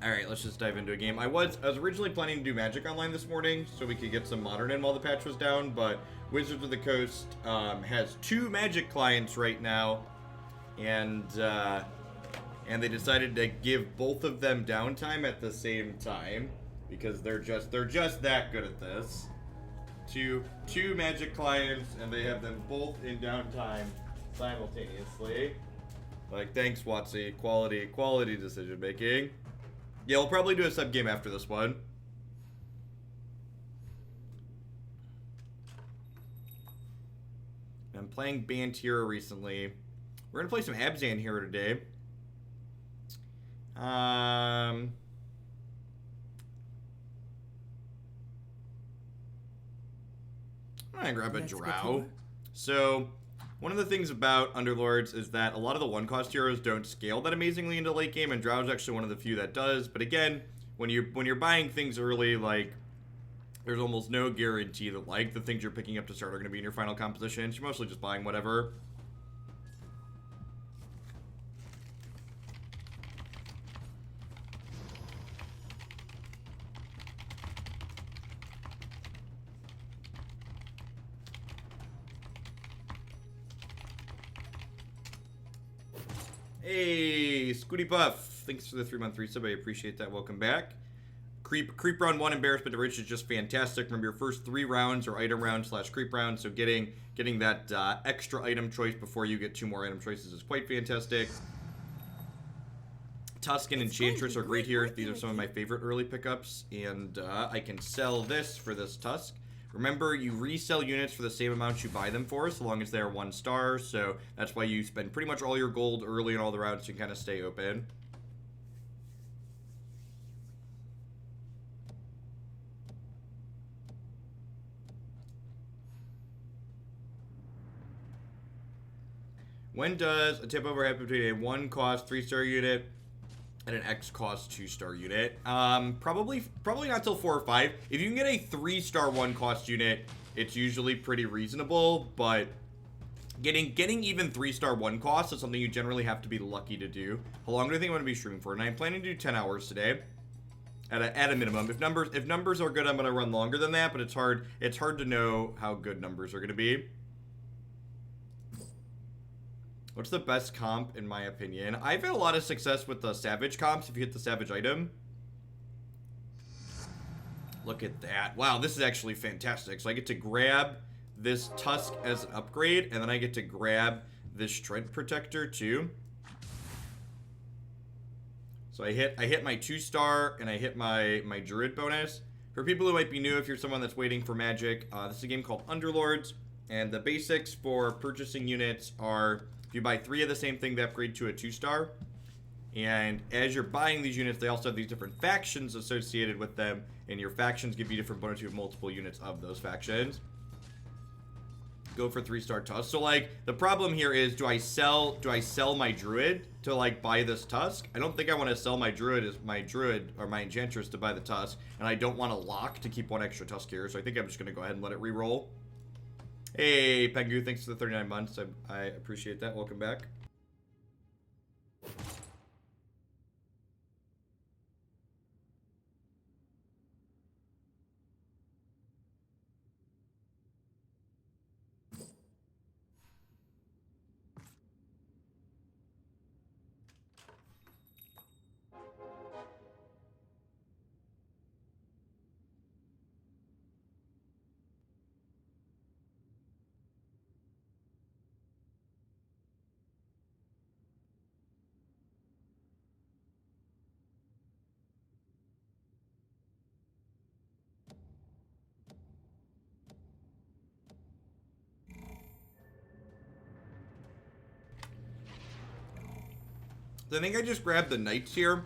Alright, let's just dive into a game. I was originally planning to do Magic Online this morning so we could get some Modern in while the patch was down, but Wizards of the Coast has 2 Magic clients right now, and they decided to give both of them downtime at the same time because they're just that good at this. Two Magic clients, and they have them both in downtime simultaneously. Like, thanks, Watsy. Quality decision making. Yeah, we'll probably do a sub game after this one. I'm playing Bantira recently. We're gonna play some Abzan here today. I'm gonna grab a Drow. So, one of the things about Underlords is that a lot of the one-cost heroes don't scale that amazingly into late game, and Drow is actually one of the few that does. But again, when you're buying things early, like, there's almost no guarantee that, like, the things you're picking up to start are going to be in your final composition. You're mostly just buying whatever. Hey, Scooty Buff. Thanks for the 3-month resub. I appreciate that. Welcome back. Creep round 1, Embarrassment to Rich is just fantastic. Remember, your first 3 rounds are item round / creep round, so getting that extra item choice before you get 2 more item choices is quite fantastic. Tusk and Enchantress are great here. These are some of my favorite early pickups, and I can sell this for this Tusk. Remember, you resell units for the same amount you buy them for, so long as they're 1 star, so that's why you spend pretty much all your gold early in all the rounds to kind of stay open. When does a tip over happen between a 1-cost 3-star unit and an X-cost 2-star unit? Probably not till 4 or 5. If you can get a 3-star 1-cost unit, it's usually pretty reasonable, but getting even 3-star 1-cost is something you generally have to be lucky to do. How long do I think I'm going to be streaming for? And I'm planning to do 10 hours today. At a minimum. If numbers are good, I'm going to run longer than that, but it's hard to know how good numbers are going to be. What's the best comp, in my opinion? I've had a lot of success with the Savage comps if you hit the Savage item. Look at that. Wow, this is actually fantastic. So I get to grab this Tusk as an upgrade, and then I get to grab this Strength Protector, too. So I hit my 2-star, and I hit my Druid bonus. For people who might be new, if you're someone that's waiting for Magic, this is a game called Underlords, and the basics for purchasing units are... If you buy 3 of the same thing, they upgrade to a 2-star. And as you're buying these units, they also have these different factions associated with them. And your factions give you different bonuses. You have multiple units of those factions. Go for 3-star Tusk. So, like, the problem here is, do I sell my Druid to, like, buy this Tusk? I don't think I want to sell my Druid or my Enchantress to buy the Tusk. And I don't want to lock to keep 1 extra Tusk here. So I think I'm just going to go ahead and let it re-roll. Hey, Pengu, thanks for the 39 months. I appreciate that. Welcome back. So I think I just grabbed the Knights here.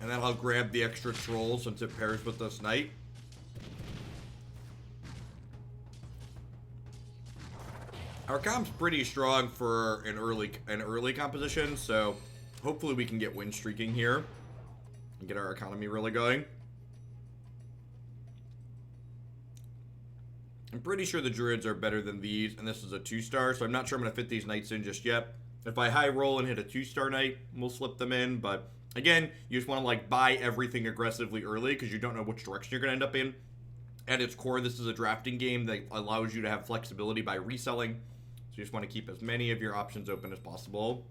And then I'll grab the extra Troll since it pairs with this Knight. Our comp's pretty strong for an early composition, so hopefully we can get win streaking here and get our economy really going. I'm pretty sure the Druids are better than these, and this is a 2-star, so I'm not sure I'm going to fit these Knights in just yet. If I high roll and hit a 2-star knight, we'll slip them in. But again, you just want to like buy everything aggressively early because you don't know which direction you're going to end up in. At its core, this is a drafting game that allows you to have flexibility by reselling. So you just want to keep as many of your options open as possible.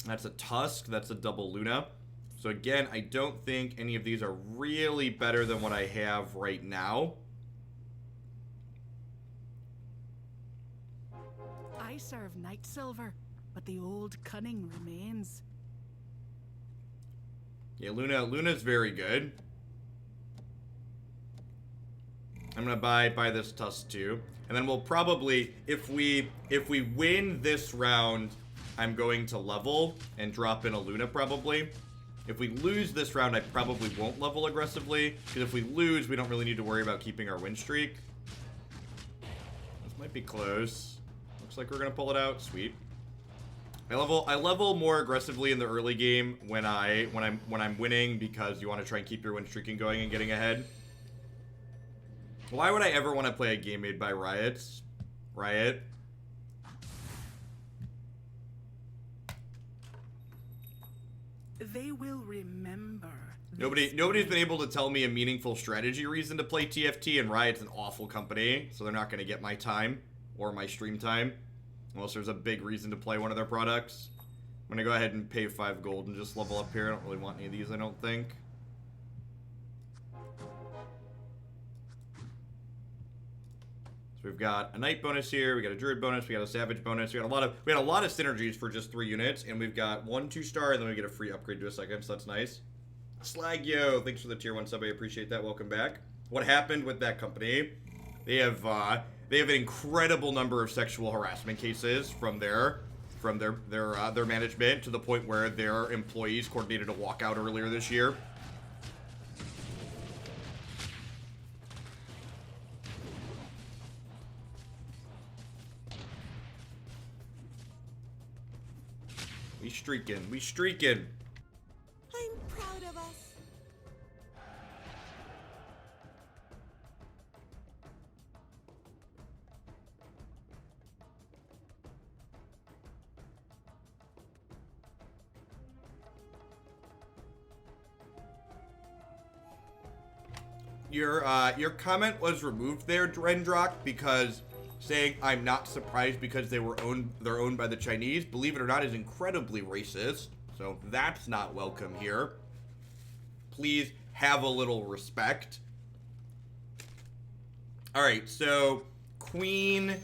That's a Tusk. That's a double Luna. So again, I don't think any of these are really better than what I have right now. I serve Night Silver, but the old cunning remains. Yeah, Luna's very good. I'm gonna buy this Tusk too. And then we'll probably, if we win this round, I'm going to level and drop in a Luna probably. If we lose this round, I probably won't level aggressively, because if we lose, we don't really need to worry about keeping our win streak. This might be close. Looks like we're gonna pull it out. Sweet. I level more aggressively in the early game when I'm winning, because you want to try and keep your win streaking going and getting ahead. Why would I ever want to play a game made by Riot? They will remember. Nobody's been able to tell me a meaningful strategy reason to play TFT, and Riot's an awful company, so they're not going to get my time or my stream time unless there's a big reason to play one of their products. I'm going to go ahead and pay 5 gold and just level up here. I don't really want any of these, I don't think. So we've got a Knight bonus here, we got a Druid bonus, we got a Savage bonus, we had a lot of synergies for just 3 units, and we've got 1 2-star, and then we get a free upgrade to a 2nd, so that's nice. Slagyo, thanks for the tier 1 sub, I appreciate that, welcome back. What happened with that company? They have an incredible number of sexual harassment cases from their management, to the point where their employees coordinated a walkout earlier this year. We streaking. I'm proud of us. Your comment was removed there, Drendrock, because saying I'm not surprised because they're owned by the Chinese, believe it or not, is incredibly racist. So that's not welcome here. Please have a little respect. Alright, so Queen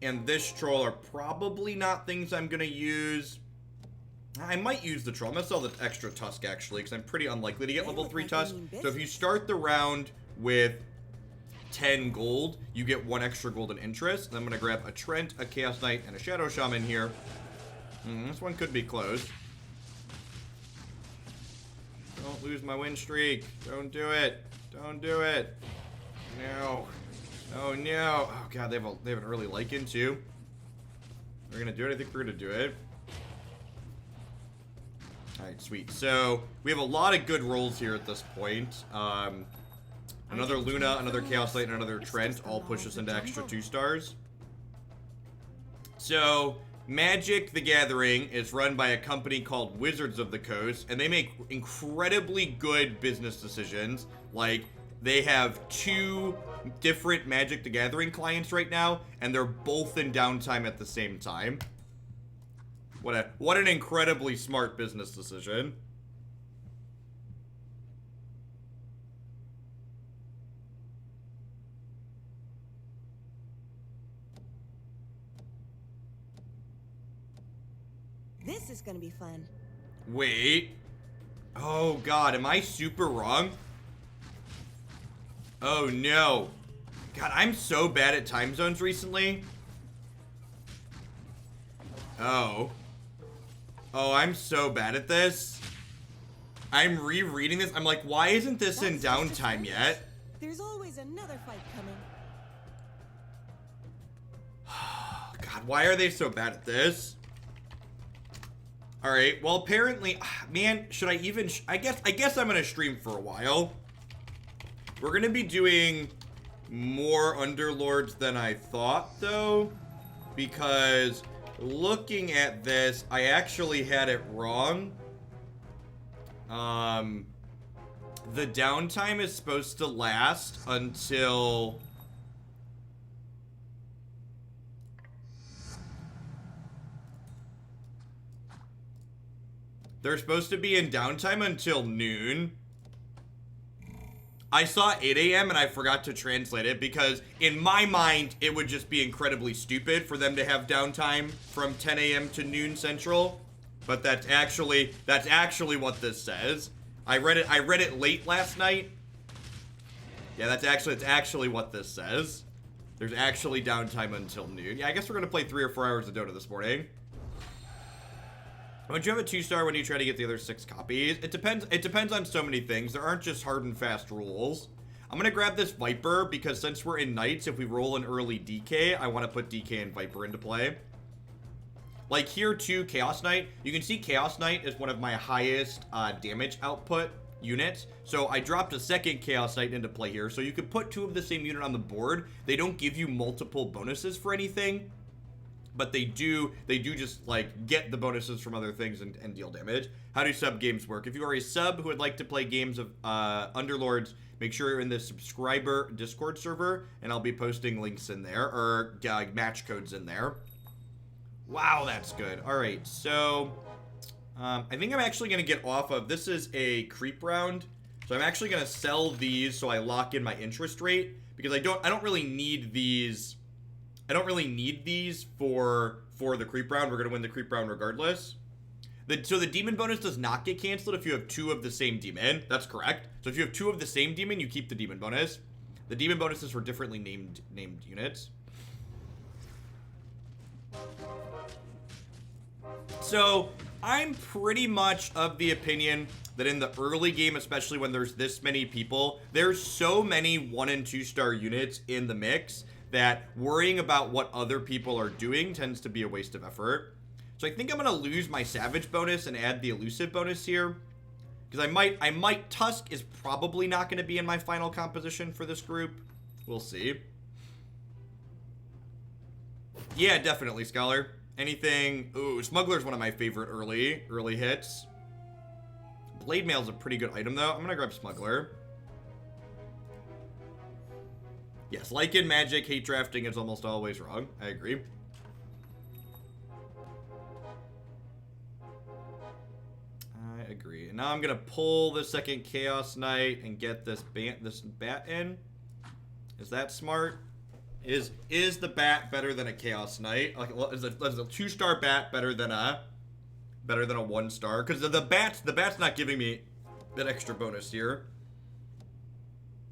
and this troll are probably not things I'm gonna use. I might use the troll. I'm gonna sell the extra Tusk actually, because I'm pretty unlikely to get level 3 Tusk. So if you start the round with 10 gold, you get 1 extra golden interest. And I'm gonna grab a Trent, a Chaos Knight, and a Shadow Shaman here. This one could be close. Don't lose my win streak. Don't do it. Don't do it. No. Oh no. Oh god, they have an early Lycan too. We're gonna do it. I think we're gonna do it. Alright, sweet. So we have a lot of good rolls here at this point. Another Luna, another Chaos Knight, and another Trent all push us into extra 2-stars. So, Magic the Gathering is run by a company called Wizards of the Coast, and they make incredibly good business decisions. Like, they have 2 different Magic the Gathering clients right now, and they're both in downtime at the same time. What an incredibly smart business decision. This is gonna be fun. Wait. Oh god, am I super wrong? Oh no. God, I'm so bad at time zones recently. Oh. Oh, I'm so bad at this. I'm rereading this. I'm like, why isn't this in downtime yet? There's always another fight coming. God, why are they so bad at this? Alright, well apparently, man, should I even, I guess I'm gonna stream for a while. We're gonna be doing more Underlords than I thought, though, because looking at this, I actually had it wrong. The downtime is supposed to last until... They're supposed to be in downtime until noon. I saw 8 a.m. and I forgot to translate it because in my mind, it would just be incredibly stupid for them to have downtime from 10 a.m. to noon central. But that's actually what this says. I read it late last night. Yeah, it's actually what this says. There's actually downtime until noon. Yeah, I guess we're gonna play 3 or 4 hours of Dota this morning. Would you have a 2-star when you try to get the other 6 copies? It depends on so many things. There aren't just hard and fast rules. I'm gonna grab this Viper because since we're in Knights, if we roll an early DK, I want to put DK and Viper into play. Like here too, Chaos Knight. You can see Chaos Knight is one of my highest damage output units. So I dropped a second Chaos Knight into play here. So you could put 2 of the same unit on the board. They don't give you multiple bonuses for anything. But they do just, like, get the bonuses from other things and deal damage. How do sub games work? If you are a sub who would like to play games of Underlords, make sure you're in the subscriber Discord server, and I'll be posting links in there, or match codes in there. Wow, that's good. All right, so I think I'm actually going to get off of, this is a creep round, so I'm actually going to sell these so I lock in my interest rate, because I don't really need these. I don't really need these for the creep round. We're going to win the creep round regardless. So the demon bonus does not get canceled if you have 2 of the same demon. That's correct. So if you have 2 of the same demon, you keep the demon bonus. The demon bonus is for differently named units. So I'm pretty much of the opinion that in the early game, especially when there's this many people, there's so many 1 and 2-star units in the mix that worrying about what other people are doing tends to be a waste of effort. So I think I'm gonna lose my Savage bonus and add the Elusive bonus here. Because I might, Tusk is probably not gonna be in my final composition for this group. We'll see. Yeah, definitely, Scholar. Anything, ooh, Smuggler's one of my favorite early hits. Blade Mail's a pretty good item though. I'm gonna grab Smuggler. Yes, like in Magic, hate drafting is almost always wrong. I agree. I agree. And now I'm gonna pull the second Chaos Knight and get this bat in. Is that smart? Is the bat better than a Chaos Knight? Like, is a 2-star bat better than a 1-star? Because the bat's not giving me that extra bonus here.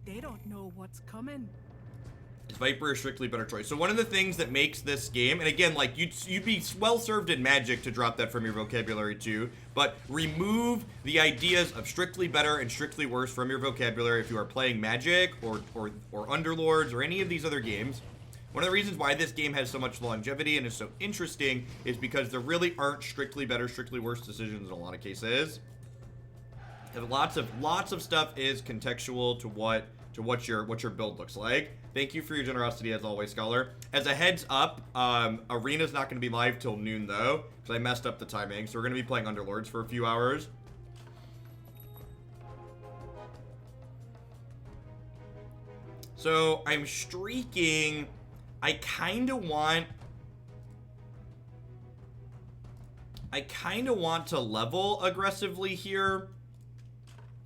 They don't know what's coming. Viper is strictly better choice. So one of the things that makes this game, and again, like you'd be well served in Magic to drop that from your vocabulary too, but remove the ideas of strictly better and strictly worse from your vocabulary if you are playing Magic or Underlords or any of these other games. One of the reasons why this game has so much longevity and is so interesting is because there really aren't strictly better, strictly worse decisions in a lot of cases. And lots of stuff is contextual to what your build looks like. Thank you for your generosity as always, Scholar. As a heads up, Arena's not going to be live till noon though, because I messed up the timing. So we're going to be playing Underlords for a few hours. So I'm streaking. I kind of want to level aggressively here.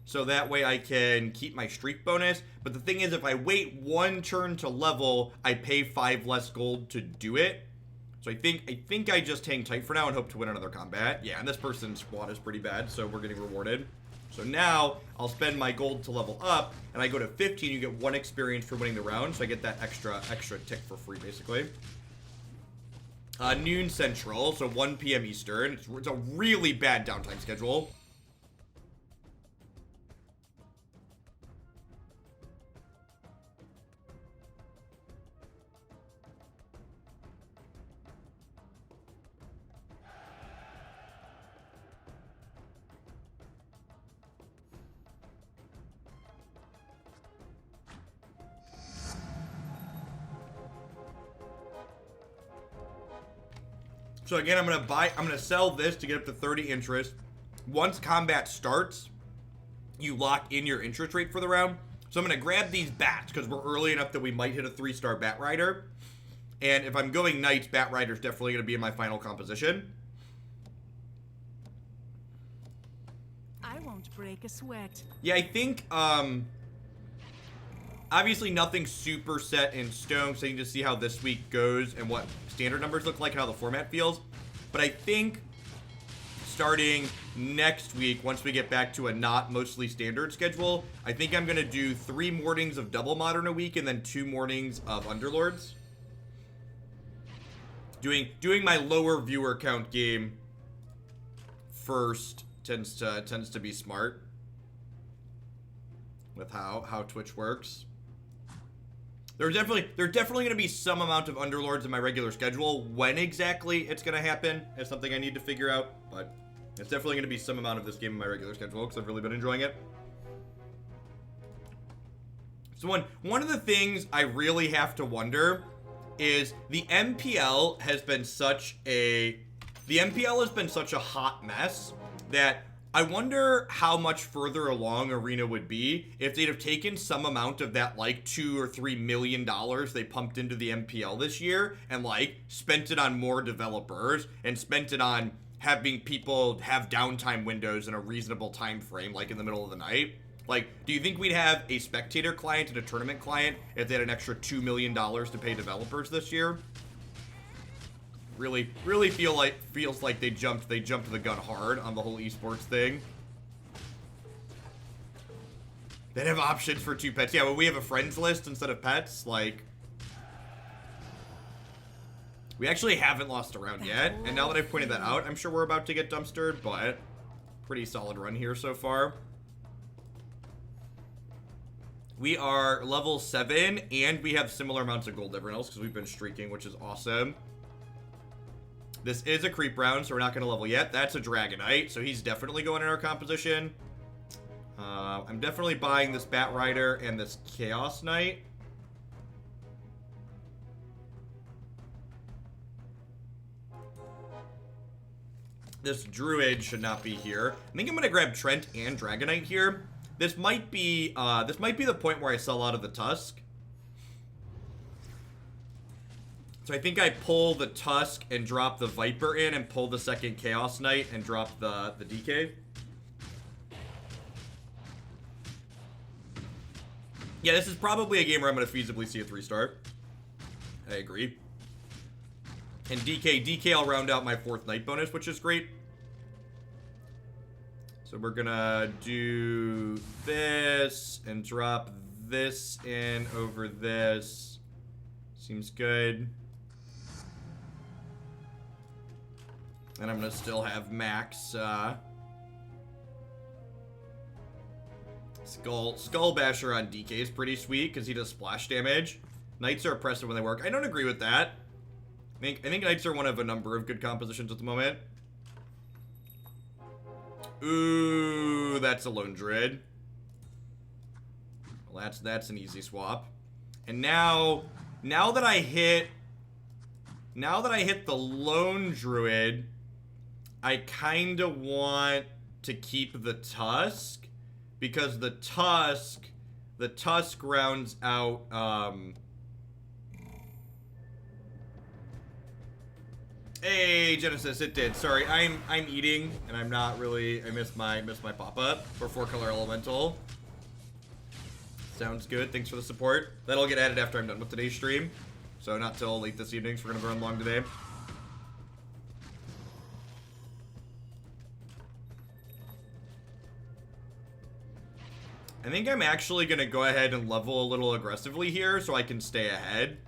So that way I can keep my streak bonus. But the thing is, if I wait 1 turn to level, I pay 5 less gold to do it. So I think I just hang tight for now and hope to win another combat. Yeah, and this person's squad is pretty bad, so we're getting rewarded. So now I'll spend my gold to level up, and I go to 15. You get 1 experience for winning the round, so I get that extra tick for free, basically. Noon Central, so 1 p.m. Eastern. It's a really bad downtime schedule. So again, I'm gonna sell this to get up to 30 interest. Once combat starts, you lock in your interest rate for the round. So I'm gonna grab these bats because we're early enough that we might hit a 3-star Bat Rider. And if I'm going Knights, Bat Rider's definitely gonna be in my final composition. I won't break a sweat. Yeah, I think, obviously nothing super set in stone, so you can just see how this week goes and what standard numbers look like, how the format feels. But I think starting next week, once we get back to a not mostly standard schedule, I think I'm going to do 3 mornings of Double Modern a week and then 2 mornings of Underlords. Doing my lower viewer count game first tends to be smart with how Twitch works. There's definitely going to be some amount of Underlords in my regular schedule. When exactly it's going to happen is something I need to figure out, but it's definitely going to be some amount of this game in my regular schedule because I've really been enjoying it. So one of the things I really have to wonder is the MPL has been such a hot mess that I wonder how much further along Arena would be if they'd have taken some amount of that like $2 or $3 million they pumped into the MPL this year and like spent it on more developers and spent it on having people have downtime windows in a reasonable time frame, like in the middle of the night. Like, do you think we'd have a spectator client and a tournament client if they had an extra $2 million to pay developers this year? Really feels like they jumped the gun hard on the whole esports thing. They'd have options for 2 pets. Yeah, but we have a friends list instead of pets. Like, we actually haven't lost a round yet. And now that I've pointed that out, I'm sure we're about to get dumpstered, but pretty solid run here so far. We are level 7, and we have similar amounts of gold to everyone else because we've been streaking, which is awesome. This is a creep round, so we're not going to level yet. That's a Dragonite, so he's definitely going in our composition. I'm definitely buying this Bat Rider and this Chaos Knight. This Druid should not be here. I think I'm going to grab Trent and Dragonite here. This might be the point where I sell out of the Tusk. So I think I pull the Tusk and drop the Viper in and pull the second Chaos Knight and drop the DK. Yeah, this is probably a game where I'm going to feasibly see a 3-star. I agree. And DK I'll round out my 4th Knight bonus, which is great. So we're gonna do this and drop this in over this. Seems good. And I'm gonna still have max Skull Basher on DK is pretty sweet because he does splash damage. Knights are oppressive when they work. I don't agree with that. I think Knights are one of a number of good compositions at the moment. Ooh, that's a Lone Druid. Well, that's an easy swap. And now that I hit the Lone Druid, I kind of want to keep the Tusk because the Tusk rounds out Hey, Genesis, it did. Sorry, I'm eating, and I'm not really. I missed my pop-up for 4-color elemental. Sounds good. Thanks for the support. That'll get added after I'm done with today's stream, so not till late this evening. So we're gonna run long today. I think I'm actually gonna go ahead and level a little aggressively here so I can stay ahead.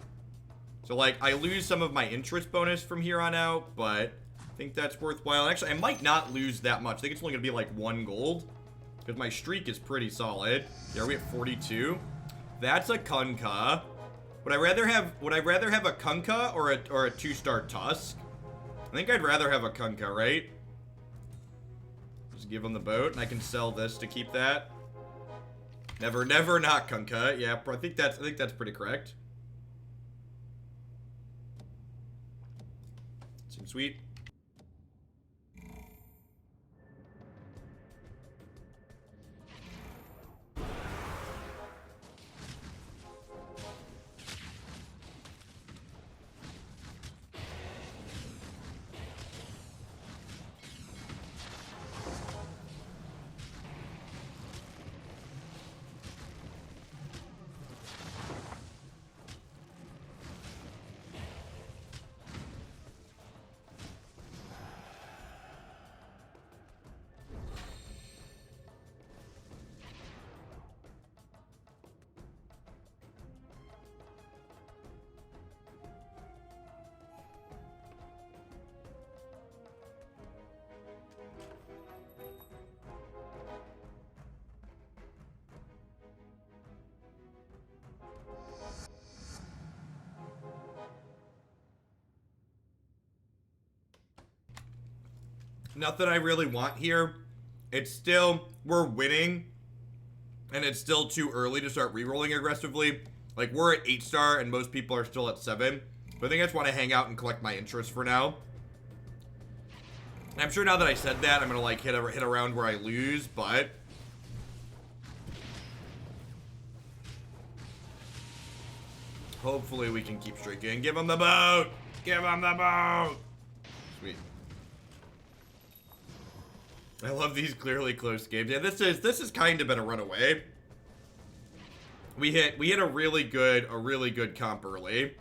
So, like, I lose some of my interest bonus from here on out, but I think that's worthwhile. Actually, I might not lose that much. I think it's only going to be, like, 1 gold. Because my streak is pretty solid. Yeah, are we at 42? That's a Kunkka. Would I rather have a Kunkka or a 2-star Tusk? I think I'd rather have a Kunkka, right? Just give him the boat, and I can sell this to keep that. Never not Kunkka. Yeah, I think that's pretty correct. Seems sweet. Nothing I really want here. It's still, we're winning, and it's still too early to start rerolling aggressively. Like, we're at 8-star, and most people are still at 7. But I think I just want to hang out and collect my interest for now. I'm sure now that I said that, I'm going to, like, hit around where I lose, but... hopefully we can keep streaking. Give him the boat! Give him the boat! Sweet. I love these clearly close games. Yeah, this is kind of been a runaway. We hit a really good comp early.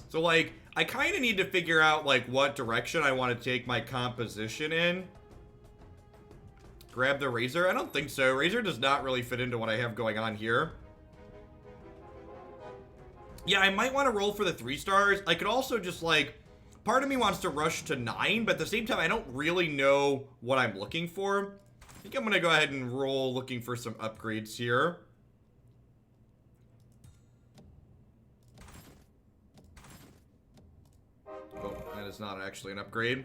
So like, I kind of need to figure out like what direction I want to take my composition in. Grab the Razor? I don't think so. Razor does not really fit into what I have going on here. Yeah, I might want to roll for the 3 stars. I could also just like, part of me wants to rush to 9, but at the same time, I don't really know what I'm looking for. I think I'm going to go ahead and roll looking for some upgrades here. Oh, that is not actually an upgrade.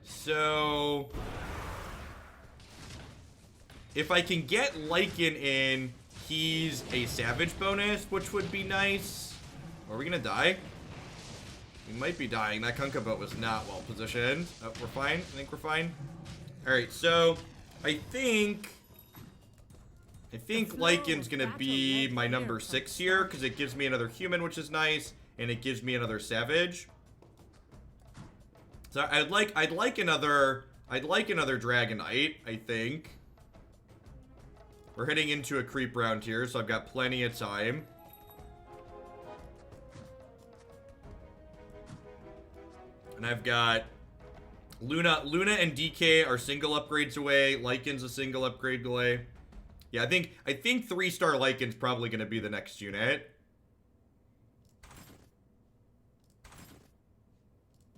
So... if I can get Lycan in, he's a Savage bonus, which would be nice. Are we going to die? We might be dying. That Kunkka boat was not well positioned. Oh, we're fine. I think we're fine. Alright, so I think Lycan's gonna be my number 6 here, because it gives me another human, which is nice, and it gives me another Savage. So I'd like another Dragonite, I think. We're heading into a creep round here, so I've got plenty of time. And I've got Luna and DK are single upgrades away. Lycan's a single upgrade away. Yeah, I think 3-star Lycan's probably going to be the next unit.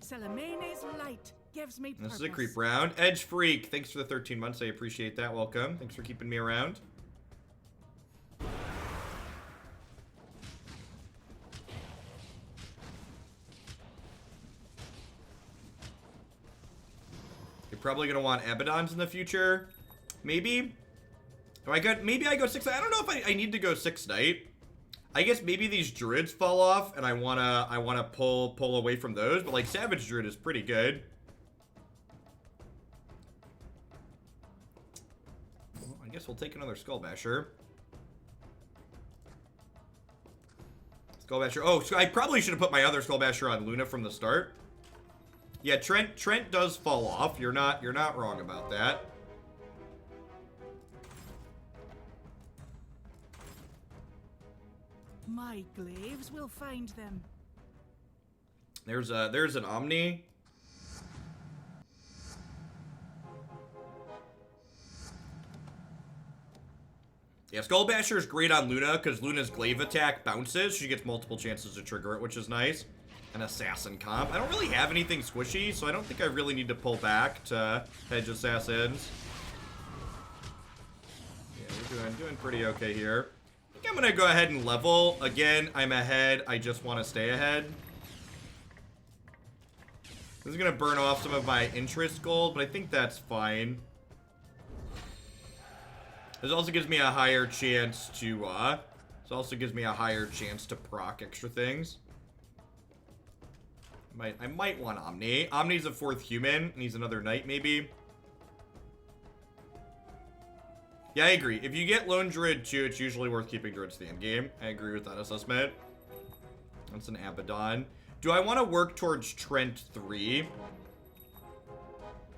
Selemene's light gives me purpose. This is a creep round. Edge Freak, thanks for the 13 months. I appreciate that. Welcome. Thanks for keeping me around. Probably gonna want Abaddons in the future. Maybe. Maybe I go 6. I don't know if I need to go 6 Knight. I guess maybe these Druids fall off and I wanna pull away from those, but like Savage Druid is pretty good. Well, I guess we'll take another Skull Basher. Skull Basher. Oh, so I probably should have put my other Skull Basher on Luna from the start. Yeah, Trent does fall off. You're not wrong about that. My glaives will find them. There's an Omni. Yeah, Skull Basher is great on Luna because Luna's glaive attack bounces. She gets multiple chances to trigger it, which is nice. An Assassin comp. I don't really have anything squishy, so I don't think I really need to pull back to hedge Assassins. Yeah, we're doing pretty okay here. I think I'm gonna go ahead and level. Again, I'm ahead. I just want to stay ahead. This is gonna burn off some of my interest gold, but I think that's fine. This also gives me a higher chance to proc extra things. I might want Omni. Omni's a 4th human, and he's another knight, maybe. Yeah, I agree. If you get Lone Druid, too, it's usually worth keeping Druids to the end game. I agree with that assessment. That's an Abaddon. Do I want to work towards Trent 3?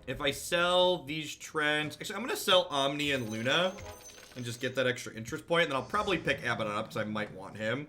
If I sell these Trents... Actually, I'm going to sell Omni and Luna and just get that extra interest point, and then I'll probably pick Abaddon up because I might want him.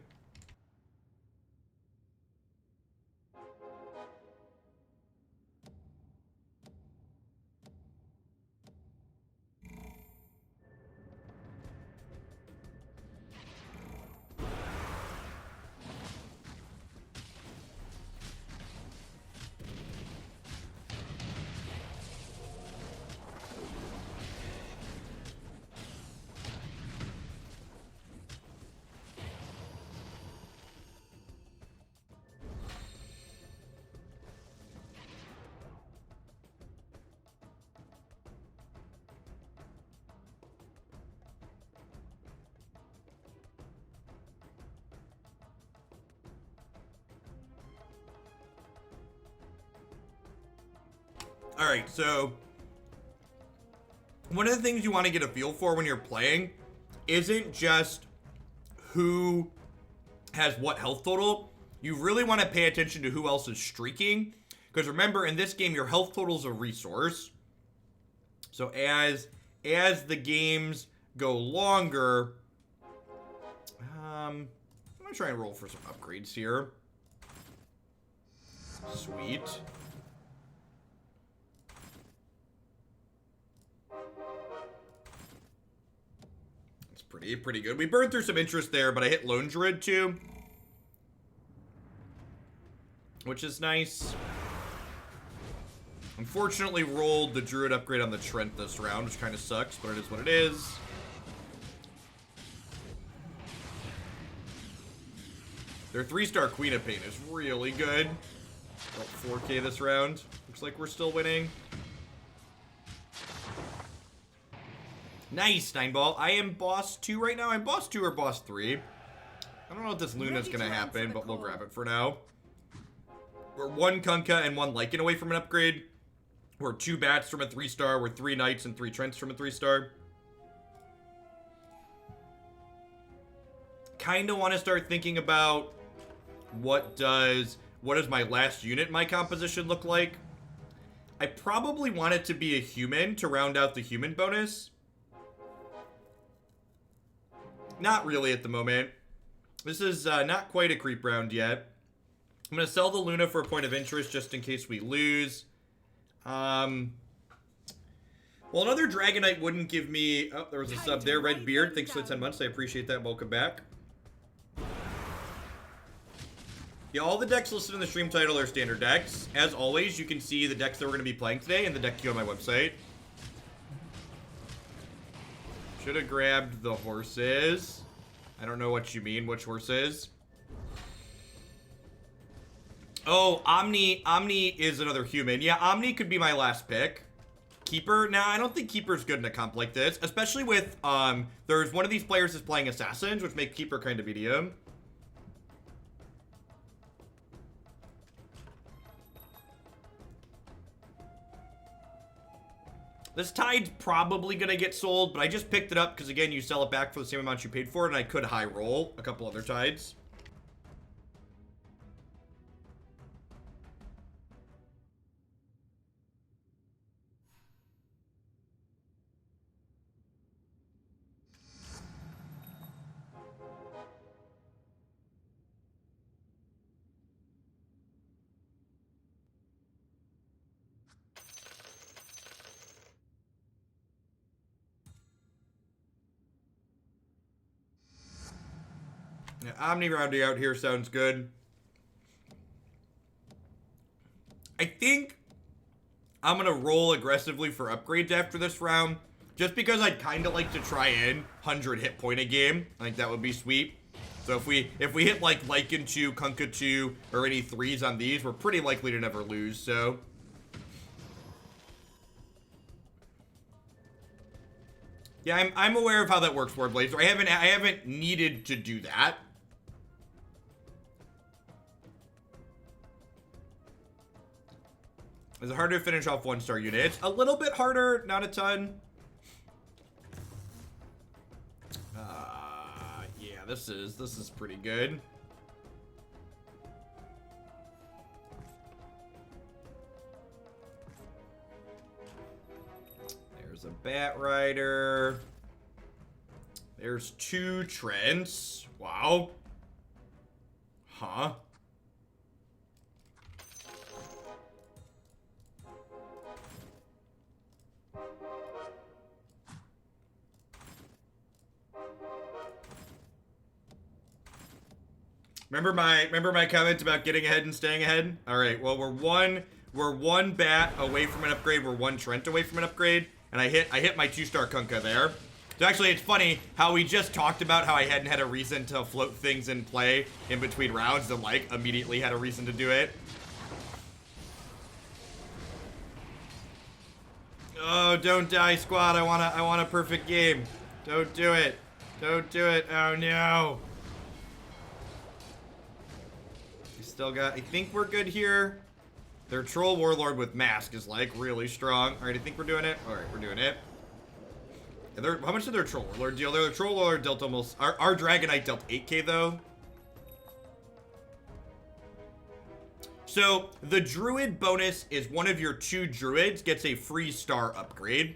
All right, so one of the things you want to get a feel for when you're playing isn't just who has what health total. You really want to pay attention to who else is streaking. Because remember, in this game, your health total is a resource. So as the games go longer, I'm going to try and roll for some upgrades here. Sweet. It's pretty good. We burned through some interest there, but I hit Lone Druid too, which is nice. Unfortunately rolled the Druid upgrade on the Trent this round, which kind of sucks, but it is what it is. Their 3-star Queen of Pain is really good. About 4K this round. Looks like we're still winning. Nice, 9 ball. I am boss 2 right now. I'm boss 2 or boss 3. I don't know if this Luna's gonna happen, but we'll grab it for now. We're 1 Kunkka and 1 Lycan away from an upgrade. We're 2 Bats from a 3-star. We're 3 Knights and 3 Trents from a 3-star. Kind of want to start thinking about what does my last unit in my composition look like. I probably want it to be a human to round out the human bonus. Not really at the moment. This is not quite a creep round yet. I'm going to sell the Luna for a point of interest just in case we lose. Well, another Dragonite wouldn't give me... Oh, there was a sub there. Red Beard, thanks for the 10 months. I appreciate that. Welcome back. Yeah, all the decks listed in the stream title are standard decks. As always, you can see the decks that we're going to be playing today in the deck queue on my website. Should have grabbed the horses. I don't know what you mean. Which horses? Oh, Omni is another human. Yeah, Omni could be my last pick. Keeper? Nah, I don't think Keeper's good in a comp like this. Especially with, there's one of these players is playing Assassins, which make Keeper kind of medium. This Tide's probably going to get sold, but I just picked it up because, again, you sell it back for the same amount you paid for it, and I could high roll a couple other Tides. Yeah, Omni rounding out here sounds good. I think I'm going to roll aggressively for upgrades after this round. Just because I'd kind of like to try in 100 hit point a game. I think that would be sweet. So if we hit like Lycan 2, Kunkka 2, or any 3s on these, we're pretty likely to never lose, so... Yeah, I'm aware of how that works, Warblazer. I haven't needed to do that. Is it harder to finish off 1-star units? A little bit harder, not a ton. Yeah, this is pretty good. There's a Bat Rider. There's 2 Trents. Wow. Huh. Remember my comments about getting ahead and staying ahead? All right. Well, we're one bat away from an upgrade. We're 1 Trent away from an upgrade, and I hit my 2-star Kunkka there. So actually, it's funny how we just talked about how I hadn't had a reason to float things in play in between rounds, and like immediately had a reason to do it. Oh, don't die, squad! I want a perfect game. Don't do it. Don't do it. Oh no. Still got, I think we're good here. Their troll warlord with mask is like really strong. All right, I think we're doing it. All right, we're doing it. How much did their troll warlord deal? Their troll warlord dealt almost. Our dragonite dealt 8k though. So the druid bonus is one of your 2 druids gets a free star upgrade.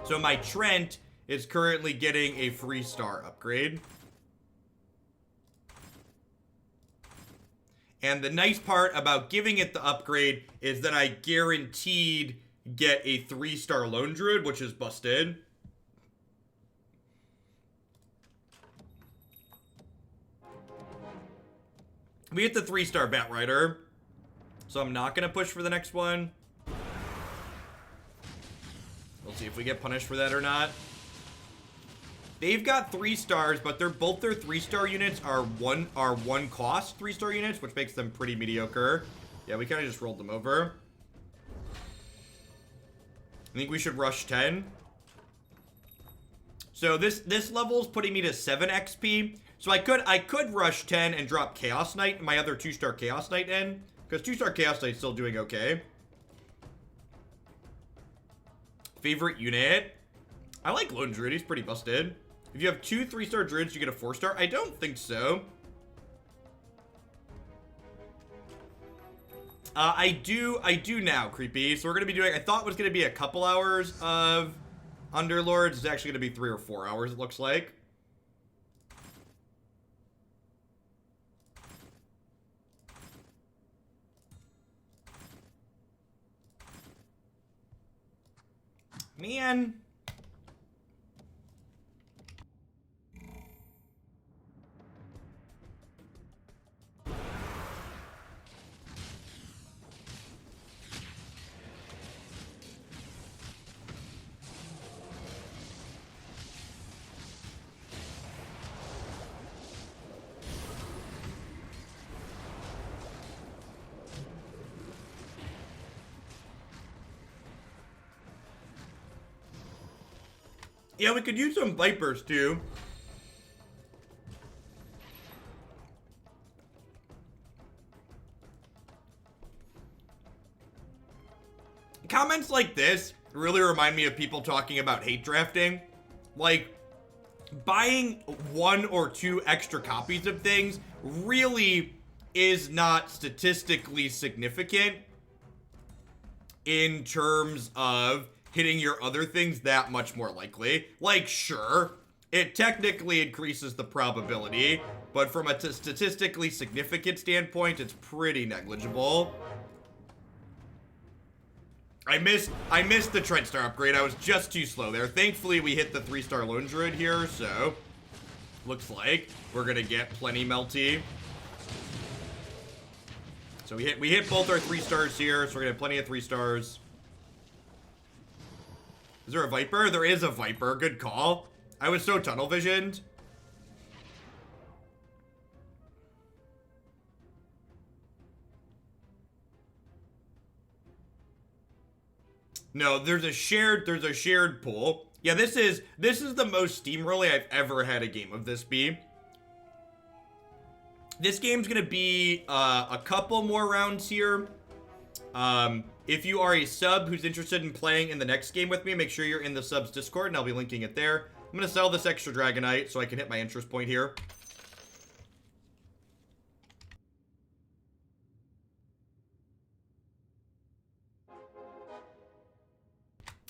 So my Trent is currently getting a free star upgrade. And the nice part about giving it the upgrade is that I guaranteed get a 3-star lone druid, which is busted. We hit the 3-star Bat Rider, so I'm not going to push for the next one. We'll see if we get punished for that or not. They've got 3 stars, but both their 3-star units are one cost 3-star units, which makes them pretty mediocre. Yeah, we kind of just rolled them over. I think we should rush 10. So this level is putting me to 7 XP. So I could rush 10 and drop Chaos Knight, my other 2-star Chaos Knight in, because 2-star Chaos Knight's still doing okay. Favorite unit? I like Lone Druid, he's pretty busted. If you have 2 3-star druids, you get a 4-star? I don't think so. I do now, Creepy. So we're gonna be doing, I thought it was gonna be a couple hours of Underlords. It's actually gonna be 3 or 4 hours, it looks like. Man. Yeah, we could use some Vipers, too. Comments like this really remind me of people talking about hate drafting. Like, buying 1 or 2 extra copies of things really is not statistically significant in terms of hitting your other things that much more likely. Like, sure, it technically increases the probability, but from a statistically significant standpoint, it's pretty negligible. I missed the Trent Star upgrade. I was just too slow there. Thankfully, we hit the 3-star Lone Druid here, so looks like we're gonna get plenty melty. So we hit both our 3 stars here, so we're gonna have plenty of 3 stars. Is there a Viper? There is a Viper. Good call. I was so tunnel visioned. No, there's a shared pool. Yeah, this is the most steamrolly I've ever had a game of this be. This game's gonna be a couple more rounds here. If you are a sub who's interested in playing in the next game with me, make sure you're in the subs Discord, and I'll be linking it there. I'm gonna sell this extra Dragonite so I can hit my interest point here.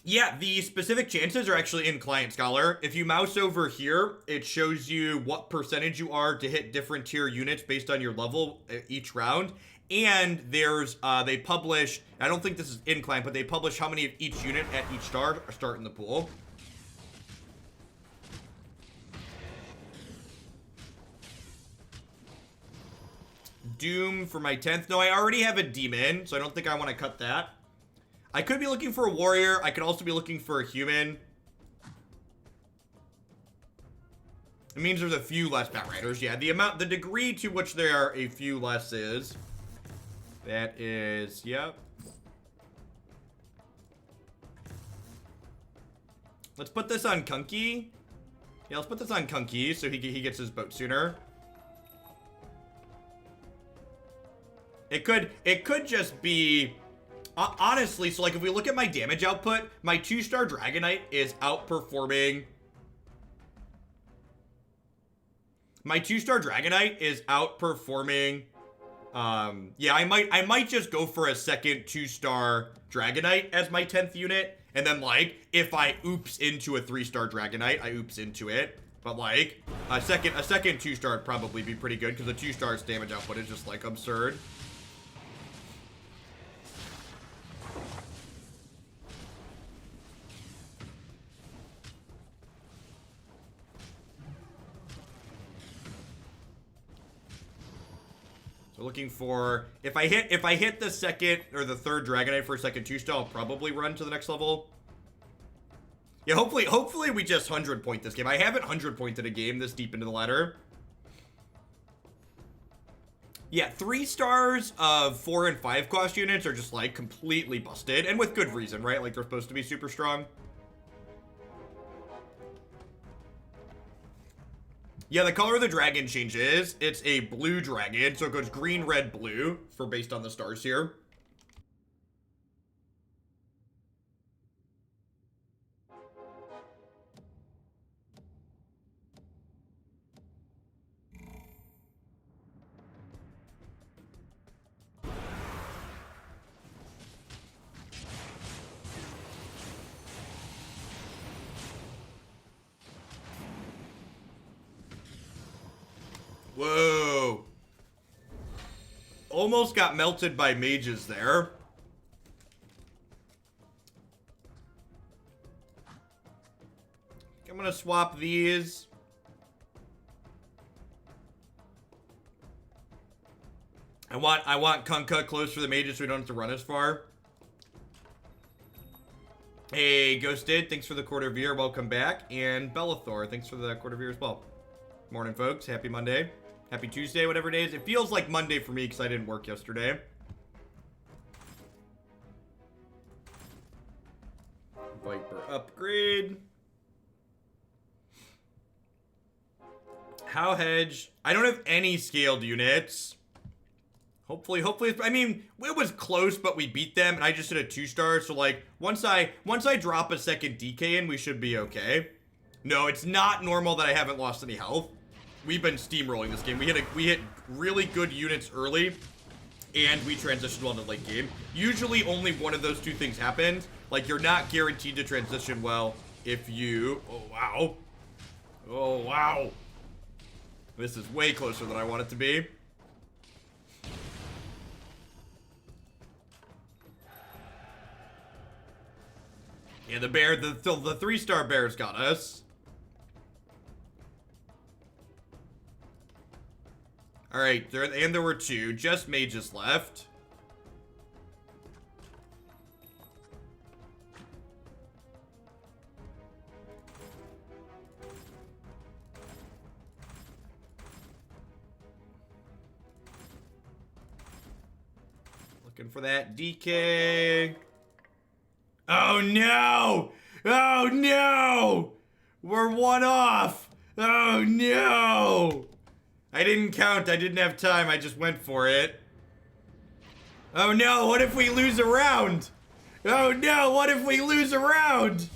Yeah, the specific chances are actually in Client Scholar. If you mouse over here, it shows you what percentage you are to hit different tier units based on your level each round. And there's, they publish, I don't think this is in Client, but they publish how many of each unit at each start in the pool. Doom for my 10th. No, I already have a demon, so I don't think I want to cut that. I could be looking for a warrior. I could also be looking for a human. It means there's a few less Bat Riders. Yeah, the degree to which there are a few less is. That is, yep. Let's put this on Kunky. Yeah, let's put this on Kunky so he gets his boat sooner. It could just be... honestly, so like if we look at my damage output, my 2-star Dragonite is outperforming... My 2-star Dragonite is outperforming... yeah, I might just go for a second 2-star Dragonite as my 10th unit. And then, like, if I oops into a 3-star Dragonite, I oops into it. But, like, a second 2-star would probably be pretty good, because a 2-star's damage output is just, like, absurd. So looking for, if I hit the second or the third Dragonite for a second 2-star, I'll probably run to the next level. Yeah, hopefully we just 100 point this game. I haven't 100 pointed a game this deep into the ladder. Yeah, 3 stars of 4 and 5 cost units are just like completely busted, and with good reason, right? Like they're supposed to be super strong. Yeah, the color of the dragon changes. It's a blue dragon, so it goes green, red, blue for based on the stars here. Whoa. Almost got melted by mages there. I'm gonna swap these. I want Kunkka close for the mages so we don't have to run as far. Hey, Ghosted, thanks for the quarter of year. Welcome back. And Bellathor, thanks for the quarter of year as well. Morning, folks. Happy Monday. Happy Tuesday, whatever it is. It feels like Monday for me because I didn't work yesterday. Viper upgrade. How hedge? I don't have any scaled units. Hopefully, I mean, it was close, but we beat them, and I just did a 2-star, so like, once I drop a second DK in, we should be okay. No, it's not normal that I haven't lost any health. We've been steamrolling this game. We hit really good units early, and we transitioned well into late game. Usually only one of those two things happened. Like, you're not guaranteed to transition well if you... Oh, wow. Oh, wow. This is way closer than I want it to be. Yeah, the bear, the 3-star bear's got us. Alright, there were 2. Just mages left. Looking for that DK. Oh no! Oh no! We're 1 off! Oh no! I didn't count, I didn't have time, I just went for it. Oh no, what if we lose a round? Oh no, what if we lose a round?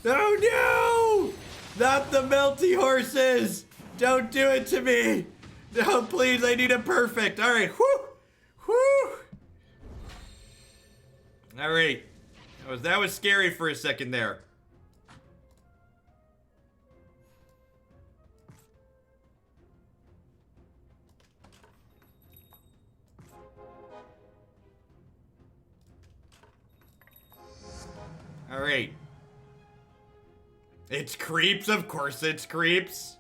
Oh no! Not the melty horses! Don't do it to me! No, please, I need a perfect. Alright, whoo! Whoo! Alright. That was scary for a second there. All right. It's creeps, of course it's creeps.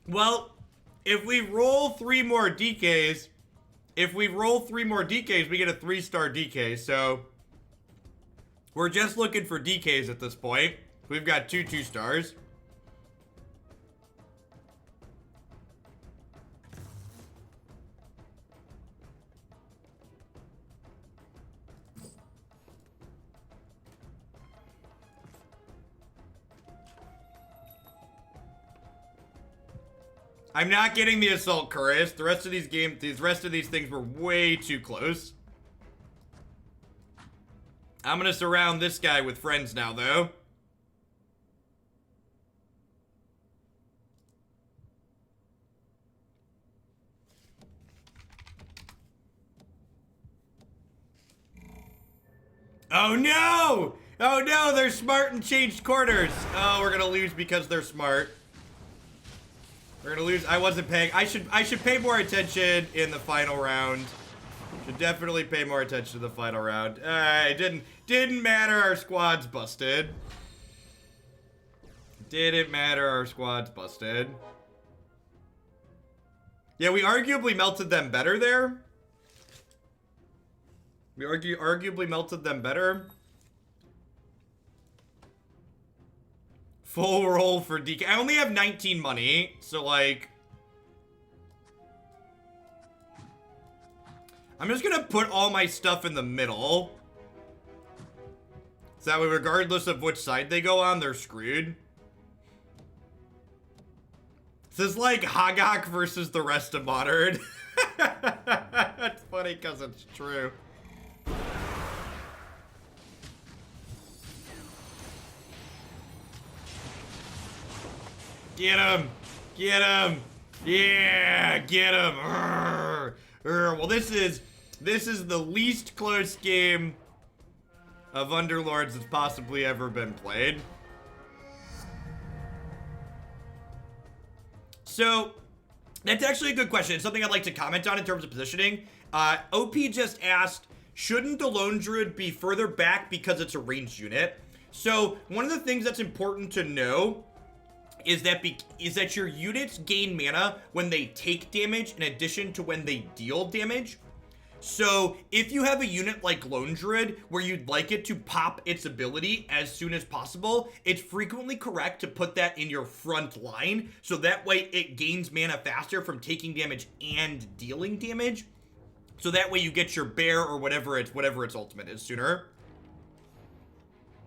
Well, if we roll 3 more DKs, we get a 3-star DK, so We're just looking for DKs at this point. We've got 2 stars. I'm not getting the assault Chorus. The rest of these things were way too close. I'm gonna surround this guy with friends now, though. Oh no! Oh no, they're smart and changed quarters. Oh, we're gonna lose because they're smart. We're gonna lose. I wasn't paying. I should pay more attention in the final round. Should definitely pay more attention to the final round. It didn't matter. Our squad's busted. Didn't matter. Our squad's busted. Yeah, we arguably melted them better there. We arguably melted them better. Full roll for DK. I only have 19 money, so like... I'm just gonna put all my stuff in the middle. So that way, regardless of which side they go on, they're screwed. This is like Hagak versus the rest of Modern. That's funny because it's true. Get him! Get him! Yeah! Get him! Well, this is the least close game of Underlords that's possibly ever been played. So, that's actually a good question. It's something I'd like to comment on in terms of positioning. OP just asked, shouldn't the Lone Druid be further back because it's a ranged unit? So, one of the things that's important to know is that your units gain mana when they take damage in addition to when they deal damage. So if you have a unit like Lone Druid where you'd like it to pop its ability as soon as possible, it's frequently correct to put that in your front line, so that way it gains mana faster from taking damage and dealing damage. So that way you get your bear or whatever its ultimate is sooner.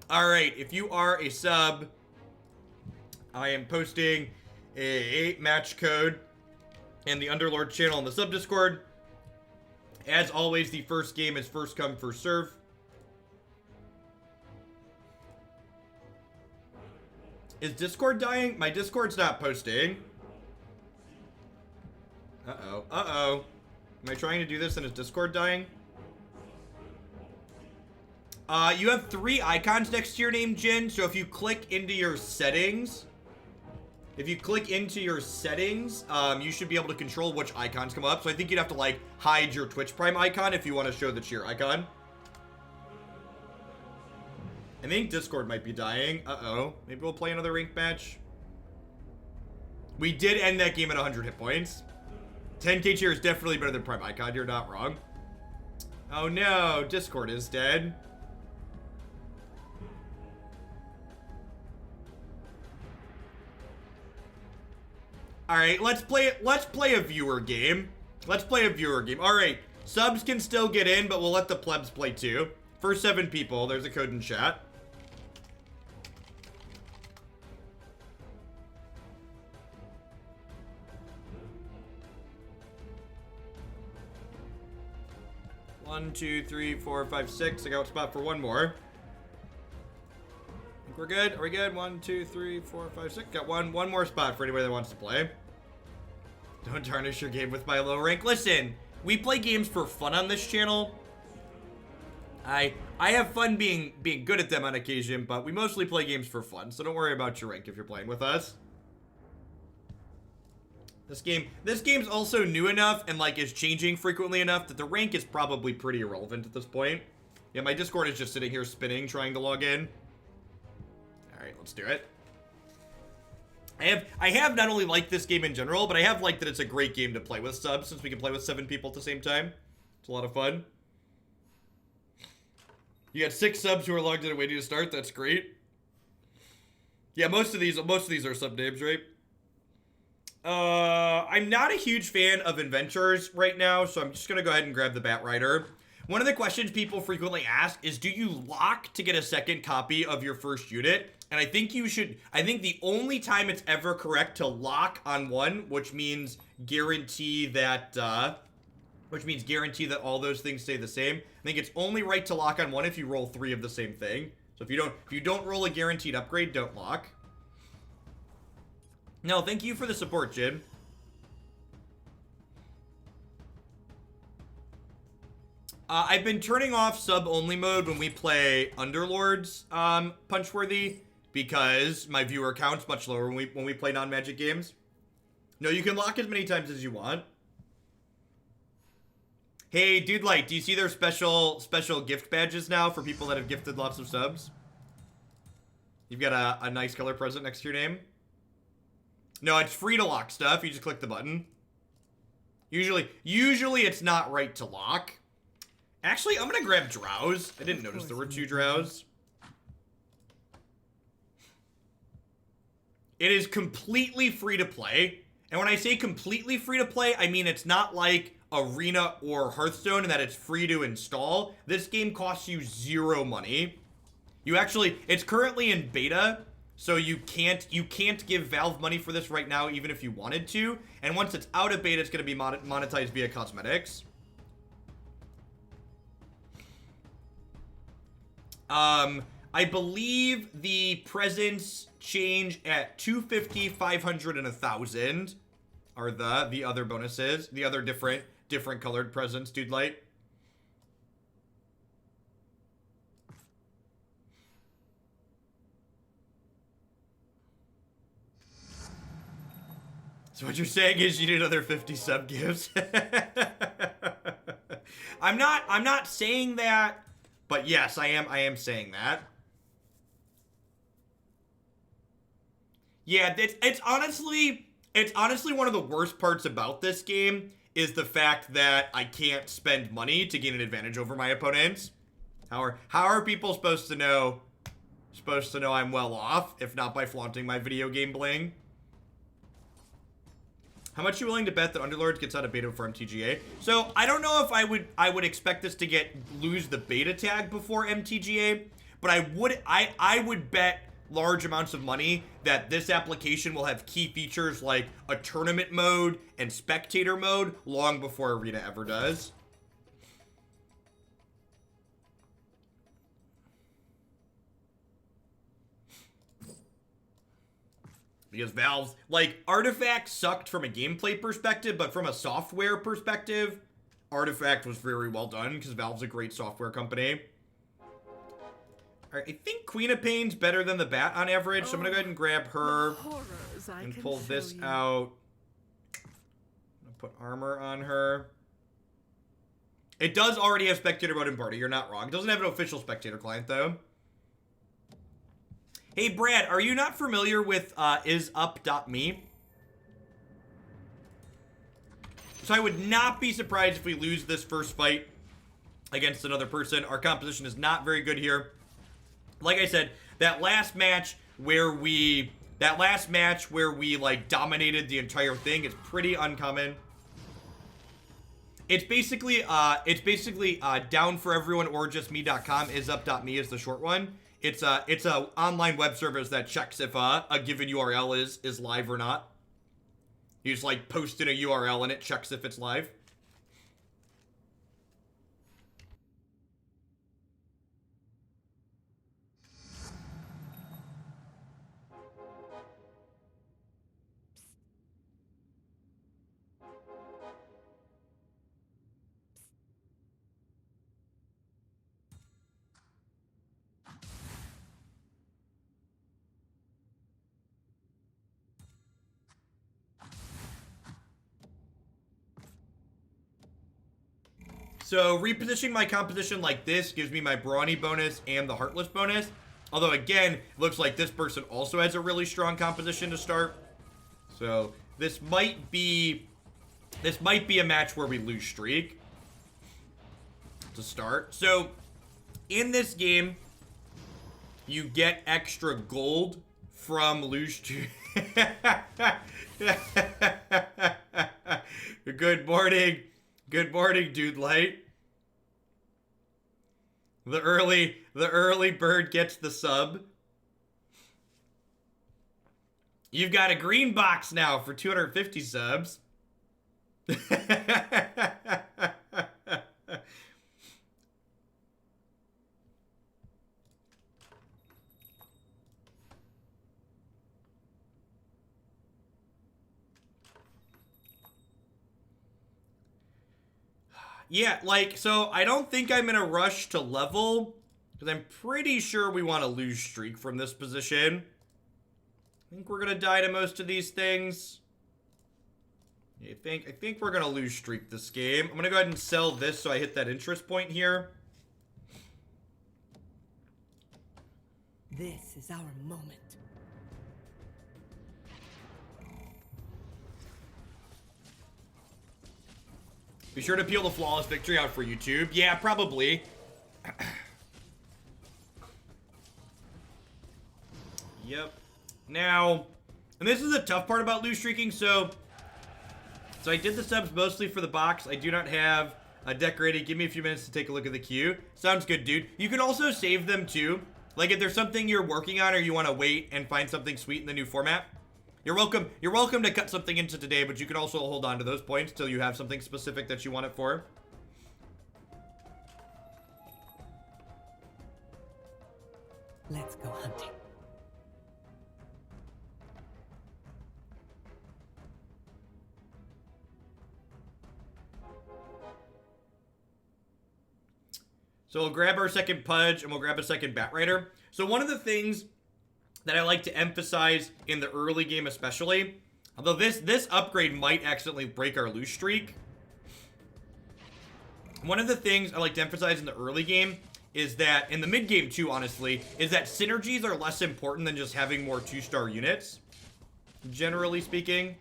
All right, if you are a sub, I am posting a match code in the Underlord channel in the sub Discord. As always, the first game is first come, first serve. Is Discord dying? My Discord's not posting. Uh-oh. Uh-oh. Am I trying to do this and is Discord dying? You have 3 icons next to your name, Jin. So if you click into your settings... you should be able to control which icons come up. So I think you'd have to, like, hide your Twitch Prime icon if you want to show the cheer icon. I think Discord might be dying. Uh-oh. Maybe we'll play another ranked match. We did end that game at 100 hit points. 10k cheer is definitely better than Prime icon. You're not wrong. Oh, no. Discord is dead. All right, let's play a viewer game. All right, subs can still get in, but we'll let the plebs play too. First 7 people, there's a code in chat. One, 2, 3, 4, 5, 6. I got a spot for one more. We're good. Are we good? 1, 2, 3, 4, 5, 6. Got one more spot for anybody that wants to play. Don't tarnish your game with my low rank. Listen, we play games for fun on this channel. I have fun being good at them on occasion, but we mostly play games for fun, so don't worry about your rank if you're playing with us. This game's also new enough and like is changing frequently enough that the rank is probably pretty irrelevant at this point. Yeah, my Discord is just sitting here spinning, trying to log in. Alright, let's do it. I have not only liked this game in general, but I have liked that it's a great game to play with subs, since we can play with 7 people at the same time. It's a lot of fun. You got 6 subs who are logged in and waiting to start. That's great. Yeah, most of these are sub names, right? I'm not a huge fan of inventors right now, so I'm just gonna go ahead and grab the Bat Rider. One of the questions people frequently ask is, do you lock to get a second copy of your first unit? And I think you should, I think the only time it's ever correct to lock on one, which means guarantee that all those things stay the same. I think it's only right to lock on one if you roll 3 of the same thing. So if you don't roll a guaranteed upgrade, don't lock. No, thank you for the support, Jim. I've been turning off sub-only mode when we play Underlords, Punchworthy, because my viewer count's much lower when we play non-magic games. No, you can lock as many times as you want. Hey, Dude Light, do you see their special gift badges now for people that have gifted lots of subs? You've got a nice color present next to your name. No, it's free to lock stuff. You just click the button. Usually it's not right to lock. Actually, I'm gonna grab Drows. I didn't notice there were 2 Drows. It is completely free to play. And when I say completely free to play, I mean it's not like Arena or Hearthstone in that it's free to install. This game costs you 0 money. It's currently in beta, so you can't give Valve money for this right now, even if you wanted to. And once it's out of beta, it's going to be monetized via cosmetics. I believe the presents change at 250, 500, and 1,000 are the other bonuses, the other different colored presents, Dude Light. So what you're saying is you need another 50 sub gifts? I'm not saying that, but yes, I am saying that. Yeah, it's honestly one of the worst parts about this game is the fact that I can't spend money to gain an advantage over my opponents. How are people supposed to know I'm well off if not by flaunting my video game bling? How much are you willing to bet that Underlords gets out of beta before MTGA? So I don't know if I would expect this to lose the beta tag before MTGA, but I would bet large amounts of money that this application will have key features like a tournament mode and spectator mode long before Arena ever does. Because Valve's, like, Artifact sucked from a gameplay perspective, but from a software perspective, Artifact was very well done because Valve's a great software company. Alright, I think Queen of Pain's better than the Bat on average, so I'm gonna go ahead and grab her and pull this out. I'm gonna put armor on her. It does already have Spectator mode in Barty, you're not wrong. It doesn't have an official Spectator client, though. Hey, Brad, are you not familiar with isup.me? So I would not be surprised if we lose this first fight against another person. Our composition is not very good here. Like I said, that last match where we like dominated the entire thing is pretty uncommon. It's basically down for everyone or just me.com. isup.me is the short one. It's a online web service that checks if a given URL is live or not. You just like post in a URL and it checks if it's live. So repositioning my composition like this gives me my Brawny bonus and the Heartless bonus. Although again, it looks like this person also has a really strong composition to start. So this might be a match where we lose streak to start. So In this game, you get extra gold from lose streak. Good morning. Good morning, dude light. The early bird gets the sub. You've got a green box now for 250 subs. Yeah, like, so I don't think I'm in a rush to level, because I'm pretty sure we want to lose streak from this position. I think we're going to die to most of these things. I think we're going to lose streak this game. I'm going to go ahead and sell this so I hit that interest point here. This is our moment. Be sure to peel the flawless victory out for YouTube. Yeah, probably. Yep. Now, and this is the tough part about lose streaking. So I did the subs mostly for the box. I do not have a decorated. Give me a few minutes to take a look at the queue. Sounds good, dude. You can also save them too. Like if there's something you're working on or you want to wait and find something sweet in the new format. You're welcome to cut something into today, but you can also hold on to those points till you have something specific that you want it for. Let's go hunting. So we'll grab our second Pudge and we'll grab a second Bat Rider. So one of the things that I like to emphasize in the early game especially, although this upgrade might accidentally break our lose streak. One of the things I like to emphasize in the early game is that, in the mid game too, honestly, is that synergies are less important than just having more 2-star units, generally speaking.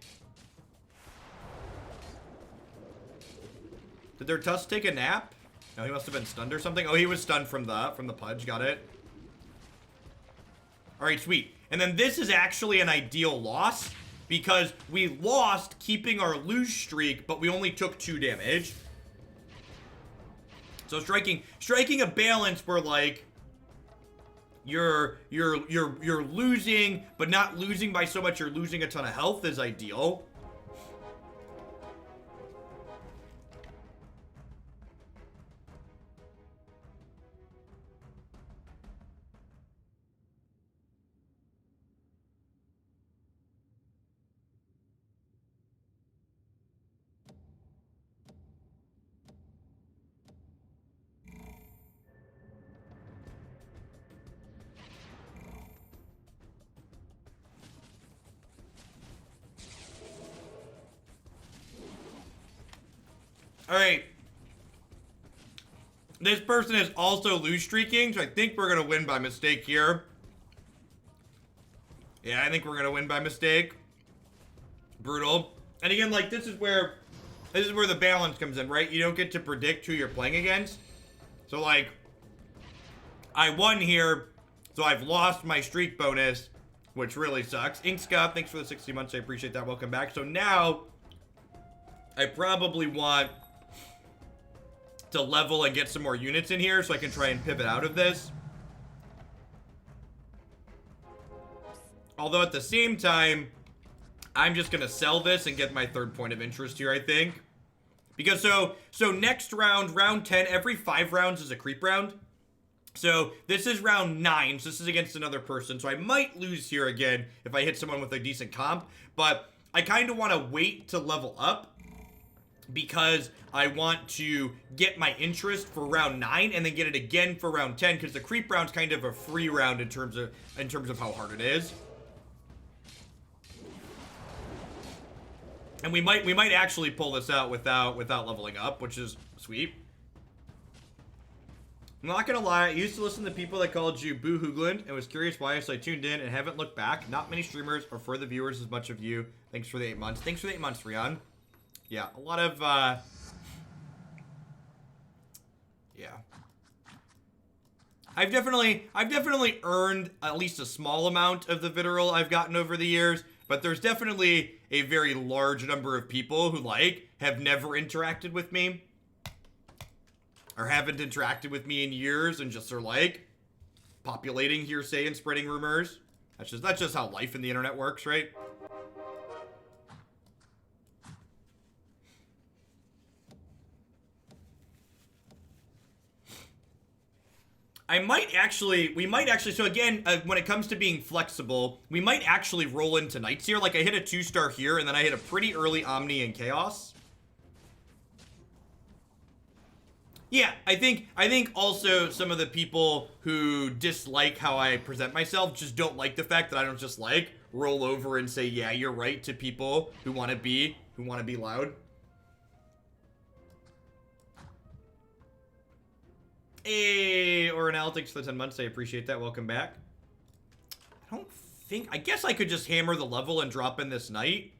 Did their Tusk take a nap? No, he must have been stunned or something. Oh, he was stunned from the Pudge, got it. Alright, sweet. And then this is actually an ideal loss, because we lost keeping our lose streak, but we only took 2 damage. So striking a balance where, like, you're losing, but not losing by so much you're losing a ton of health is ideal. Alright. This person is also lose streaking, so I think we're gonna win by mistake here. Yeah, I think we're gonna win by mistake. Brutal. And again, like, this is where the balance comes in, right? You don't get to predict who you're playing against. So, like, I won here, so I've lost my streak bonus, which really sucks. Inkscup, thanks for the 60 months. I appreciate that. Welcome back. So now, I probably want to level and get some more units in here so I can try and pivot out of this. Although at the same time, I'm just gonna sell this and get my third point of interest here, I think. Because so next round, round 10, every 5 rounds is a creep round. So this is round 9, so this is against another person. So I might lose here again if I hit someone with a decent comp. But I kind of want to wait to level up, because I want to get my interest for round 9 and then get it again for round 10, because the creep round's kind of a free round in terms of how hard it is. And we might actually pull this out without leveling up, which is sweet. I'm not gonna lie, I used to listen to people that called you Boo Hoogland and was curious why, so I tuned in and haven't looked back. Not many streamers or for the viewers as much of you. Thanks for the 8 months. Thanks for the 8 months, Rian. Yeah, a lot of, yeah. I've definitely earned at least a small amount of the vitriol I've gotten over the years, but there's definitely a very large number of people who, like, have never interacted with me, or haven't interacted with me in years, and just are, like, populating hearsay and spreading rumors. That's just how life in the internet works, right? We might actually, so again, when it comes to being flexible, we might actually roll into Knights here. Like, I hit a 2-star here, and then I hit a pretty early Omni and Chaos. Yeah, I think also some of the people who dislike how I present myself just don't like the fact that I don't just, like, roll over and say, yeah, you're right, to people who want to be loud. Hey, Orinal, thanks for the 10 months. I appreciate that. Welcome back. I guess I could just hammer the level and drop in this knight.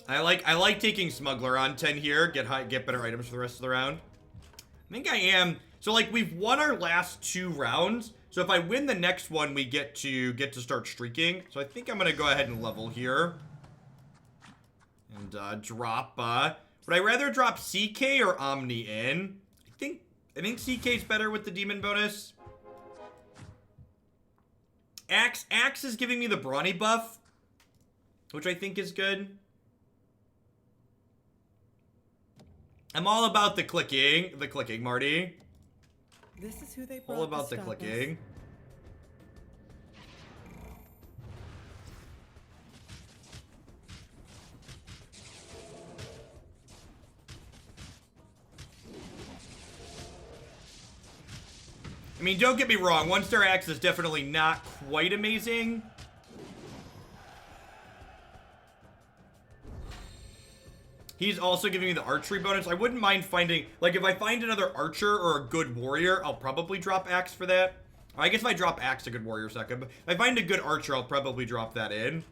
I like taking Smuggler on 10 here. Get better items for the rest of the round. I think I am. So, like, we've won our last 2 rounds. So if I win the next one, we get to start streaking. So I think I'm gonna go ahead and level here. And drop, would I rather drop CK or Omni in? I think CK's better with the demon bonus. Axe is giving me the brawny buff, which I think is good. I'm all about the clicking, Marty. This is who they brought All about to the stop clicking. us. I mean, don't get me wrong, 1-star Axe is definitely not quite amazing. He's also giving me the archery bonus. I wouldn't mind finding, like, if I find another archer or a good warrior, I'll probably drop Axe for that. I guess if I drop Axe, a good warrior second. But if I find a good archer, I'll probably drop that in.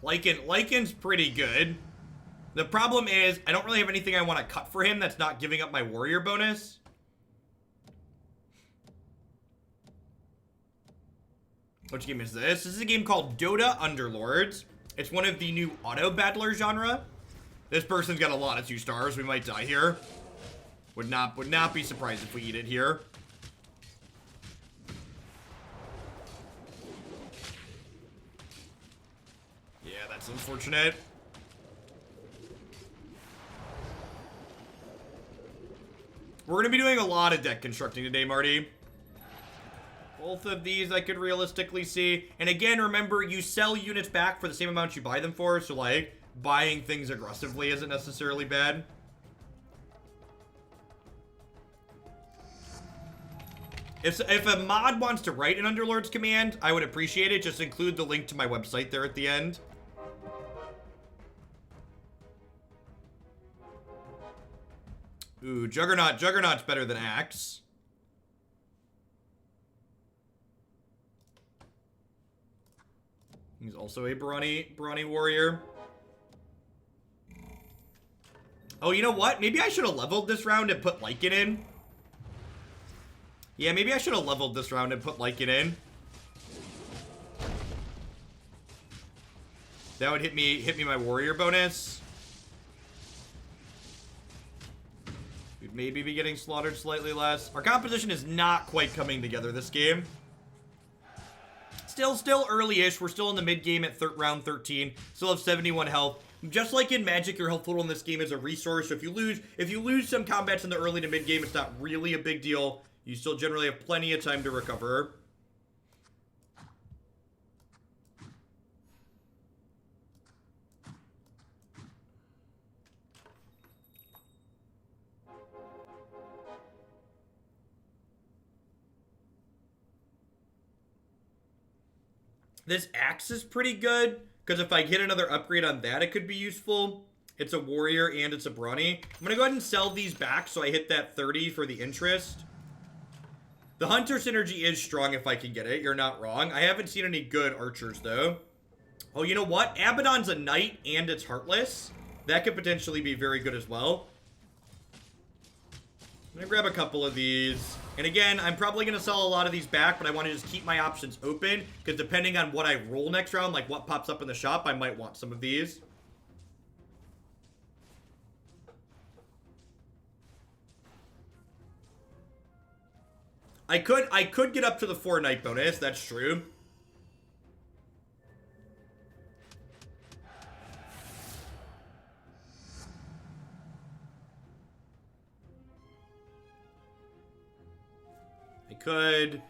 Lycan's pretty good. The problem is, I don't really have anything I want to cut for him that's not giving up my warrior bonus. Which game is this? This is a game called DOTA Underlords. It's one of the new auto battler genre. This person's got a lot of 2 stars. We might die here. Would not be surprised if we eat it here. Yeah, that's unfortunate. We're going to be doing a lot of deck constructing today, Marty. Both of these I could realistically see. And again, remember, you sell units back for the same amount you buy them for. So, like, buying things aggressively isn't necessarily bad. If a mod wants to write an Underlords command, I would appreciate it. Just include the link to my website there at the end. Ooh, Juggernaut. Juggernaut's better than Axe. He's also a brawny warrior. Oh, you know what? Maybe I should have leveled this round and put Lycan in. Yeah, maybe I should have leveled this round and put Lycan in. That would hit me my warrior bonus. We'd maybe be getting slaughtered slightly less. Our composition is not quite coming together this game. Still early-ish. We're still in the mid-game at round 13. Still have 71 health. Just like in Magic, your health total in this game is a resource. So if you lose some combats in the early to mid-game, it's not really a big deal. You still generally have plenty of time to recover. This Axe is pretty good, because if I get another upgrade on that, it could be useful. It's a warrior and it's a brawny. I'm going to go ahead and sell these back so I hit that 30 for the interest. The hunter synergy is strong if I can get it. You're not wrong. I haven't seen any good archers, though. Oh, you know what? Abaddon's a knight and it's heartless. That could potentially be very good as well. I'm going to grab a couple of these. And again, I'm probably going to sell a lot of these back, but I want to just keep my options open. Because depending on what I roll next round, like what pops up in the shop, I might want some of these. I could get up to the 4 knight bonus, that's true. I could.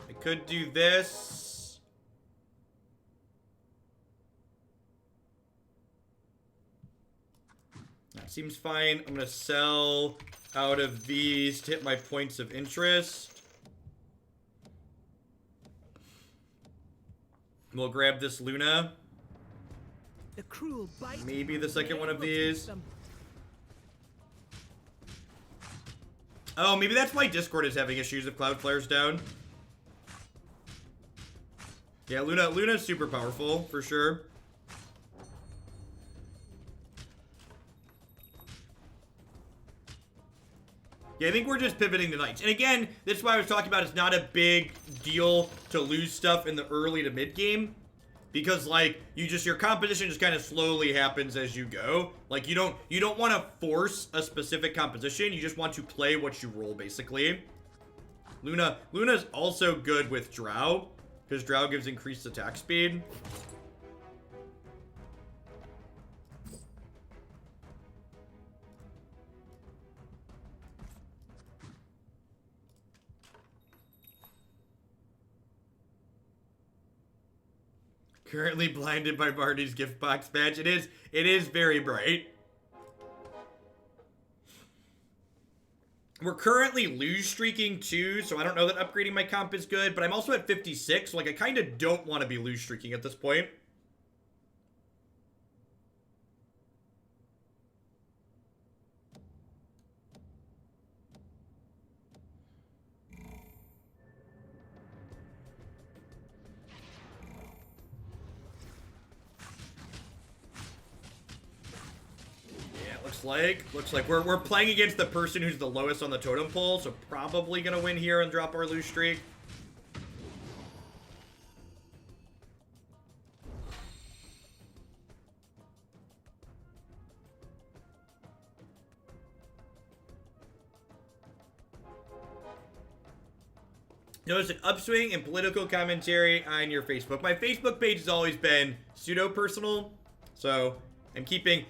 I could do this. That seems fine. I'm gonna sell out of these to hit my points of interest. We'll grab this Luna. The cruel bite. Maybe the second one of these. Oh, maybe that's why Discord is having issues if Cloudflare's down. Yeah, Luna's super powerful, for sure. Yeah, I think we're just pivoting to knights. And again, this is why I was talking about it's not a big deal to lose stuff in the early to mid game. Because, like, your composition just kind of slowly happens as you go. Like, you don't want to force a specific composition. You just want to play what you roll, basically. Luna's also good with Drow. Because Drow gives increased attack speed. Currently blinded by Barney's gift box badge. It is very bright. We're currently lose streaking too, so I don't know that upgrading my comp is good, but I'm also at 56, so like I kind of don't want to be lose streaking at this point. Looks like we're playing against the person who's the lowest on the totem pole, so probably gonna win here and drop our lose streak. Notice an upswing in political commentary on your Facebook. My Facebook page has always been pseudo-personal, so I'm keeping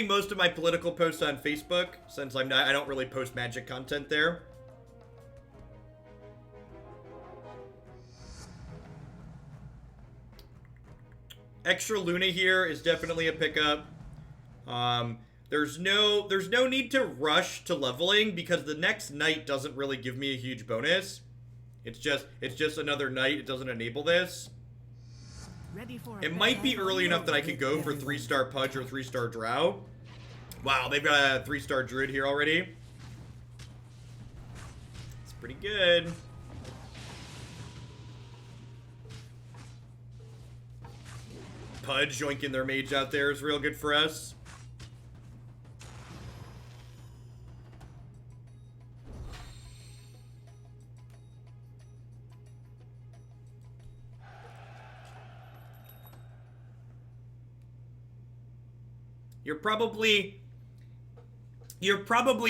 most of my political posts on Facebook since I don't really post Magic content there. Extra Luna here is definitely a pickup. There's no need to rush to leveling because the next knight doesn't really give me a huge bonus. It's just another knight. It doesn't enable this. It might be early enough that I could go for 3-star Pudge or 3-star Drow. Wow, they've got a 3-star Druid here already. It's pretty good. Pudge joinking their mage out there is real good for us. You're probably,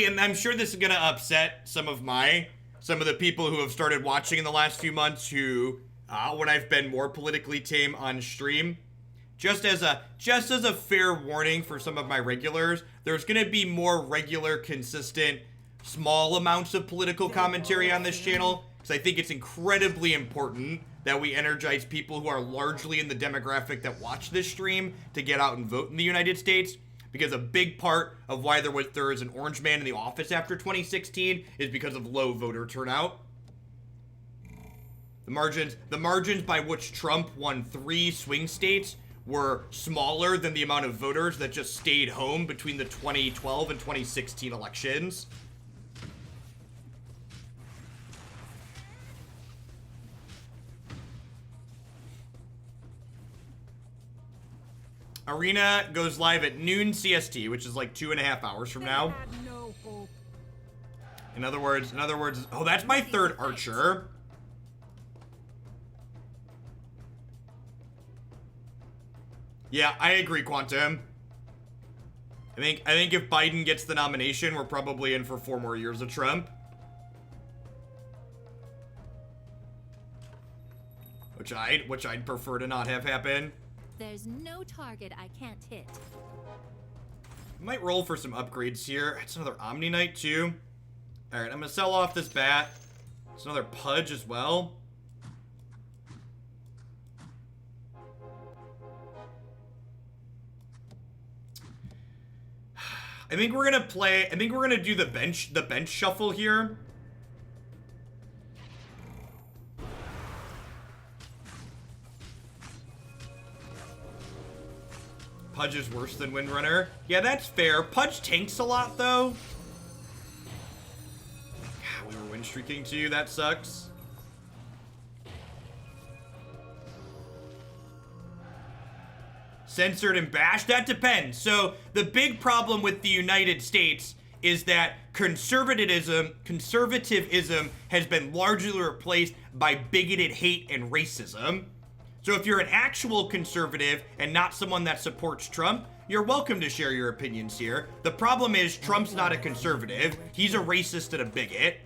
and I'm sure this is gonna upset some of the people who have started watching in the last few months who, when I've been more politically tame on stream, just as a fair warning for some of my regulars, there's gonna be more regular, consistent, small amounts of political commentary on this channel, because I think it's incredibly important that we energize people who are largely in the demographic that watch this stream to get out and vote in the United States. because a big part of why there is an orange man in the office after 2016 is because of low voter turnout. The margins by which Trump won 3 swing states were smaller than the amount of voters that just stayed home between the 2012 and 2016 elections. Arena goes live at noon CST, which is like 2.5 hours from now. In other words, oh, that's my 3rd archer. Yeah, I agree, Quantum. I think if Biden gets the nomination, we're probably in for 4 more years of Trump. Which I'd prefer to not have happen. There's no target I can't hit. Might roll for some upgrades here. It's another Omni Knight too. Alright, I'm gonna sell off this bat. It's another Pudge as well. I think we're gonna do the bench shuffle here. Pudge is worse than Windrunner. Yeah, that's fair. Pudge tanks a lot, though. God, we were win streaking too. That sucks. Censored and bashed? That depends. So, the big problem with the United States is that conservatism has been largely replaced by bigoted hate and racism. So if you're an actual conservative and not someone that supports Trump, you're welcome to share your opinions here. The problem is Trump's not a conservative. He's a racist and a bigot.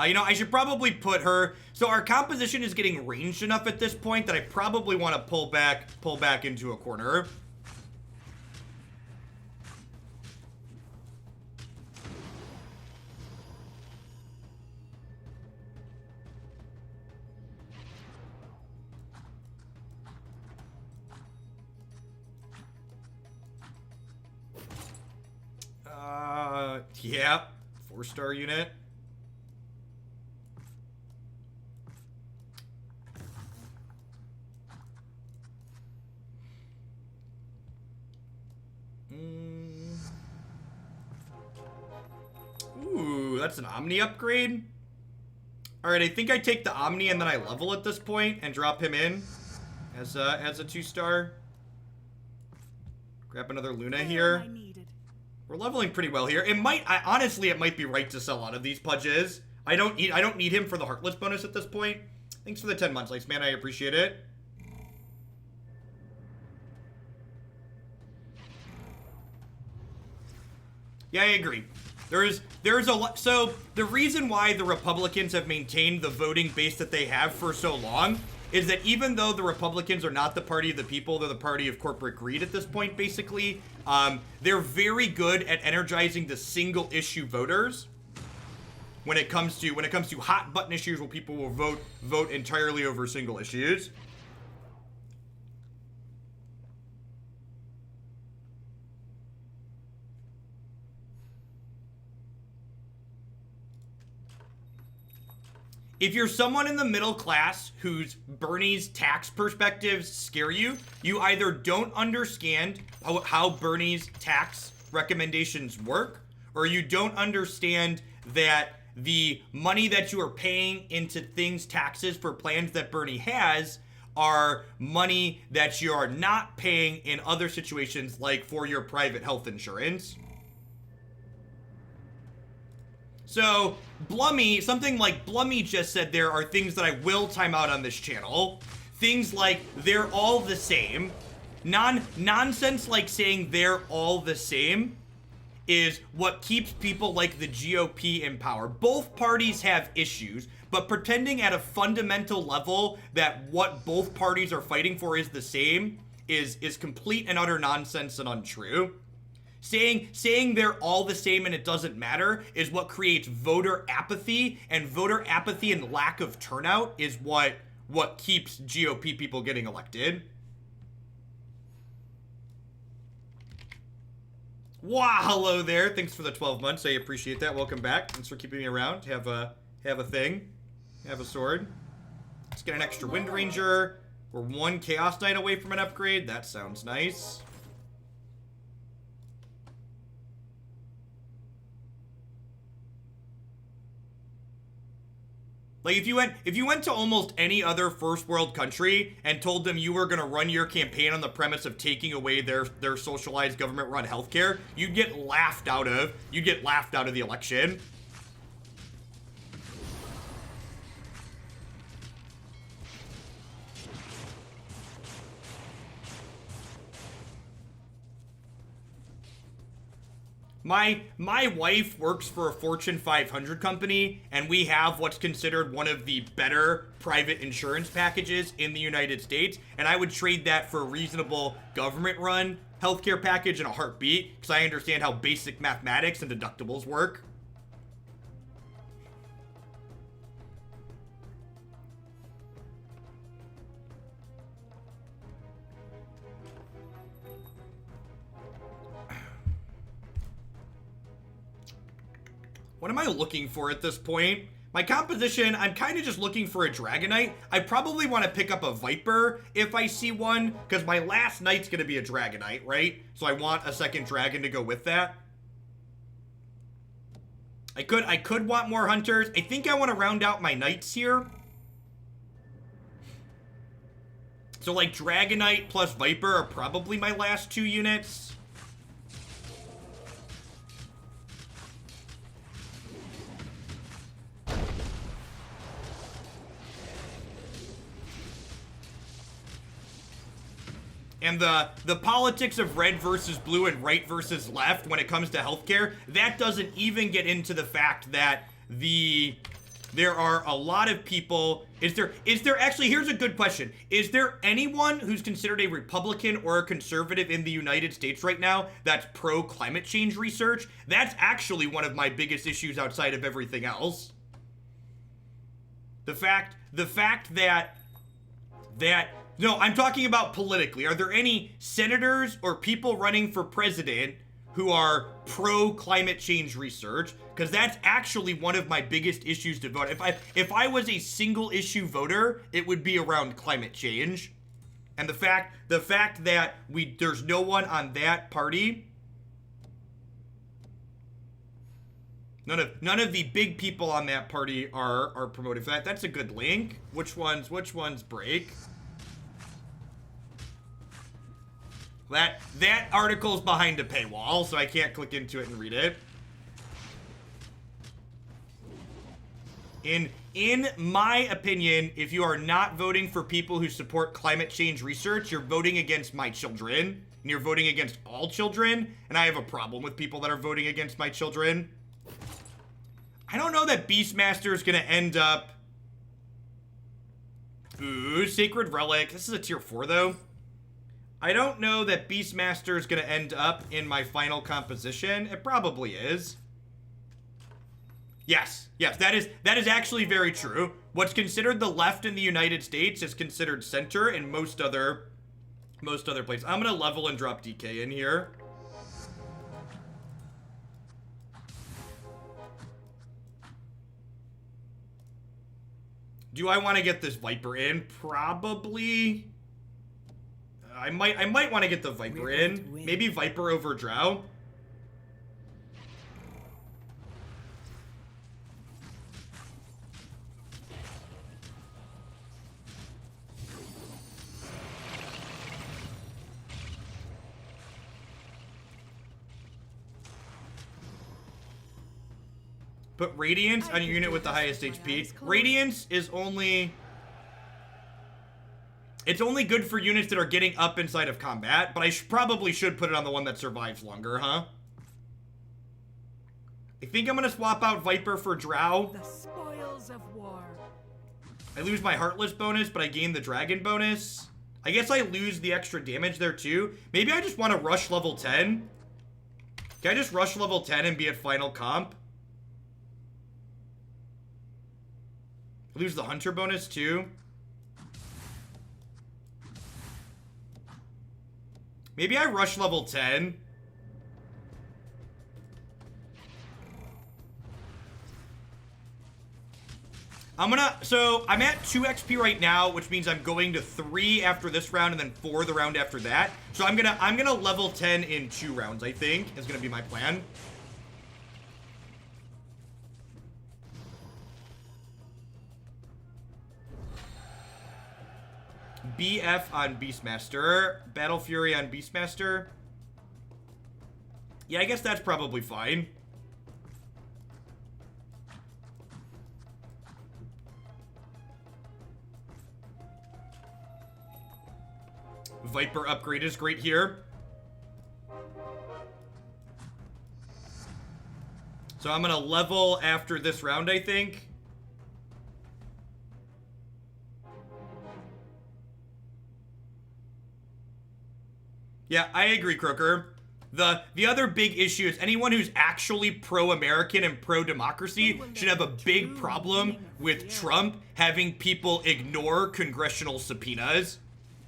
You know, I should probably put her... So our composition is getting ranged enough at this point that I probably want to pull back into a corner. Yeah. 4-star unit. Ooh, that's an Omni upgrade. Alright, I think I take the Omni and then I level at this point and drop him in as a 2-star. Grab another Luna here. We're leveling pretty well here. Honestly, it might be right to sell out of these Pudges. I don't need him for the Heartless bonus at this point. Thanks for the 10 months, Lights, man. I appreciate it. Yeah, I agree. There's a lot. So the reason why the Republicans have maintained the voting base that they have for so long is that even though the Republicans are not the party of the people, they're the party of corporate greed at this point, basically. They're very good at energizing the single issue voters when it comes to hot button issues where people will vote entirely over single issues. If you're someone in the middle class whose Bernie's tax perspectives scare you, you either don't understand how Bernie's tax recommendations work, or you don't understand that the money that you are paying into taxes for plans that Bernie has are money that you are not paying in other situations, like for your private health insurance. So, something like Blummy just said there are things that I will time out on this channel. Things like, they're all the same. Nonsense like saying they're all the same is what keeps people like the GOP in power. Both parties have issues, but pretending at a fundamental level that what both parties are fighting for is the same is complete and utter nonsense and untrue. Saying they're all the same and it doesn't matter is what creates voter apathy, and voter apathy and lack of turnout is what keeps GOP people getting elected. Wow, hello there. Thanks for the 12 months. I appreciate that. Welcome back. Thanks for keeping me around. Have a thing. Have a sword. Let's get an extra Wind Ranger. We're 1 Chaos Knight away from an upgrade. That sounds nice. Like, if you went to almost any other first world country and told them you were gonna run your campaign on the premise of taking away their socialized government-run healthcare, you'd get laughed out of. You'd get laughed out of the election. My wife works for a Fortune 500 company, and we have what's considered one of the better private insurance packages in the United States, and I would trade that for a reasonable government-run healthcare package in a heartbeat, because I understand how basic mathematics and deductibles work. What am I looking for at this point? My composition, I'm kind of just looking for a Dragonite. I probably want to pick up a Viper if I see one, because my last knight's going to be a Dragonite, right? So I want a second dragon to go with that. I could want more hunters. I think I want to round out my knights here. So like Dragonite plus Viper are probably my last 2 units. And the politics of red versus blue and right versus left when it comes to healthcare, that doesn't even get into the fact that there are a lot of people. Is there actually, here's a good question. Is there anyone who's considered a Republican or a conservative in the United States right now that's pro climate change research? That's actually one of my biggest issues outside of everything else. The fact that no, I'm talking about politically. Are there any senators or people running for president who are pro climate change research? Because that's actually one of my biggest issues to vote. If I was a single issue voter, it would be around climate change. And the fact that there's no one on that party. None of the big people on that party are promoting that. That's a good link. Which ones break? That article's behind a paywall, so I can't click into it and read it. In my opinion, if you are not voting for people who support climate change research, you're voting against my children, and you're voting against all children, and I have a problem with people that are voting against my children. I don't know that Beastmaster is gonna end up... Ooh, Sacred Relic. This is a tier 4, though. I don't know that Beastmaster is going to end up in my final composition. It probably is. Yes, that is actually very true. What's considered the left in the United States is considered center in most other places. I'm going to level and drop DK in here. Do I want to get this Viper in? Probably. I might want to get the Viper in. Maybe Viper over Drow. Put Radiance on your unit with the highest HP. Radiance is only... It's only good for units that are getting up inside of combat, but I probably should put it on the one that survives longer, huh? I think I'm gonna swap out Viper for Drow. The spoils of war. I lose my Heartless bonus, but I gain the Dragon bonus. I guess I lose the extra damage there too. Maybe I just want to rush level 10. Can I just rush level 10 and be at final comp? I lose the Hunter bonus too. Maybe I rush level 10. So I'm at 2 XP right now, which means I'm going to 3 after this round and then 4 the round after that. So I'm gonna level 10 in 2 rounds, I think, is gonna be my plan. BF on Beastmaster. Battle Fury on Beastmaster. Yeah, I guess that's probably fine. Viper upgrade is great here. So I'm gonna level after this round, I think. Yeah, I agree, Croker. The other big issue is anyone who's actually pro-American and pro-democracy should have a big problem with Trump having people ignore congressional subpoenas.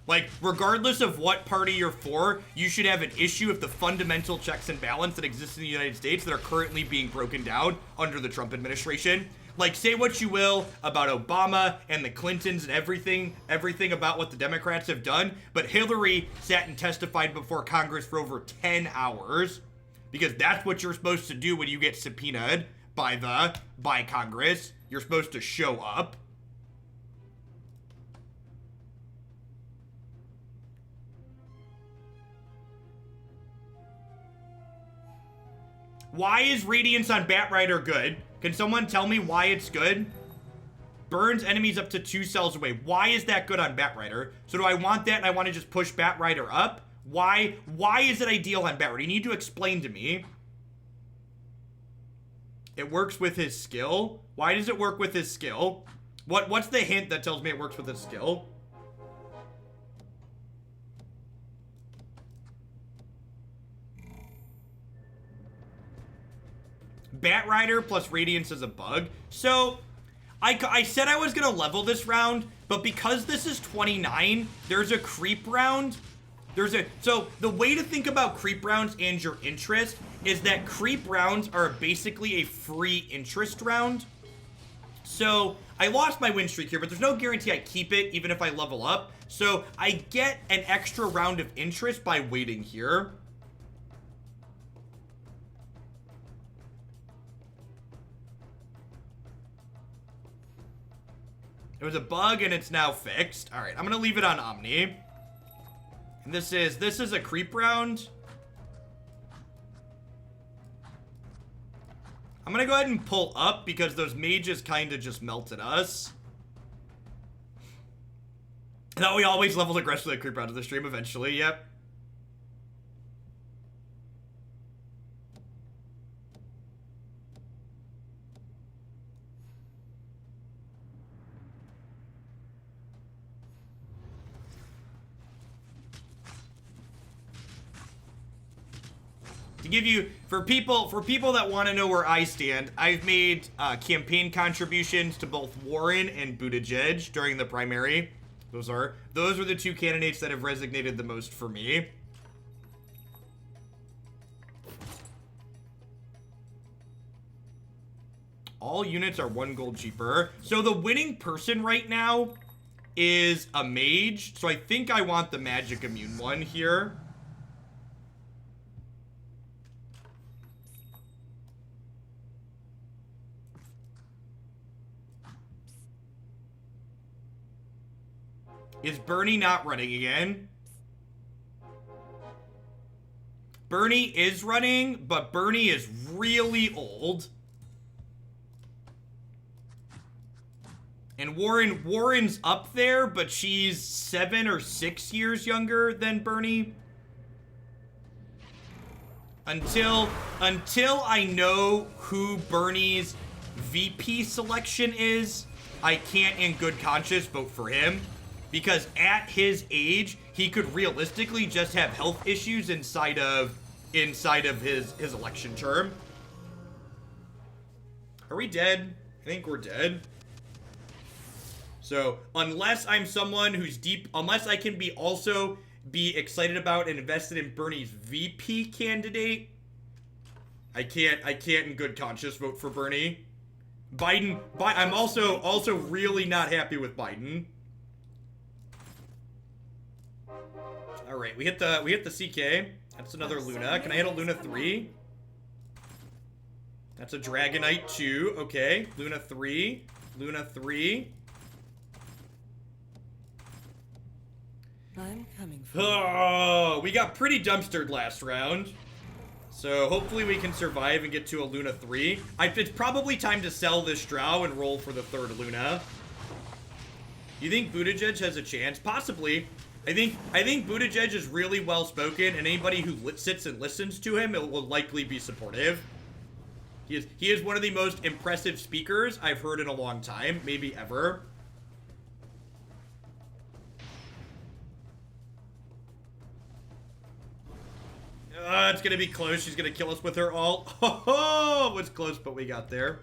Like, regardless of what party you're for, you should have an issue with the fundamental checks and balance that exist in the United States that are currently being broken down under the Trump administration. Like, say what you will about Obama and the Clintons and everything about what the Democrats have done, but Hillary sat and testified before Congress for over 10 hours, because that's what you're supposed to do when you get subpoenaed by Congress. You're supposed to show up. Why is Radiance on Batrider good? Can someone tell me why it's good? Burns enemies up to 2 cells away. Why is that good on Batrider? So do I want that and I want to just push Batrider up? Why is it ideal on Batrider? You need to explain to me. It works with his skill. Why does it work with his skill? What's the hint that tells me it works with his skill? Batrider plus Radiance is a bug. So, I said I was going to level this round, but because this is 29, there's a creep round. So, the way to think about creep rounds and your interest is that creep rounds are basically a free interest round. So, I lost my win streak here, but there's no guarantee I keep it even if I level up. So, I get an extra round of interest by waiting here. It was a bug and it's now fixed. All right, I'm gonna leave it on Omni. And this is a creep round. I'm gonna go ahead and pull up because those mages kind of just melted us. No, we always leveled aggressively at creep round of the stream eventually. Yep. To give you, for people that want to know where I stand, I've made campaign contributions to both Warren and Buttigieg during the primary. Those are the 2 candidates that have resonated the most for me. All units are 1 gold cheaper. So the winning person right now is a mage. So I think I want the magic immune one here. Is Bernie not running again? Bernie is running, but Bernie is really old. And Warren's up there, but she's 7 or 6 years younger than Bernie. Until I know who Bernie's VP selection is, I can't in good conscience vote for him. Because at his age, he could realistically just have health issues inside of his election term. Are we dead? I think we're dead. So, unless I'm someone who's unless I can be excited about and invested in Bernie's VP candidate, I can't in good conscience vote for Bernie. I'm also really not happy with Biden. All right, we hit the CK. That's another Luna. Can I hit a Luna 3? That's a Dragonite 2. Okay, Luna 3. Luna 3. I'm coming for Oh, we got pretty dumpstered last round. So hopefully we can survive and get to a Luna 3. It's probably time to sell this Drow and roll for the third Luna. You think Buttigieg has a chance? Possibly. I think Buttigieg is really well spoken, and anybody who sits and listens to him will likely be supportive. He is one of the most impressive speakers I've heard in a long time, maybe ever. It's gonna be close. She's gonna kill us with her ult. Oh, it was close, but we got there.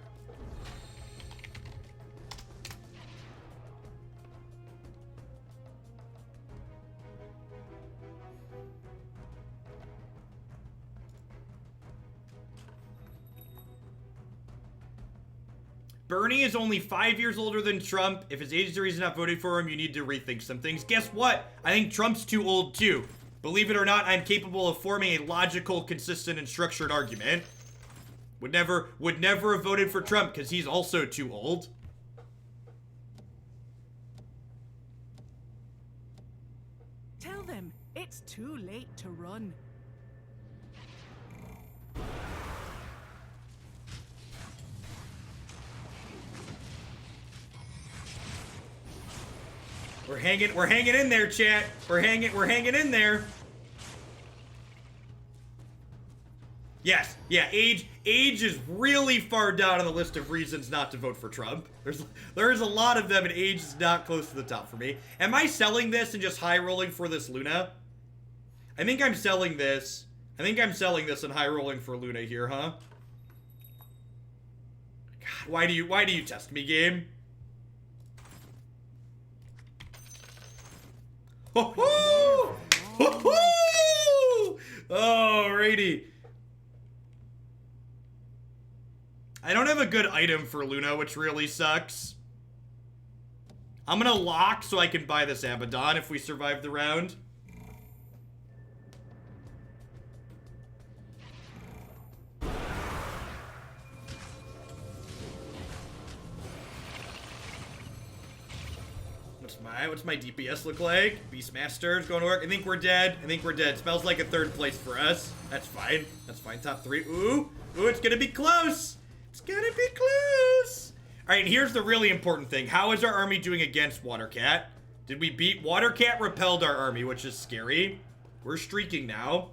Bernie is only 5 years older than Trump. If his age is the reason not voting for him, you need to rethink some things. Guess what? I think Trump's too old too. Believe it or not, I'm capable of forming a logical, consistent, and structured argument. Would never have voted for Trump because he's also too old. Tell them it's too late to run. We're hanging in there, chat. We're hanging in there. Yes, yeah, age is really far down on the list of reasons not to vote for Trump. There's a lot of them, and age is not close to the top for me. Am I selling this and just high rolling for this Luna? I think I'm selling this. And high rolling for Luna here, huh? God, why do you test me, game? Ho-hoo! Ho-hoo! Alrighty. I don't have a good item for Luna, which really sucks. I'm gonna lock so I can buy this Abaddon if we survive the round. What's my DPS look like? Beastmaster's going to work. I think we're dead. Smells like a third place for us. That's fine. Top 3. Ooh, it's gonna be close. All right, here's the really important thing. How is our army doing against Watercat? Did we beat Watercat? Repelled our army, which is scary. We're streaking now.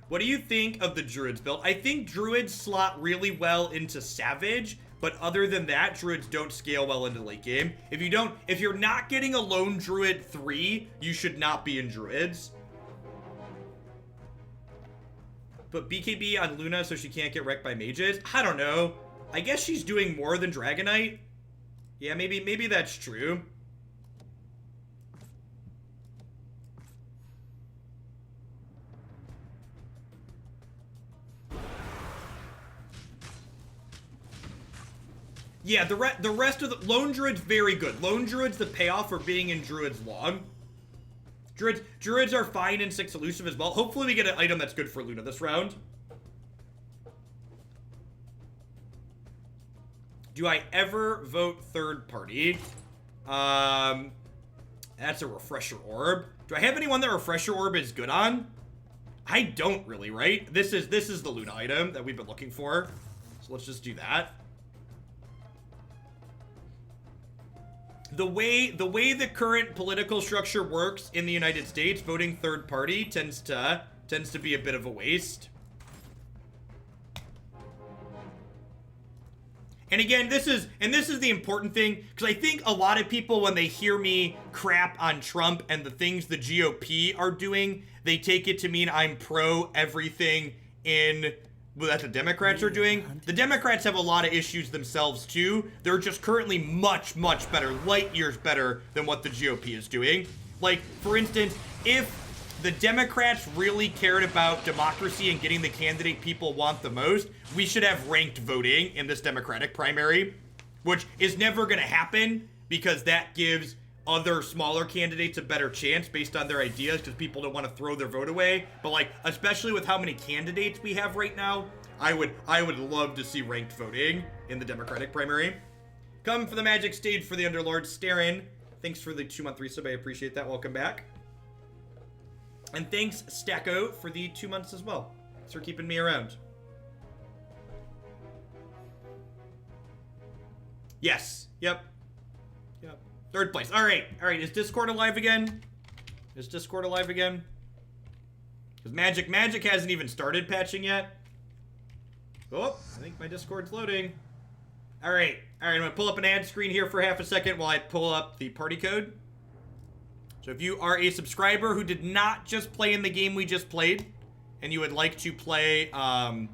What do you think of the Druids build? I think Druids slot really well into Savage. But other than that, Druids don't scale well into late game. If you're not getting a lone Druid 3, you should not be in Druids. But BKB on Luna so she can't get wrecked by mages? I don't know. I guess she's doing more than Dragonite. Yeah, maybe that's true. Yeah, the rest of the Lone Druid's very good. Lone Druid's the payoff for being in Druid's long. Druids are fine in 6 elusive as well. Hopefully we get an item that's good for Luna this round. Do I ever vote third party? That's a refresher orb. Do I have anyone that refresher orb is good on? I don't really, right? This is the Luna item that we've been looking for. So let's just do that. The way the current political structure works in the United States, voting third party tends to be a bit of a waste. And again, this is the important thing, because I think a lot of people, when they hear me crap on Trump and the things the GOP are doing, they take it to mean I'm pro everything that the Democrats are doing. The Democrats have a lot of issues themselves too. They're just currently much, much better, light years better than what the GOP is doing. Like, for instance, if the Democrats really cared about democracy and getting the candidate people want the most, we should have ranked voting in this Democratic primary, which is never going to happen because that gives other smaller candidates a better chance based on their ideas, because people don't want to throw their vote away. But like, especially with how many candidates we have right now, I would love to see ranked voting in the Democratic primary. Come for the magic stage for the Underlords. Starin, thanks for the 2-month resub. I appreciate that. Welcome back. And thanks, Stacko, for the 2 months as well. Thanks for keeping me around. Yes. Yep. Third place. All right. Is Discord alive again? Because Magic hasn't even started patching yet. Oh, I think my Discord's loading. All right. I'm going to pull up an ad screen here for half a second while I pull up the party code. So if you are a subscriber who did not just play in the game we just played, and you would like to play a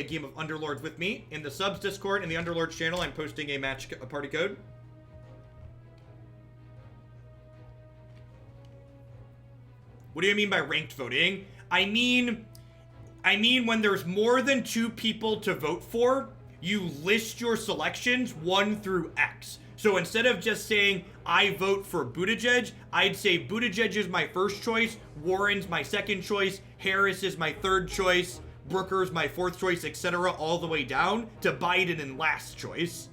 game of Underlords with me, in the subs Discord and the Underlords channel, I'm posting a party code. What do you mean by ranked voting? I mean when there's more than 2 people to vote for, you list your selections 1 through X. So instead of just saying, I vote for Buttigieg, I'd say Buttigieg is my first choice, Warren's my second choice, Harris is my third choice, Brooker's my fourth choice, etc., all the way down to Biden in last choice.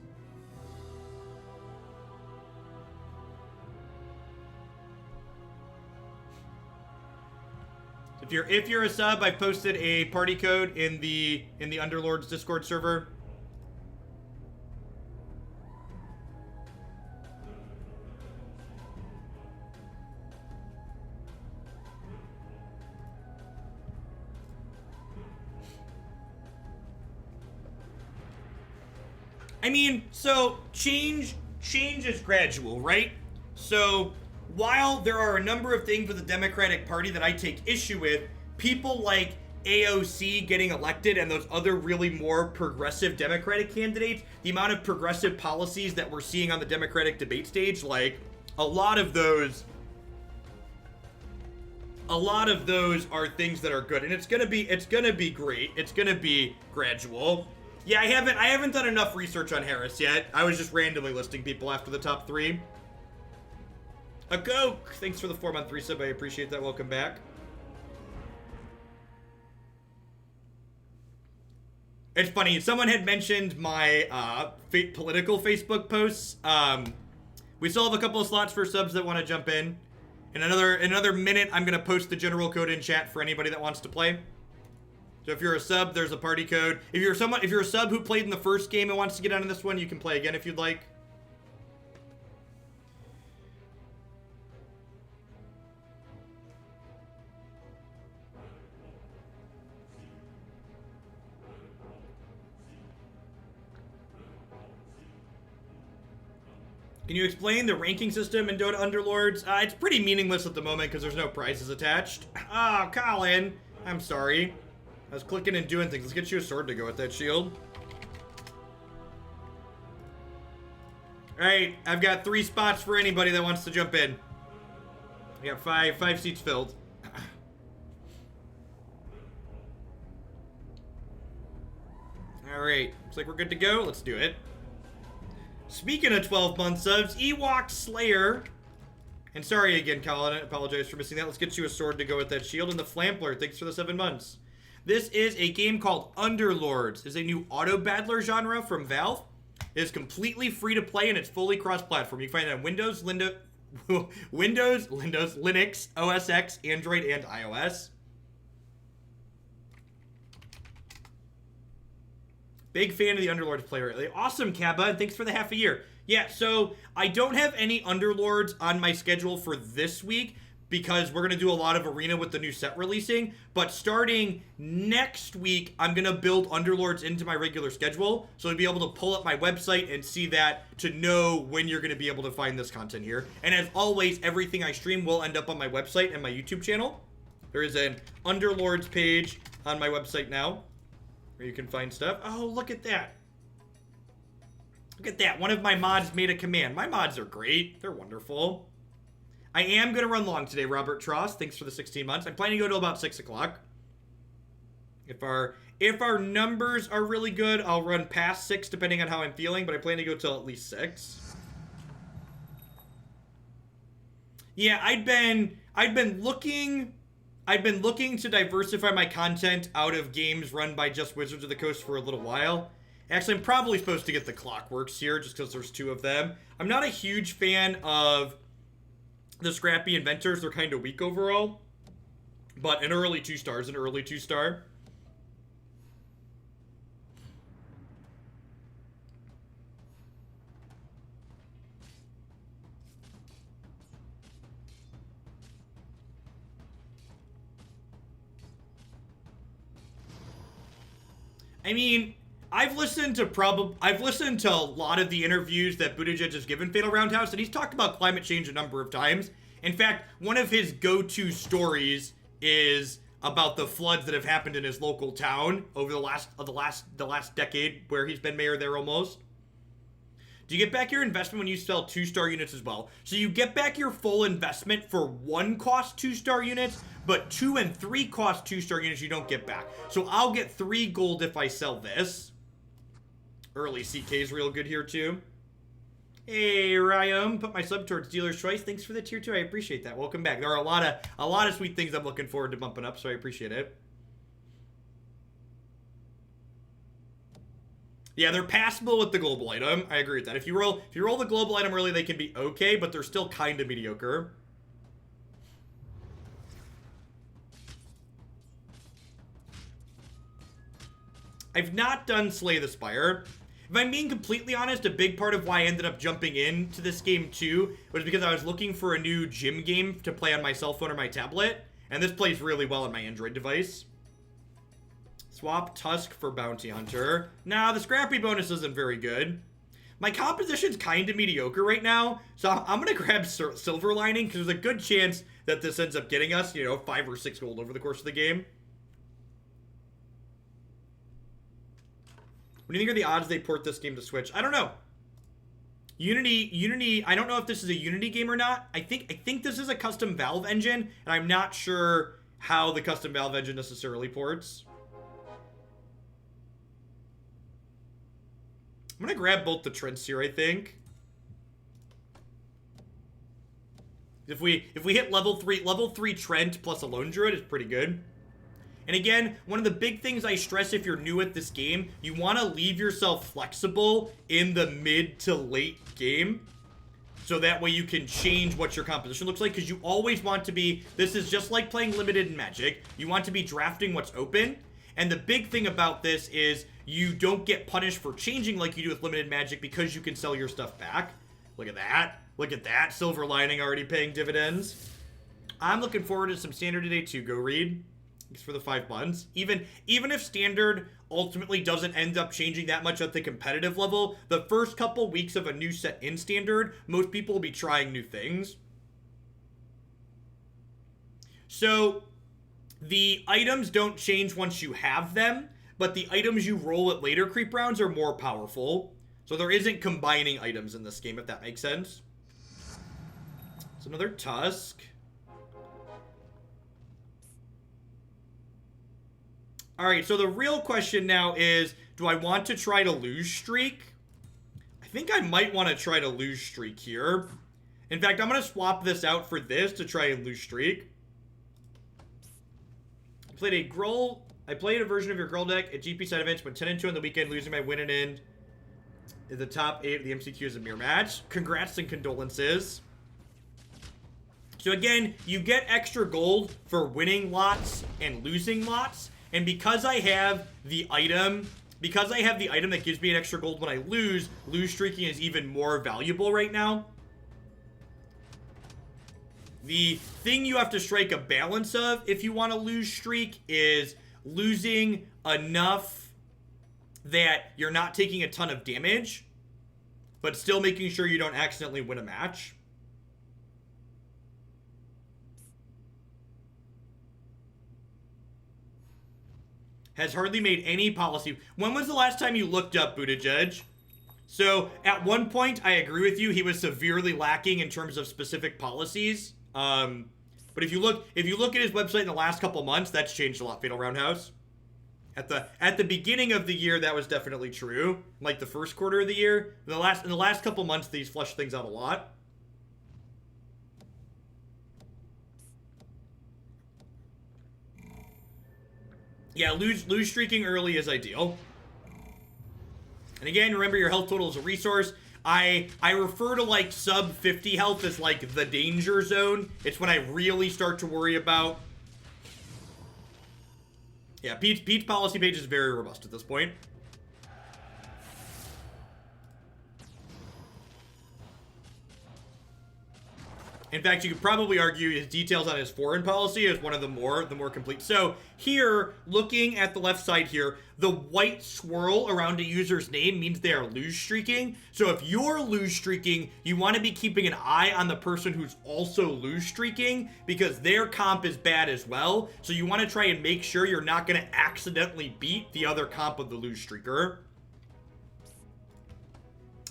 If you're a sub, I've posted a party code in the Underlords Discord server. I mean, so change is gradual, right? So while there are a number of things with the Democratic Party that I take issue with, people like AOC getting elected and those other really more progressive Democratic candidates, the amount of progressive policies that we're seeing on the Democratic debate stage, like a lot of those are things that are good, and it's gonna be great. It's gonna be gradual. Yeah, I haven't done enough research on Harris yet. I was just randomly listing people after the top 3. A Coke! Thanks for the 4-month resub. I appreciate that. Welcome back. It's funny. Someone had mentioned my political Facebook posts. We still have a couple of slots for subs that want to jump in. In another minute, I'm going to post the general code in chat for anybody that wants to play. So if you're a sub, there's a party code. If you're a sub who played in the first game and wants to get on this one, you can play again if you'd like. Can you explain the ranking system in DOTA Underlords? It's pretty meaningless at the moment because there's no prizes attached. Oh, Colin. I'm sorry. I was clicking and doing things. Let's get you a sword to go with that shield. Alright, I've got 3 spots for anybody that wants to jump in. We got five seats filled. Alright, looks like we're good to go. Let's do it. Speaking of 12-month subs, Ewok Slayer. And sorry again, Colin, I apologize for missing that. Let's get you a sword to go with that shield. And the Flampler, thanks for the 7 months. This is a game called Underlords. It's a new auto-battler genre from Valve. It is completely free to play and it's fully cross-platform. You can find it on Windows, Linux, OS X, Android, and iOS. Big fan of the Underlords player lately. Awesome, Kaba, and thanks for the half a year. Yeah, so I don't have any Underlords on my schedule for this week, because we're going to do a lot of arena with the new set releasing. But starting next week, I'm going to build Underlords into my regular schedule. So to be able to pull up my website and see that to know when you're going to be able to find this content here. And as always, everything I stream will end up on my website and my YouTube channel. There is an Underlords page on my website now where you can find stuff. Oh, look at that. Look at that. One of my mods made a command. My mods are great. They're wonderful. I am going to run long today, Robert Tross. Thanks for the 16 months. I'm planning to go till about 6 o'clock. If our numbers are really good, I'll run past 6 depending on how I'm feeling, but I plan to go till at least 6. Yeah, I've been looking to diversify my content out of games run by just Wizards of the Coast for a little while. Actually, I'm probably supposed to get the Clockworks here just because there's 2 of them. I'm not a huge fan of the Scrappy Inventors. They're kind of weak overall. But an early 2-star is an early 2-star. I mean, I've listened to a lot of the interviews that Buttigieg has given Fatal Roundhouse, and he's talked about climate change a number of times. In fact, one of his go-to stories is about the floods that have happened in his local town over the last decade, where he's been mayor there almost. Do you get back your investment when you sell 2-star units as well? So you get back your full investment for 1 cost 2-star units, but 2 and 3 cost 2-star units you don't get back. So I'll get 3 gold if I sell this. Early CK is real good here too. Hey, Ryam, put my sub towards Dealer's Choice. Thanks for the tier 2. I appreciate that. Welcome back. There are a lot of sweet things I'm looking forward to bumping up, so I appreciate it. Yeah, they're passable with the global item. I agree with that. If you roll the global item early, they can be okay, but they're still kind of mediocre. I've not done Slay the Spire. If I'm being completely honest, a big part of why I ended up jumping into this game too was because I was looking for a new gym game to play on my cell phone or my tablet, and this plays really well on my Android device. Swap Tusk for Bounty Hunter. Nah, the Scrappy bonus isn't very good. My composition's kind of mediocre right now, so I'm going to grab Silver Lining because there's a good chance that this ends up getting us, 5 or 6 gold over the course of the game. What do you think are the odds they port this game to Switch? I don't know. Unity, I don't know if this is a Unity game or not. I think this is a custom Valve engine, and I'm not sure how the custom Valve engine necessarily ports. I'm gonna grab both the Trents here, I think. If we hit level 3 Trent plus a Lone Druid is pretty good. And again, one of the big things I stress if you're new at this game, you want to leave yourself flexible in the mid to late game. So that way you can change what your composition looks like, because you always want to be, this is just like playing Limited in Magic, you want to be drafting what's open. And the big thing about this is you don't get punished for changing like you do with Limited Magic because you can sell your stuff back. Look at that. Look at that. Silver Lining already paying dividends. I'm looking forward to some Standard today too. Go read. Thanks for the 5 months. Even if Standard ultimately doesn't end up changing that much at the competitive level, the first couple weeks of a new set in Standard, most people will be trying new things. So the items don't change once you have them, but the items you roll at later creep rounds are more powerful. So there isn't combining items in this game, if that makes sense. It's another Tusk. Alright, so the real question now is, do I want to try to lose streak? I think I might want to try to lose streak here. In fact, I'm going to swap this out for this to try and lose streak. I played a version of your Gruul deck at GP side events, went 10-2 on the weekend, losing my win and end. The top 8 of the MCQ is a mirror match. Congrats and condolences. So again, you get extra gold for winning lots and losing lots. And because I have the item that gives me an extra gold when I lose streaking is even more valuable right now. The thing you have to strike a balance of if you want to lose streak is losing enough that you're not taking a ton of damage, but still making sure you don't accidentally win a match. Has hardly made any policy. When was the last time you looked up Buttigieg? So at one point, I agree with you. He was severely lacking in terms of specific policies. But if you look at his website in the last couple months, that's changed a lot. Fatal Roundhouse. At the beginning of the year, that was definitely true. Like the first quarter of the year, in the last couple months, these flushed things out a lot. Yeah, lose streaking early is ideal. And again, remember your health total is a resource. I refer to like sub 50 health as like the danger zone. It's when I really start to worry about. Yeah, Pete's policy page is very robust at this point. In fact, you could probably argue his details on his foreign policy is one of the more complete. So here, looking at the left side here, the white swirl around a user's name means they are lose streaking. So if you're lose streaking, you want to be keeping an eye on the person who's also lose streaking because their comp is bad as well. So you want to try and make sure you're not going to accidentally beat the other comp of the lose streaker.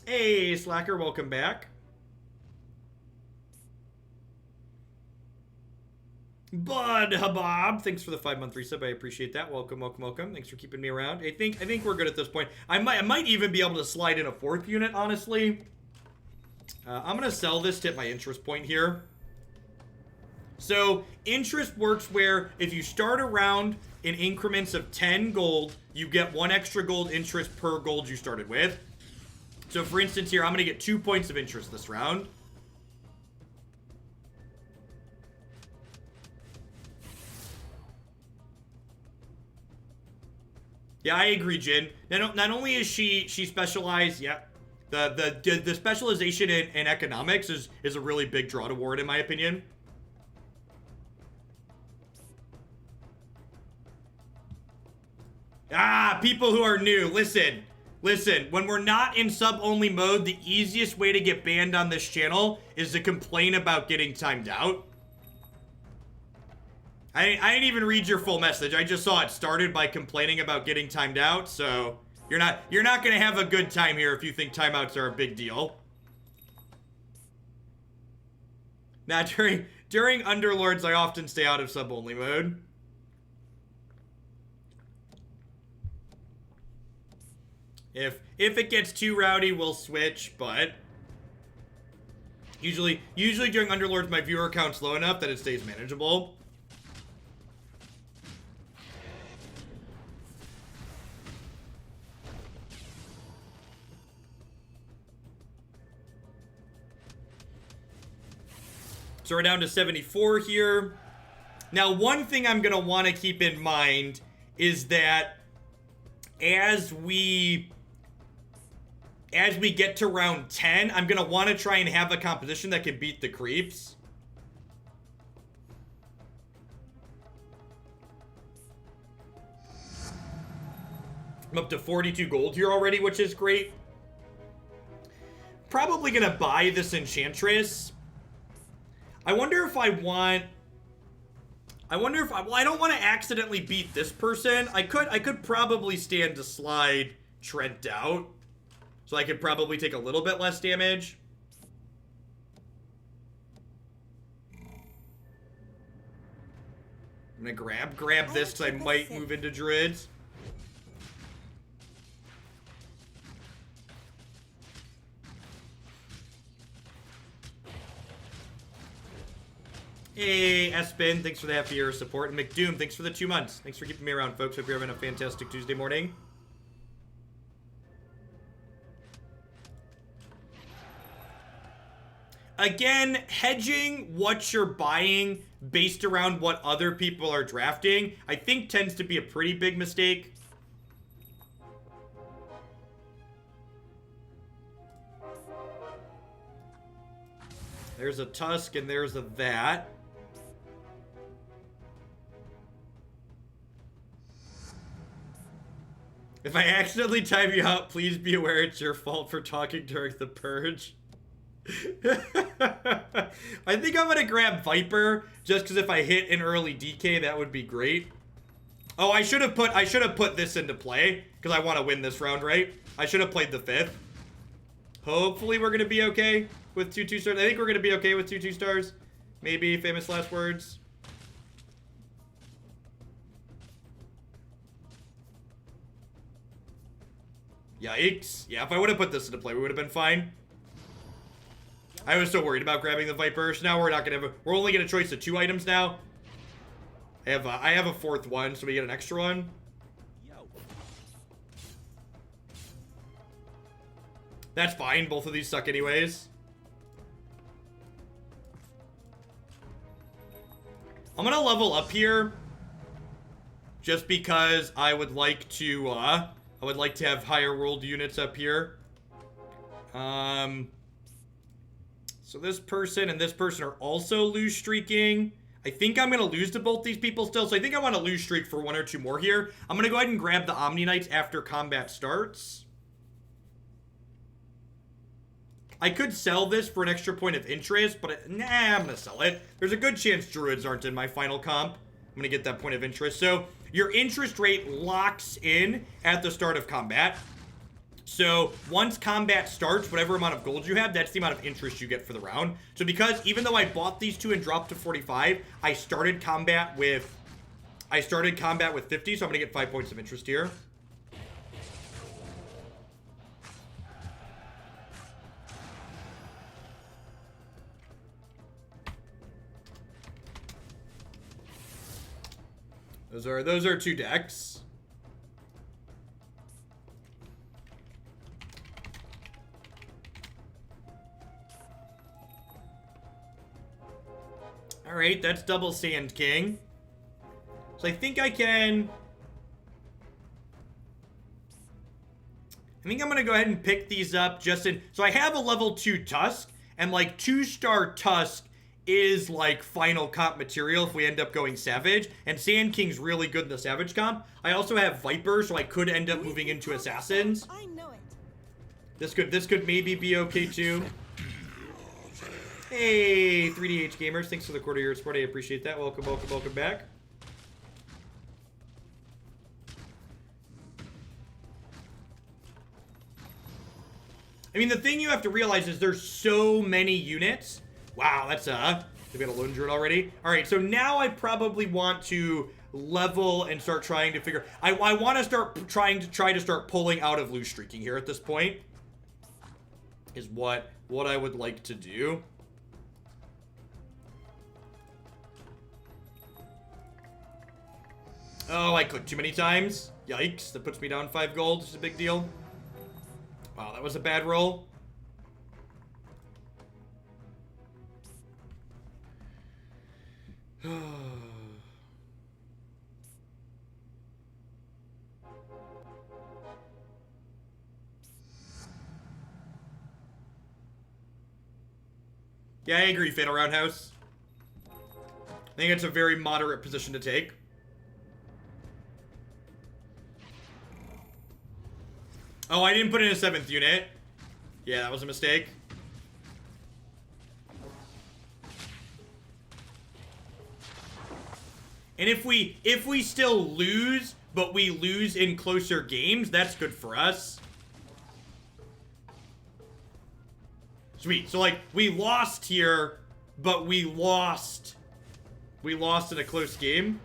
Hey, Slacker, welcome back. Bud Habab, thanks for the 5-month resub. I appreciate that. Welcome, welcome, welcome. Thanks for keeping me around. I think we're good at this point. I might even be able to slide in a 4th unit, honestly. I'm gonna sell this to hit my interest point here. So interest works where if you start a round in increments of 10 gold, you get 1 extra gold interest per gold you started with. So for instance here, I'm gonna get 2 points of interest this round. Yeah, I agree, Jin. Not only is she specialized, yeah, the specialization in economics is a really big draw to Ward in my opinion. Ah, people who are new, listen. When we're not in sub-only mode, the easiest way to get banned on this channel is to complain about getting timed out. I didn't even read your full message. I just saw it started by complaining about getting timed out, so you're not gonna have a good time here if you think timeouts are a big deal. Now during Underlords, I often stay out of sub-only mode. If it gets too rowdy, we'll switch, but usually during Underlords, my viewer count's low enough that it stays manageable. So we're down to 74 here. Now, one thing I'm going to want to keep in mind is that as we get to round 10, I'm going to want to try and have a composition that can beat the creeps. I'm up to 42 gold here already, which is great. Probably going to buy this Enchantress. I wonder if I want... well, I don't want to accidentally beat this person. I could probably stand to slide Trent out. So I could probably take a little bit less damage. I'm gonna grab this because I might move into Druids. Hey, Espen, thanks for the half-year support. And McDoom, thanks for the 2 months. Thanks for keeping me around, folks. Hope you're having a fantastic Tuesday morning. Again, hedging what you're buying based around what other people are drafting, I think tends to be a pretty big mistake. There's a Tusk and there's a that. If I accidentally time you out, please be aware it's your fault for talking during the purge. I think I'm gonna grab Viper just because if I hit an early DK, that would be great. Oh, I should have put this into play because I want to win this round, right? I should have played the 5th. Hopefully we're gonna be okay with 2 2-stars. I think we're gonna be okay with 2 2-stars. Maybe famous last words. Yikes. Yeah, if I would have put this into play, we would have been fine. I was so worried about grabbing the Viper. So now we're not gonna have we're only gonna choice the 2 items now. I have a 4th one, so we get an extra one. That's fine. Both of these suck anyways. I'm gonna level up here just because I would like to have higher world units up here. So this person and this person are also lose streaking. I think I'm gonna lose to both these people still, so I think I want to lose streak for 1 or 2 more here. I'm gonna go ahead and grab the Omni Knights after combat starts. I could sell this for an extra point of interest, but nah, I'm gonna sell it. There's a good chance Druids aren't in my final comp. I'm gonna get that point of interest. So your interest rate locks in at the start of combat. So once combat starts, whatever amount of gold you have, that's the amount of interest you get for the round. So because even though I bought these 2 and dropped to 45, I started combat with 50, so I'm gonna get 5 points of interest here. Those are 2 decks. All right, that's double Sand King. So I think I can. I think I'm gonna go ahead and pick these up just in. So I have a level 2 Tusk, and like 2-star Tusk is like final comp material if we end up going Savage, and Sand King's really good in the Savage comp. I also have Viper, so I could end up moving into Assassins. I know it. This could maybe be okay too. Hey, 3DH Gamers, thanks for the quarter year support. I appreciate that. Welcome, welcome, welcome back. I mean, the thing you have to realize is there's so many units. Wow, that's we got a lone druid already. All right, so now I probably want to level and start trying to figure. I want to start trying to start pulling out of loose streaking here at this point. Is what I would like to do. Oh, I clicked too many times. Yikes, that puts me down 5 gold. This is a big deal. Wow, that was a bad roll. Yeah, I agree, Fatal Roundhouse. I think it's a very moderate position to take. Oh, I didn't put in a 7th unit. Yeah, that was a mistake. And if we still lose, but we lose in closer games, that's good for us. Sweet. So like we lost here, but we lost in a close game.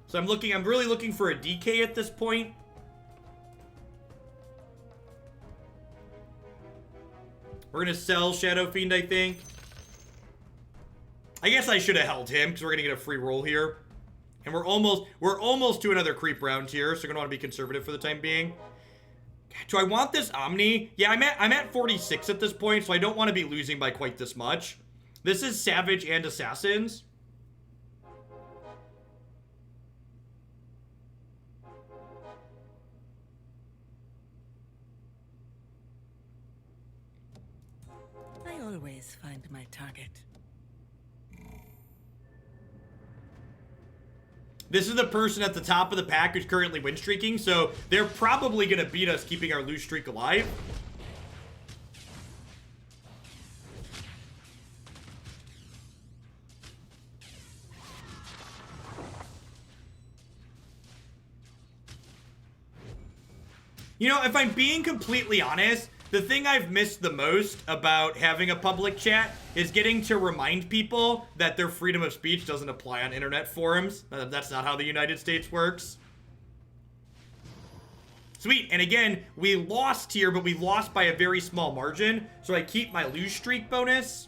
So I'm really looking for a DK at this point. We're gonna sell Shadow Fiend, I think. I guess I should have held him because we're gonna get a free roll here. And we're almost to another creep round here, so we're gonna want to be conservative for the time being. Do I want this Omni? Yeah, I'm at 46 at this point, so I don't want to be losing by quite this much. This is Savage and Assassins. always find my target. This is the person at the top of the pack who's currently win streaking, so they're probably going to beat us, keeping our lose streak alive. You know, if I'm being completely honest, the thing I've missed the most about having a public chat is getting to remind people that their freedom of speech doesn't apply on internet forums. That's not how the United States works. Sweet, and again, we lost here, but we lost by a very small margin, so I keep my lose streak bonus.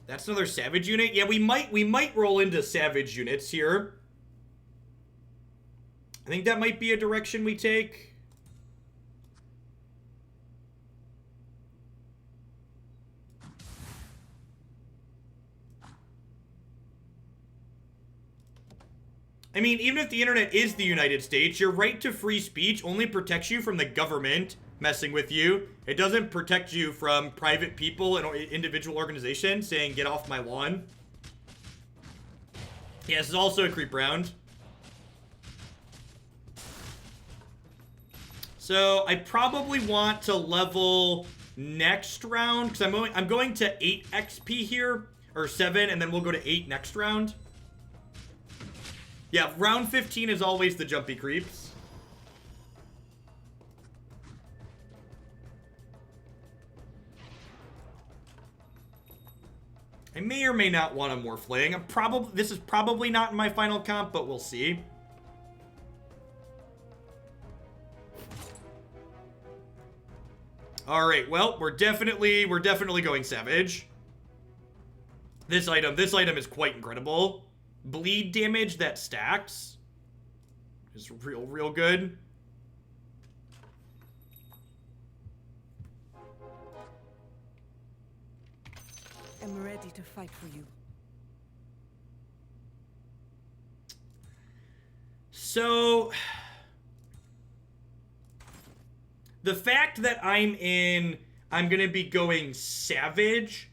That's another savage unit. Yeah, we might roll into savage units here. I think that might be a direction we take. I mean, even if the internet is the United States, your right to free speech only protects you from the government messing with you. It doesn't protect you from private people and individual organizations saying, get off my lawn. Yeah, this is also a creep round. So I probably want to level next round, because I'm going to 8 XP here, or 7, and then we'll go to 8 next round. Yeah, round 15 is always the jumpy creeps. I may or may not want a Morphling. This is probably not in my final comp, but we'll see. All right, well, we're definitely going savage. This item is quite incredible. Bleed damage that stacks is real good. I'm ready to fight for you. So, the fact that I'm gonna be going savage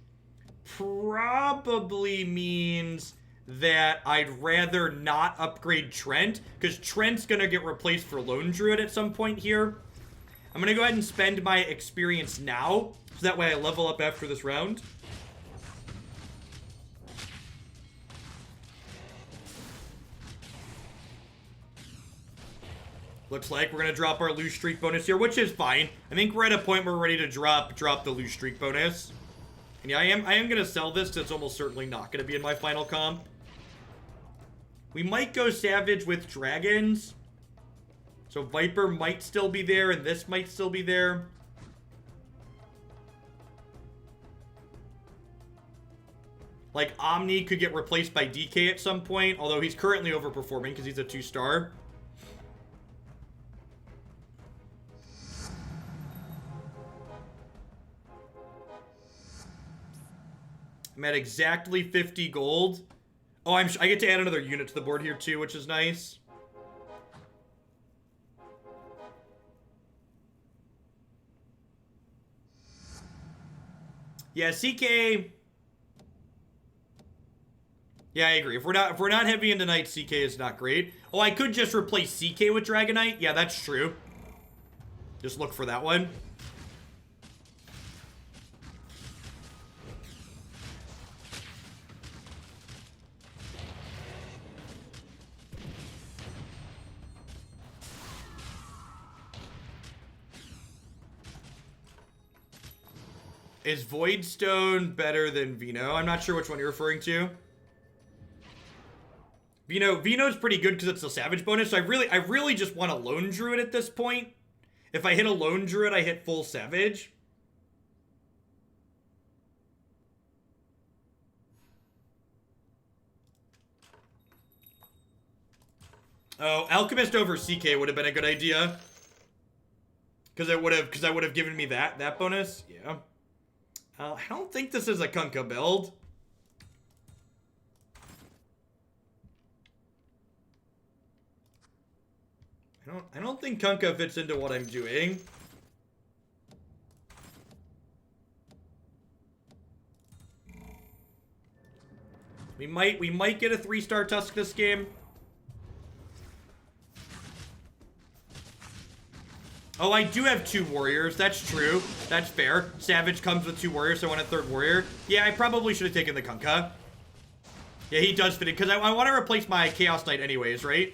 probably means that I'd rather not upgrade Trent, because Trent's gonna get replaced for Lone Druid at some point here. I'm gonna go ahead and spend my experience now, so that way I level up after this round. Looks like we're going to drop our lose streak bonus here, which is fine. I think we're at a point where we're ready to drop the lose streak bonus. And yeah, I am going to sell this because it's almost certainly not going to be in my final comp. We might go savage with dragons. So Viper might still be there, and this might still be there. Like, Omni could get replaced by DK at some point, although he's currently overperforming because he's a 2-star. I'm at exactly 50 gold. Oh, I get to add another unit to the board here too, which is nice. Yeah, CK. Yeah, I agree. If we're not heavy into Knight, CK is not great. Oh, I could just replace CK with Dragonite. Yeah, that's true. Just look for that one. Is Voidstone better than Vino? I'm not sure which one you're referring to. Vino's pretty good because it's a savage bonus. So I really just want a Lone Druid at this point. If I hit a Lone Druid, I hit full savage. Oh, Alchemist over CK would have been a good idea. Because I would have given me that bonus. Yeah. I don't think this is a Kunkka build. I don't think Kunkka fits into what I'm doing. We might get a 3-star Tusk this game. Oh, I do have 2 warriors. That's true. That's fair. Savage comes with 2 warriors, so I want a 3rd warrior. Yeah, I probably should have taken the Kunkka. Yeah, he does fit in, because I want to replace my Chaos Knight anyways, right?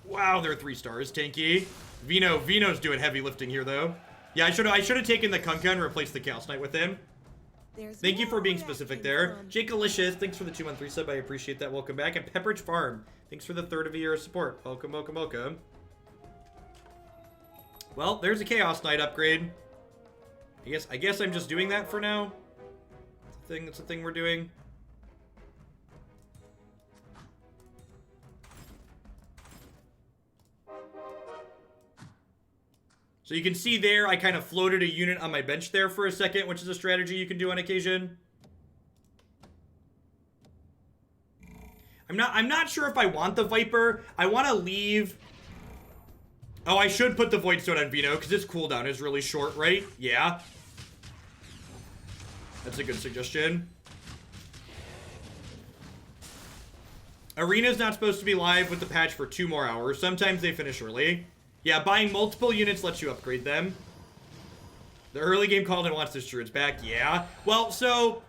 Wow, they're 3 stars. Tanky. Vino's doing heavy lifting here, though. Yeah, I should have taken the Kunkka and replaced the Chaos Knight with him. Thank you for being specific there. Jake Alicious, thanks for the 2-month resub. I appreciate that. Welcome back. And Pepperidge Farm, thanks for the 3rd of a year of support. Welcome, welcome, welcome. Well, there's a Chaos Knight upgrade. I guess I'm just doing that for now. That's the thing we're doing. So you can see there, I kind of floated a unit on my bench there for a second, which is a strategy you can do on occasion. I'm not sure if I want the Viper. I want to leave. Oh, I should put the Void Stone on Vino, because its cooldown is really short, right? Yeah. That's a good suggestion. Arena's not supposed to be live with the patch for 2 more hours. Sometimes they finish early. Yeah, buying multiple units lets you upgrade them. The early game called and wants this druids back. Yeah. Well, so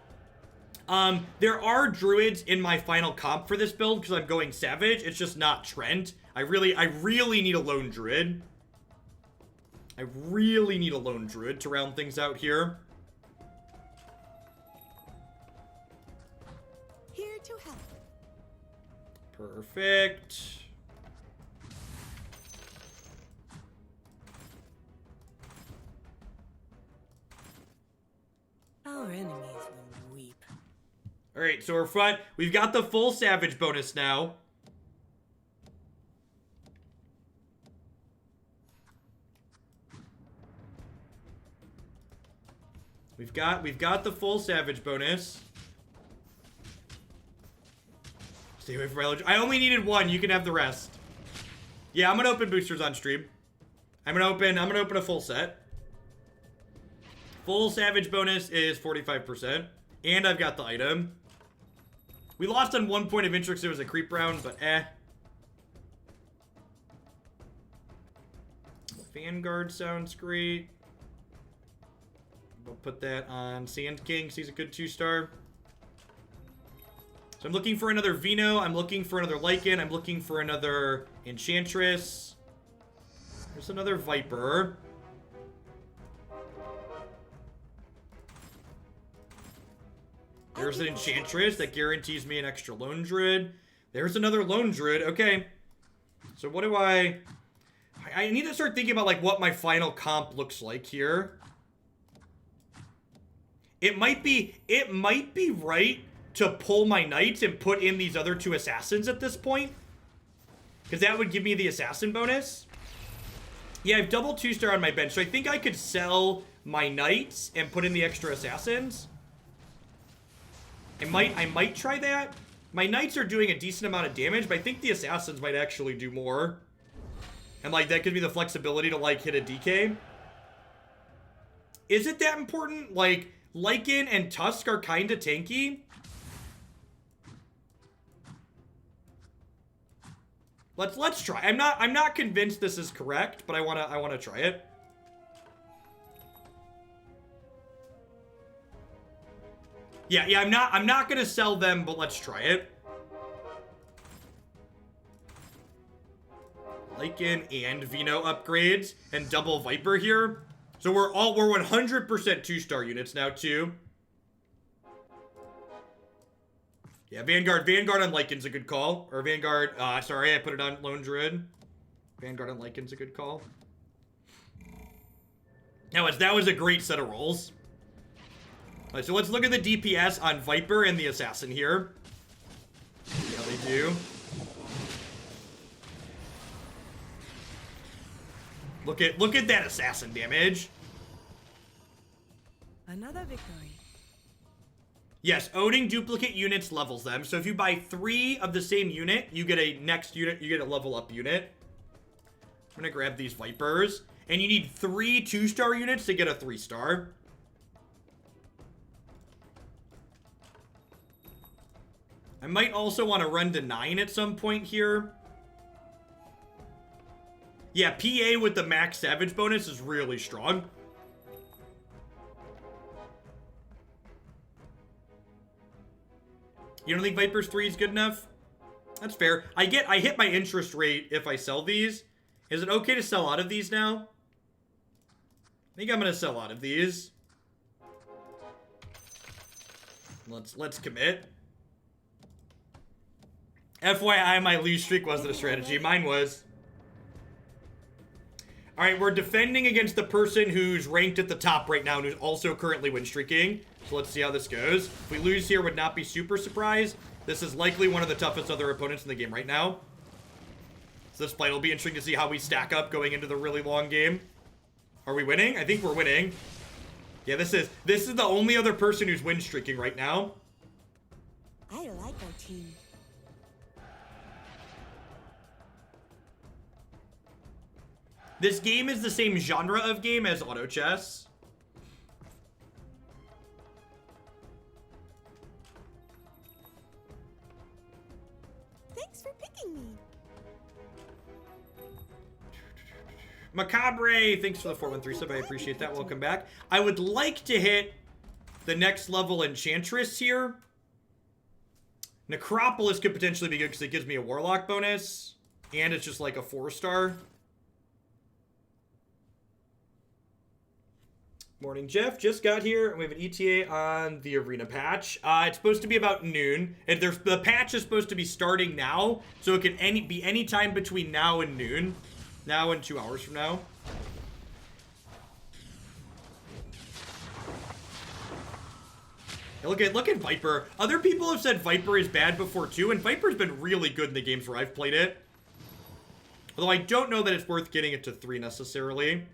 there are druids in my final comp for this build because I'm going Savage. It's just not Trent. I really need a lone druid. I really need a lone druid to round things out here. Here to help. Perfect. Our enemies will weep. Alright, so we're front. We've got the full Savage bonus now. We've got the full Savage bonus. Stay away from my I only needed 1. You can have the rest. Yeah, I'm gonna open boosters on stream. I'm gonna open a full set. Full Savage bonus is 45%. And I've got the item. We lost on 1 point of interest. It was a creep round, but eh. Vanguard sounds great. We'll put that on Sand King, because he's a good 2-star. So I'm looking for another Vino. I'm looking for another Lycan. I'm looking for another Enchantress. There's another Viper. There's an Enchantress that guarantees me an extra Lone Druid. There's another Lone Druid. Okay. So what do I need to start thinking about, like, what my final comp looks like here. It might be right to pull my Knights and put in these other 2 Assassins at this point. Because that would give me the Assassin bonus. Yeah, I have double 2-star on my bench, so I think I could sell my Knights and put in the extra Assassins. I might try that. My Knights are doing a decent amount of damage, but I think the Assassins might actually do more. And, like, that gives me the flexibility to, like, hit a DK. Is it that important? Like, Lycan and Tusk are kind of tanky. Let's try. I'm not convinced this is correct, but I wanna try it. Yeah, I'm not gonna sell them, but let's try it. Lycan and Vino upgrades and double Viper here. So we're 100% 2-star units now too. Yeah, Vanguard on Lycan's a good call. Or Vanguard, sorry, I put it on Lone Druid. Vanguard on Lycan's a good call. That was a great set of rolls. Alright, so let's look at the DPS on Viper and the Assassin here. See how they do. Look at that Assassin damage. Another victory. Yes, owning duplicate units levels them. So if you buy 3 of the same unit, you get a next unit, you get a level up unit. I'm gonna grab these Vipers. And you need 3 2-star units to get a 3-star. I might also want to run to 9 at some point here. Yeah, PA with the max Savage bonus is really strong. You don't think Vipers 3 is good enough? That's fair. I hit my interest rate if I sell these. Is it okay to sell out of these now? I think I'm gonna sell out of these. Let's commit. FYI, my lose streak wasn't a strategy. Mine was. Alright, we're defending against the person who's ranked at the top right now and who's also currently win streaking. So let's see how this goes. If we lose here, would not be super surprised. This is likely one of the toughest other opponents in the game right now. So this fight will be interesting to see how we stack up going into the really long game. Are we winning? I think we're winning. Yeah, this is the only other person who's win streaking right now. I like our team. This game is the same genre of game as auto chess. Thanks for picking me. Macabre, thanks for the 413 sub. I appreciate that. Welcome back. I would like to hit the next level Enchantress here. Necropolis could potentially be good because it gives me a Warlock bonus. And it's just like a 4-star. Morning, Jeff. Just got here. We have an ETA on the arena patch. It's supposed to be about noon. And the patch is supposed to be starting now. So it can be any time between now and noon. Now and 2 hours from now. Look at Viper. Other people have said Viper is bad before too, and Viper's been really good in the games where I've played it. Although I don't know that it's worth getting it to 3 necessarily.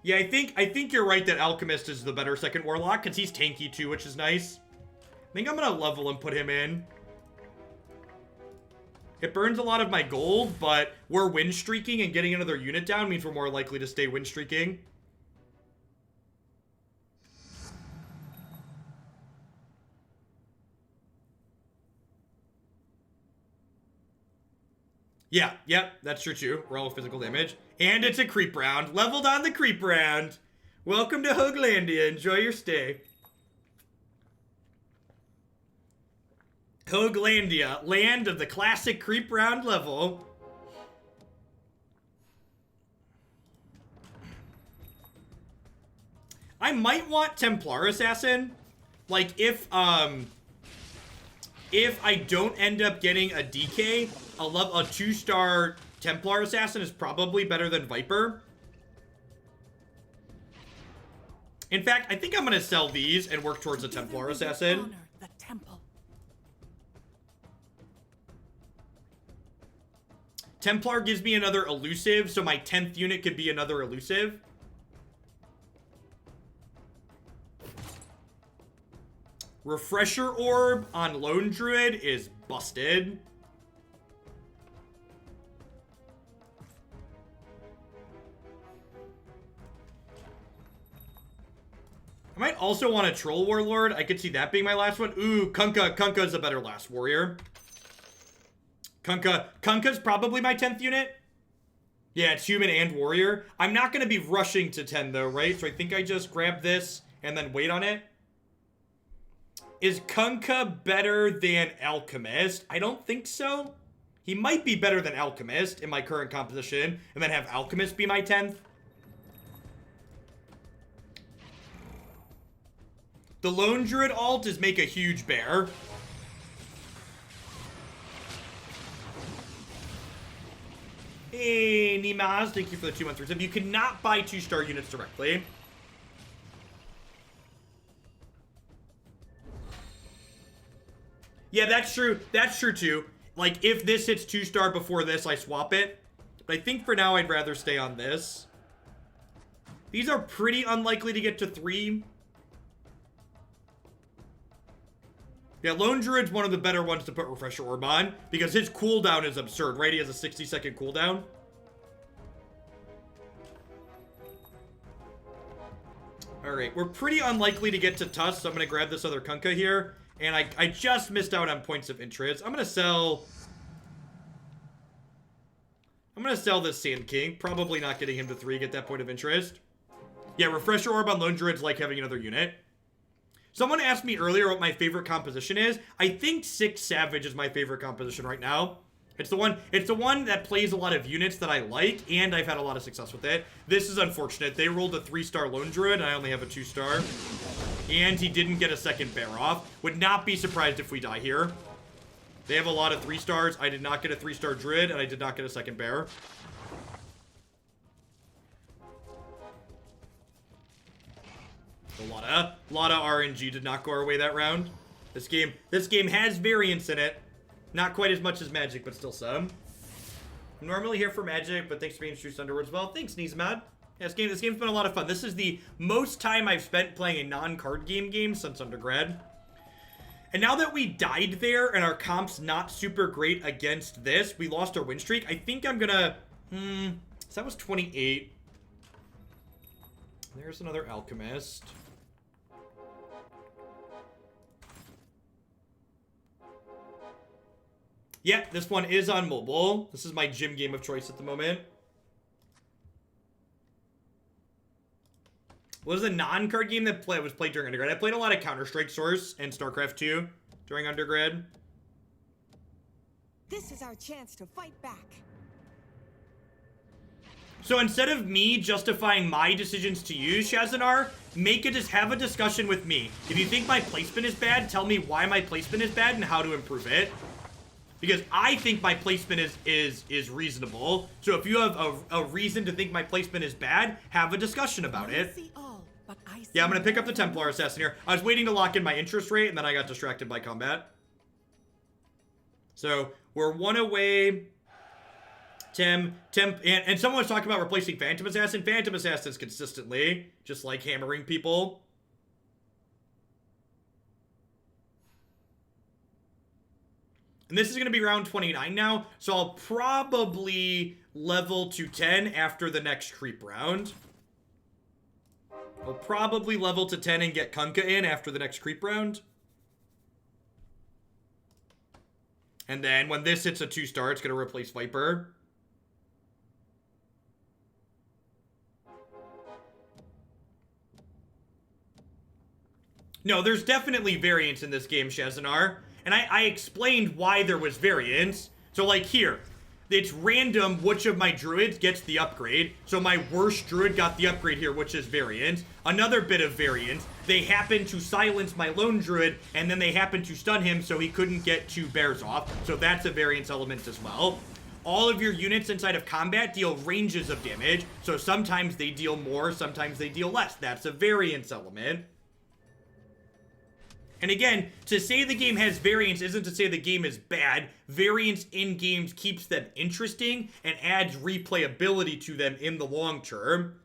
Yeah, I think you're right that Alchemist is the better second Warlock, because he's tanky too, which is nice. I think I'm gonna level and put him in. It burns a lot of my gold, but we're win streaking, and getting another unit down means we're more likely to stay win streaking. Yeah, yep, that's true too. Roll physical damage. And it's a creep round. Leveled on the creep round. Welcome to Hoaglandia. Enjoy your stay. Hoaglandia, land of the classic creep round level. I might want Templar Assassin. Like, if I don't end up getting a DK, a 2-star Templar Assassin is probably better than Viper. In fact, I think I'm gonna sell these and work towards a Templar Assassin. Honor the temple. Templar gives me another elusive, so my 10th unit could be another elusive. Refresher Orb on Lone Druid is busted. I might also want a Troll Warlord. I could see that being my last one. Ooh, Kunkka. Kunkka's a better last warrior. Kunkka's probably my 10th unit. Yeah, it's human and warrior. I'm not going to be rushing to 10 though, right? So I think I just grab this and then wait on it. Is Kunkka better than Alchemist? I don't think so. He might be better than Alchemist in my current composition, and then have Alchemist be my 10th. The Lone Druid alt is make a huge bear. Hey, Nimaz, thank you for the 2 months. You cannot buy 2-star units directly. Yeah, that's true. That's true too. Like, if this hits 2-star before this, I swap it. But I think for now, I'd rather stay on this. These are pretty unlikely to get to 3. Yeah, Lone Druid's one of the better ones to put Refresher Orb on, because his cooldown is absurd, right? He has a 60-second cooldown. Alright, we're pretty unlikely to get to Tusk, so I'm going to grab this other Kunkka here. And I just missed out on points of interest. I'm going to sell this Sand King. Probably not getting him to 3, get that point of interest. Yeah, Refresher Orb on Lone Druid's like having another unit. Someone asked me earlier what my favorite composition is. I think 6 Savage is my favorite composition right now. It's the one that plays a lot of units that I like, and I've had a lot of success with it. This is unfortunate. They rolled a 3-star Lone Druid, and I only have a 2-star. And he didn't get a second bear off. Would not be surprised if we die here. They have a lot of 3-stars. I did not get a 3-star Druid, and I did not get a second bear. A lot of RNG did not go our way that round. This game has variance in it. Not quite as much as Magic, but still some. I'm normally here for Magic, but thanks for being introduced to Underworlds. Well, thanks, Neesmad. Yeah, this game's been a lot of fun. This is the most time I've spent playing a non-card game since undergrad. And now that we died there and our comp's not super great against this, we lost our win streak. I think I'm gonna... so that was 28. There's another Alchemist. Yeah, this one is on mobile. This is my gym game of choice at the moment. What was a non-card game that was played during undergrad? I played a lot of Counter-Strike Source and StarCraft 2 during undergrad. This is our chance to fight back. So instead of me justifying my decisions to you, Shazanar, have a discussion with me. If you think my placement is bad, tell me why my placement is bad and how to improve it. Because I think my placement is reasonable. So if you have a reason to think my placement is bad, have a discussion about it. Yeah, I'm going to pick up the Templar Assassin here. I was waiting to lock in my interest rate, and then I got distracted by combat. So we're 1 away. And someone was talking about replacing Phantom Assassin. Phantom Assassins consistently, just like hammering people. And this is going to be round 29 now, so I'll probably level to 10 after the next creep round. I'll probably level to 10 and get Kunkka in after the next creep round. And then when this hits a 2-star, it's going to replace Viper. No, there's definitely variance in this game, Shazanar. And I explained why there was variance. So, like, here. It's random which of my druids gets the upgrade. So my worst druid got the upgrade here, which is variance. Another bit of variance. They happened to silence my lone druid, and then they happened to stun him, so he couldn't get 2 bears off. So that's a variance element as well. All of your units inside of combat deal ranges of damage. So sometimes they deal more, sometimes they deal less. That's a variance element. And again, to say the game has variance isn't to say the game is bad. Variance in games keeps them interesting and adds replayability to them in the long term.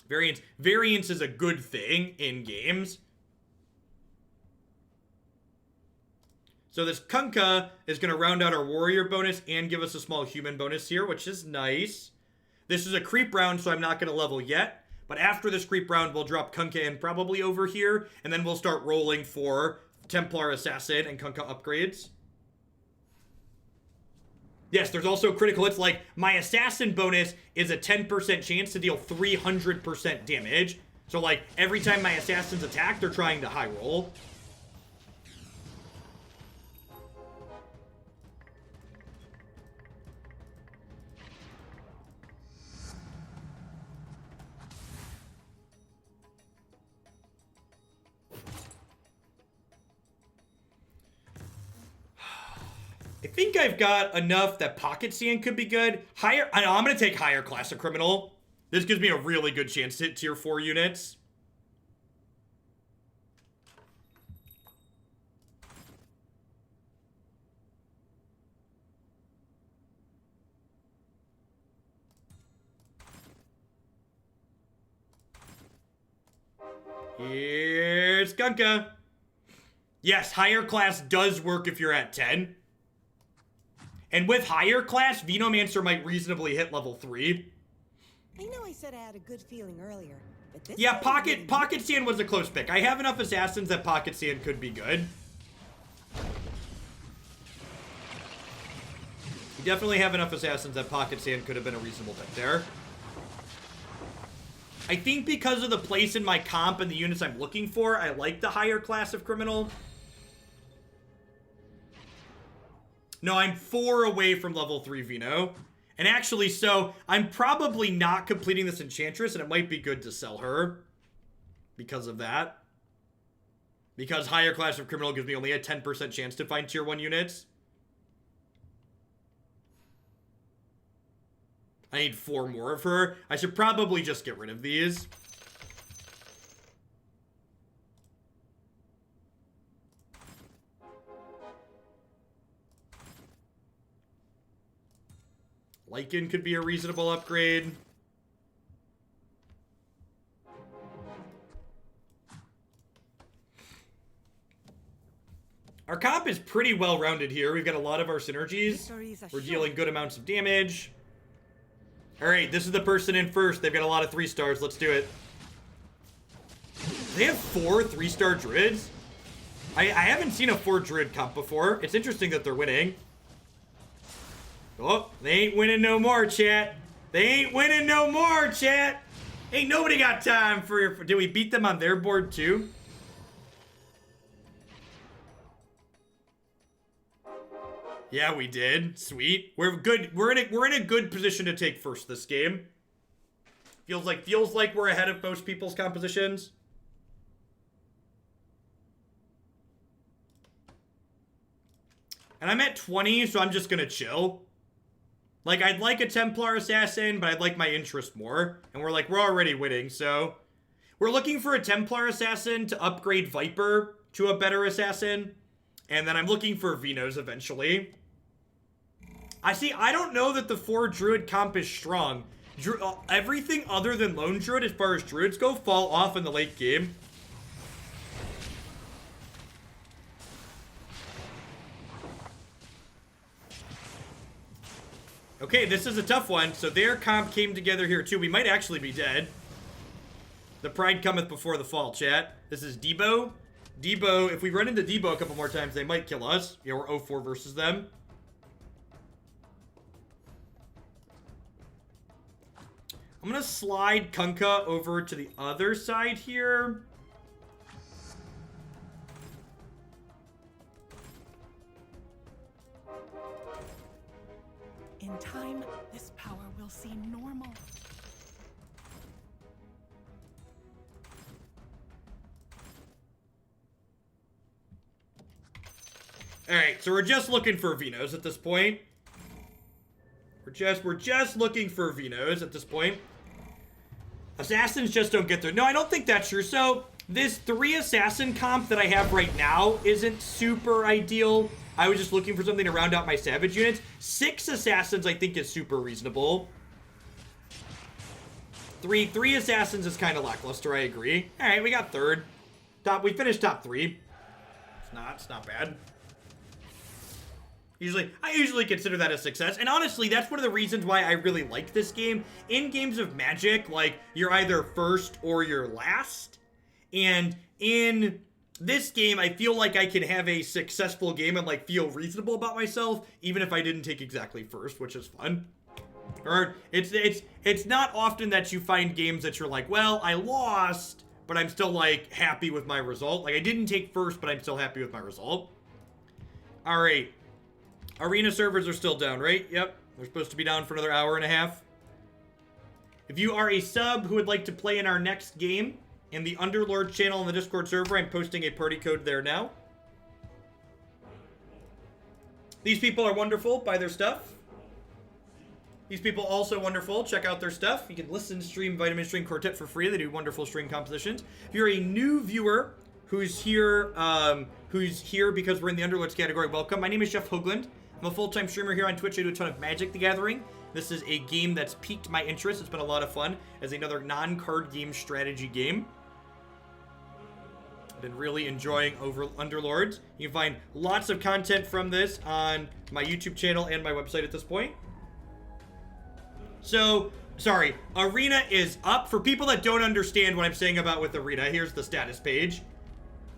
Variance is a good thing in games. So this Kunkka is going to round out our warrior bonus and give us a small human bonus here, which is nice. This is a creep round, so I'm not going to level yet. But after this creep round, we'll drop Kunkka in probably over here, and then we'll start rolling for Templar Assassin and Kunkka upgrades. Yes, there's also critical hits. Like, my Assassin bonus is a 10% chance to deal 300% damage. So, like, every time my Assassins attack, they're trying to high roll. I think I've got enough that Pocket Sand could be good. I'm going to take higher class of criminal. This gives me a really good chance to hit tier 4 units. Here's Gunka. Yes, higher class does work if you're at 10. And with higher class, Venomancer might reasonably hit level 3. I know I said I had a good feeling earlier, but this Yeah, one really- Pocket Sand was a close pick. I have enough assassins that Pocket Sand could be good. You definitely have enough assassins that Pocket Sand could have been a reasonable pick there. I think because of the place in my comp and the units I'm looking for, I like the higher class of criminal. No, I'm 4 away from level 3 Veno. And actually, so I'm probably not completing this Enchantress, and it might be good to sell her because of that. Because higher class of criminal gives me only a 10% chance to find tier 1 units. I need 4 more of her. I should probably just get rid of these. Lycan could be a reasonable upgrade. Our comp is pretty well rounded here. We've got a lot of our synergies. We're dealing good amounts of damage. Alright, this is the person in first. They've got a lot of 3 stars. Let's do it. They have 4 3-star druids? I haven't seen a 4 druid comp before. It's interesting that they're winning. Oh, they ain't winning no more, chat. They ain't winning no more, chat. Ain't nobody got time for your... Did we beat them on their board too? Yeah, we did. Sweet. We're good. We're in a good position to take first this game. Feels like we're ahead of most people's compositions. And I'm at 20, so I'm just gonna chill. Like, I'd like a Templar Assassin, but I'd like my interest more. And we're already winning, so... We're looking for a Templar Assassin to upgrade Viper to a better Assassin. And then I'm looking for Venos eventually. I don't know that the 4 Druid comp is strong. Everything other than Lone Druid, as far as Druids go, fall off in the late game. Okay, this is a tough one. So their comp came together here too. We might actually be dead. The pride cometh before the fall, chat. This is Debo. Debo, if we run into Debo a couple more times, they might kill us. Yeah, we're 0-4 versus them. I'm gonna slide Kunkka over to the other side here. In time, this power will seem normal. Alright, so we're just looking for Venos at this point. We're just looking for Venos at this point. Assassins just don't get there. No, I don't think that's true. So, this 3 assassin comp that I have right now isn't super ideal. I was just looking for something to round out my savage units. 6 assassins I think is super reasonable. 3 assassins is kind of lackluster, I agree. Alright, we got third. We finished top 3. It's not bad. I usually consider that a success. And honestly, that's one of the reasons why I really like this game. In games of Magic, like, you're either first or you're last. And in this game, I feel like I can have a successful game and, like, feel reasonable about myself, even if I didn't take exactly first, which is fun. Or, it's not often that you find games that you're like, well, I lost, but I'm still, like, happy with my result. Like, I didn't take first, but I'm still happy with my result. Alright. Arena servers are still down, right? Yep. We're supposed to be down for another hour and a half. If you are a sub who would like to play in our next game, in the Underlords channel on the Discord server, I'm posting a party code there now. These people are wonderful. Buy their stuff. These people also wonderful. Check out their stuff. You can listen to stream Vitamin String Quartet for free. They do wonderful string compositions. If you're a new viewer who's here because we're in the Underlords category, welcome. My name is Jeff Hoagland. I'm a full-time streamer here on Twitch. I do a ton of Magic the Gathering. This is a game that's piqued my interest. It's been a lot of fun as another non-card game strategy game. Been really enjoying Underlords. You can find lots of content from this on my YouTube channel and my website at this point. So, sorry, Arena is up. For people that don't understand what I'm saying about with Arena, here's the status page.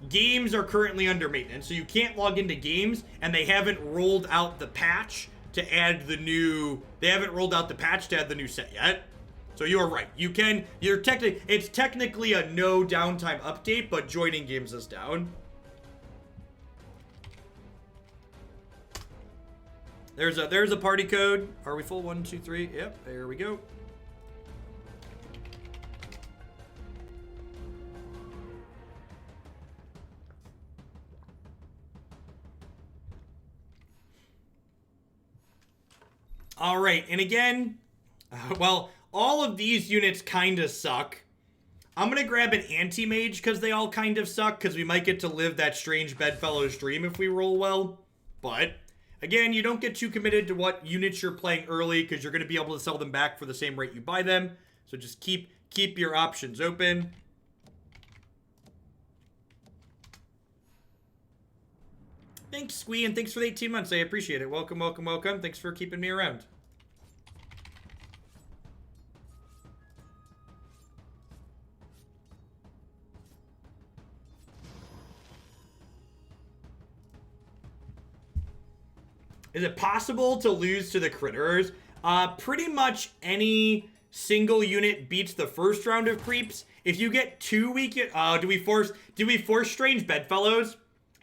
Games are currently under maintenance, so you can't log into games, and they haven't rolled out the patch to add the new... They haven't rolled out the patch to add the new set yet. So you are right. It's technically a no downtime update, but joining games is down. There's a party code. Are we full? 1, 2, 3. Yep, there we go. All right, and again, well, all of these units kind of suck. I'm going to grab an anti-mage because they all kind of suck, because we might get to live that strange bedfellows dream if we roll well. But, again, you don't get too committed to what units you're playing early, because you're going to be able to sell them back for the same rate you buy them. So just keep your options open. Thanks, Squee, and thanks for the 18 months. I appreciate it. Welcome, welcome, welcome. Thanks for keeping me around. Is it possible to lose to the critters? Pretty much any single unit beats the first round of creeps. If you get 2 weak... do we force strange bedfellows?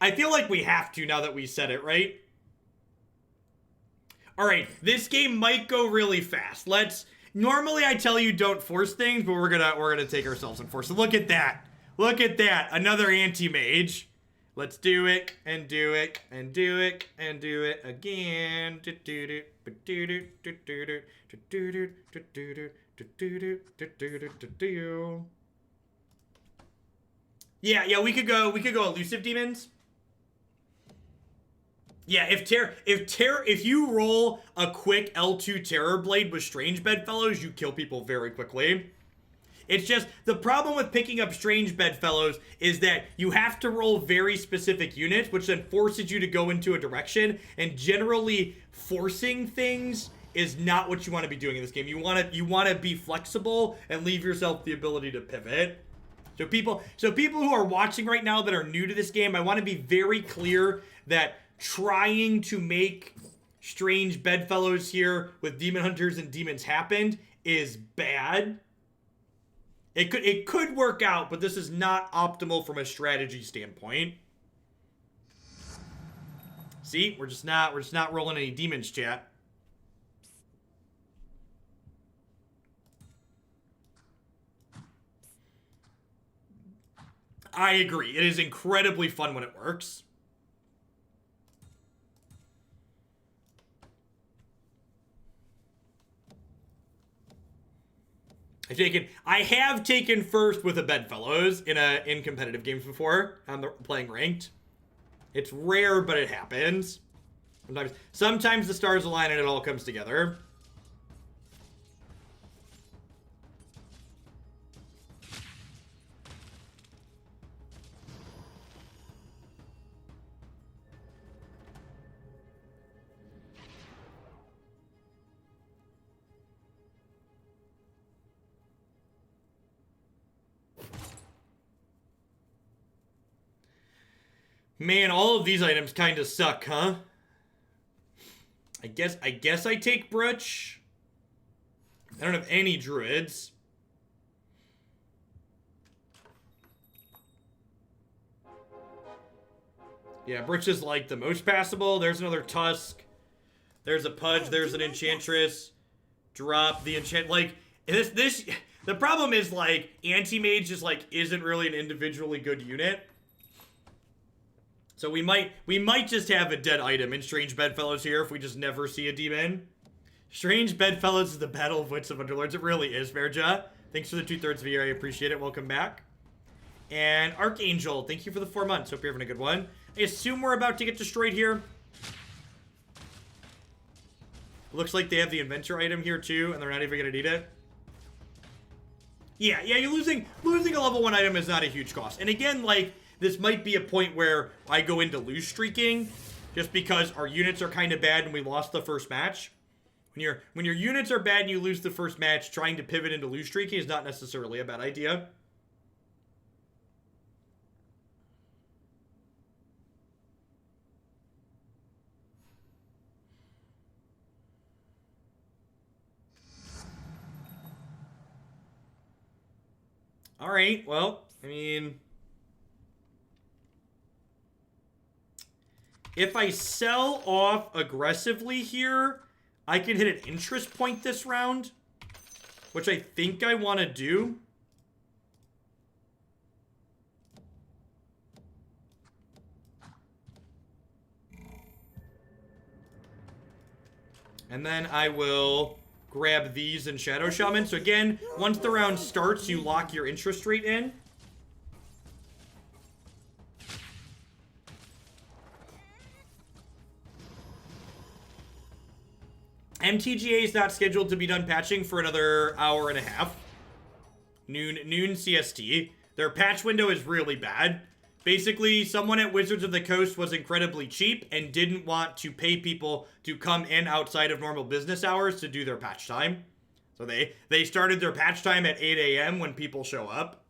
I feel like we have to now that we said it, right? Alright, this game might go really fast. Normally I tell you don't force things, but we're gonna take ourselves and force it. Look at that. Look at that. Another anti-mage. Let's do it, and do it, and do it, and do it again. Yeah, we could go elusive demons. Yeah, if you roll a quick L2 Terror Blade with Strange Bedfellows, you kill people very quickly. It's just, the problem with picking up Strange Bedfellows is that you have to roll very specific units, which then forces you to go into a direction, and generally forcing things is not what you want to be doing in this game. You want to be flexible and leave yourself the ability to pivot. So people who are watching right now that are new to this game, I want to be very clear that trying to make Strange Bedfellows here with Demon Hunters and Demons happened is bad. It could work out, but this is not optimal from a strategy standpoint. See, we're just not rolling any demons, chat. I agree. It is incredibly fun when it works. I have taken first with a bedfellows in competitive games before. Playing ranked. It's rare, but it happens. Sometimes the stars align and it all comes together. Man, all of these items kind of suck, huh? I guess I take Brutch. I don't have any druids. Yeah, Brutch is like the most passable. There's another Tusk. There's a Pudge. There's an Enchantress. Drop the enchant. Like this. The problem is like anti-mage just like isn't really an individually good unit. So we might just have a dead item in Strange Bedfellows here if we just never see a demon. Strange Bedfellows is the battle of wits of Underlords. It really is, Verja. Thanks for the 2/3 video. I appreciate it. Welcome back. And Archangel, thank you for the 4 months. Hope you're having a good one. I assume we're about to get destroyed here. Looks like they have the inventor item here too, and they're not even gonna need it. Yeah, you're losing a level 1 item is not a huge cost. And again, like, this might be a point where I go into lose streaking just because our units are kind of bad and we lost the first match. When your units are bad and you lose the first match, trying to pivot into lose streaking is not necessarily a bad idea. All right, well, I mean, if I sell off aggressively here, I can hit an interest point this round, which I think I want to do. And then I will grab these and Shadow Shaman. So again, once the round starts, you lock your interest rate in. MTGA is not scheduled to be done patching for another hour and a half. Noon CST. Their patch window is really bad. Basically, someone at Wizards of the Coast was incredibly cheap and didn't want to pay people to come in outside of normal business hours to do their patch time. So they started their patch time at 8 a.m. when people show up.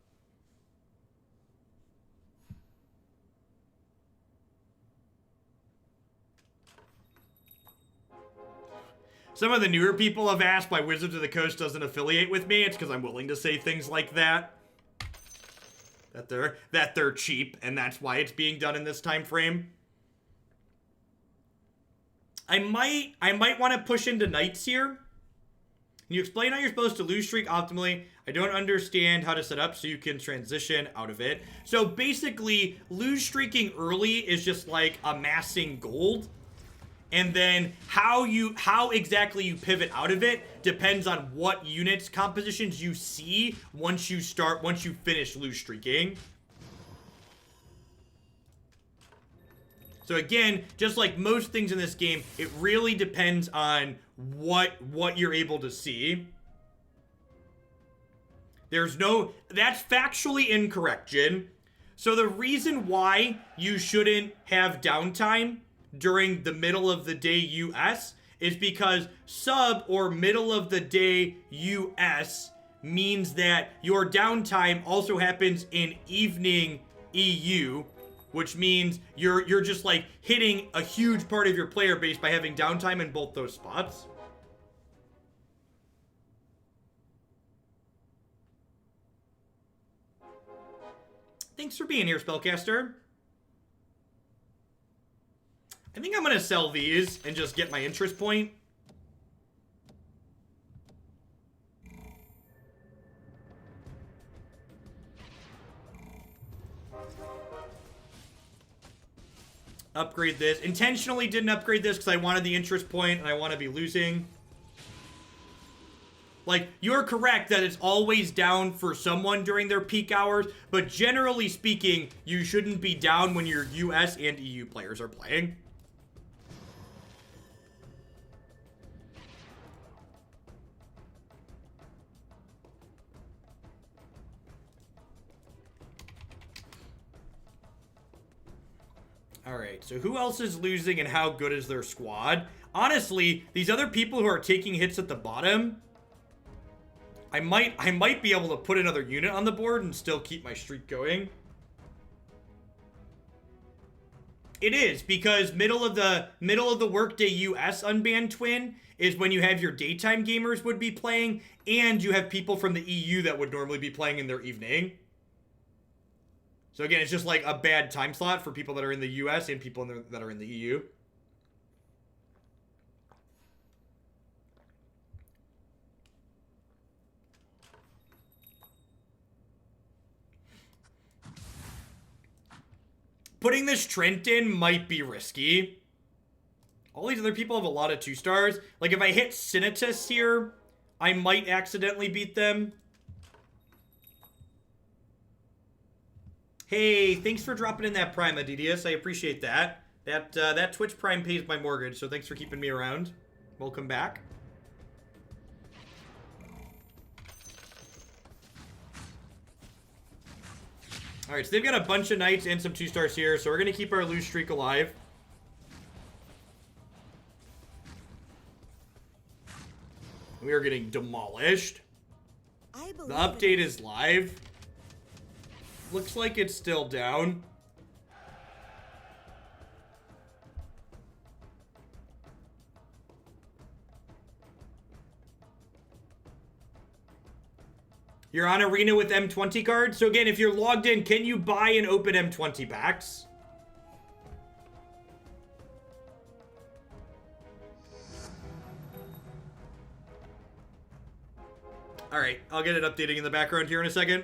Some of the newer people have asked why Wizards of the Coast doesn't affiliate with me. It's because I'm willing to say things like that. That they're cheap, and that's why it's being done in this time frame. I might want to push into Knights here. Can you explain how you're supposed to lose streak optimally? I don't understand how to set up so you can transition out of it. So basically, lose streaking early is just like amassing gold. And then how exactly you pivot out of it depends on what units compositions you see once you finish lose streaking. So again, just like most things in this game, it really depends on what you're able to see. That's factually incorrect, Jin. So the reason why you shouldn't have downtime during the middle of the day US is because sub or middle of the day US means that your downtime also happens in evening EU, which means you're just like hitting a huge part of your player base by having downtime in both those spots. Thanks for being here, Spellcaster. I think I'm going to sell these and just get my interest point. Upgrade this. Intentionally didn't upgrade this because I wanted the interest point and I want to be losing. Like, you're correct that it's always down for someone during their peak hours, but generally speaking, you shouldn't be down when your US and EU players are playing. Alright, so who else is losing and how good is their squad? Honestly, these other people who are taking hits at the bottom, I might be able to put another unit on the board and still keep my streak going. It is, because middle of the workday US unbanned twin is when you have your daytime gamers would be playing, and you have people from the EU that would normally be playing in their evening. So again, it's just like a bad time slot for people that are in the US and people that are in the EU. Putting this Trent in might be risky. All these other people have a lot of 2 stars. Like, if I hit Sinitus here, I might accidentally beat them. Hey, thanks for dropping in that Prime, Adidius. I appreciate that. That Twitch Prime pays my mortgage, so thanks for keeping me around. Welcome back. All right, so they've got a bunch of knights and some 2-stars here, so we're going to keep our lose streak alive. We are getting demolished. The update is live. Looks like it's still down. You're on Arena with M20 cards. So again, if you're logged in, can you buy and open M20 packs? All right, I'll get it updating in the background here in a second.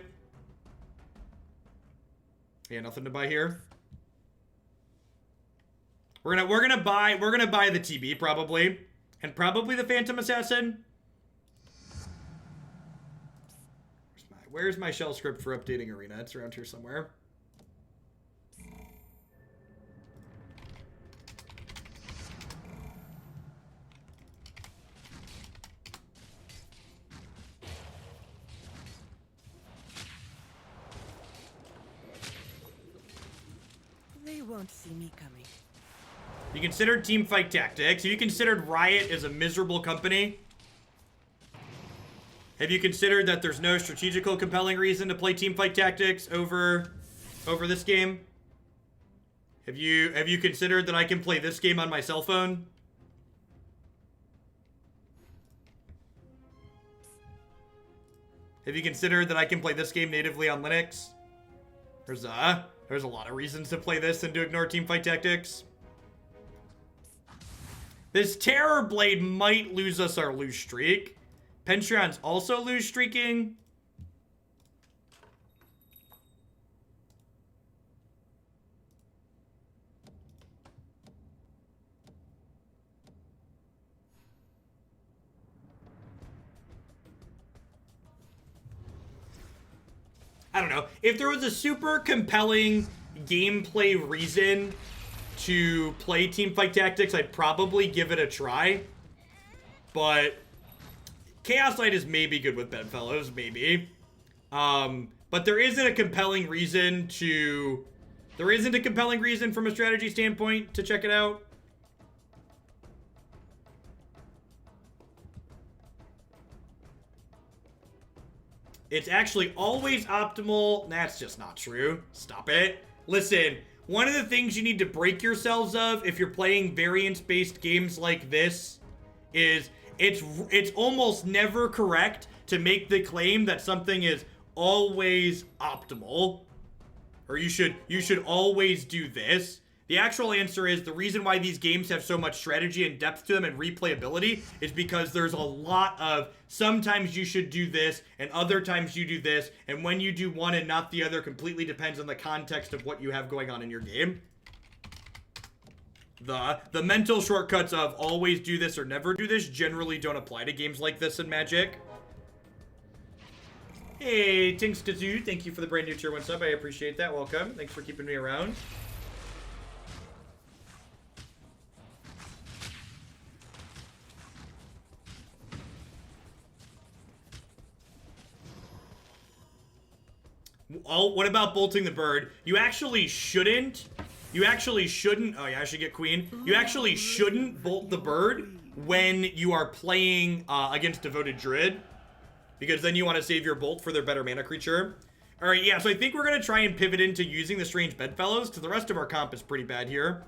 Yeah, nothing to buy here. We're gonna buy the TB probably, and probably the Phantom Assassin. Where's my shell script for updating Arena? It's around here somewhere. They won't see me coming. You considered teamfight tactics. Have you considered Riot as a miserable company? Have you considered that there's no strategical compelling reason to play teamfight tactics over this game? Have you considered that I can play this game on my cell phone? Have you considered that I can play this game natively on Linux? There's a lot of reasons to play this and to ignore teamfight tactics. This Terror Blade might lose us our lose streak. Pentreon's also lose streaking. I don't know. If there was a super compelling gameplay reason to play teamfight tactics, I'd probably give it a try. But Chaos Knight is maybe good with bedfellows, maybe. But there isn't a compelling reason to... There isn't a compelling reason from a strategy standpoint to check it out. It's actually always optimal. That's just not true. Stop it. Listen, one of the things you need to break yourselves of if you're playing variance-based games like this is it's almost never correct to make the claim that something is always optimal. Or you should always do this. The actual answer is the reason why these games have so much strategy and depth to them and replayability is because there's a lot of sometimes you should do this and other times you do this, and when you do one and not the other completely depends on the context of what you have going on in your game. The mental shortcuts of always do this or never do this generally don't apply to games like this in Magic. Hey, Tinks Kazoo, thank you for the brand new tier 1 sub. I appreciate that. Welcome. Thanks for keeping me around. Oh, what about bolting the bird? You actually shouldn't. You actually shouldn't. Oh, yeah, I should get queen. You actually shouldn't bolt the bird when you are playing against Devoted Druid, because then you want to save your bolt for their better mana creature. All right, yeah, so I think we're going to try and pivot into using the Strange Bedfellows, because the rest of our comp is pretty bad here.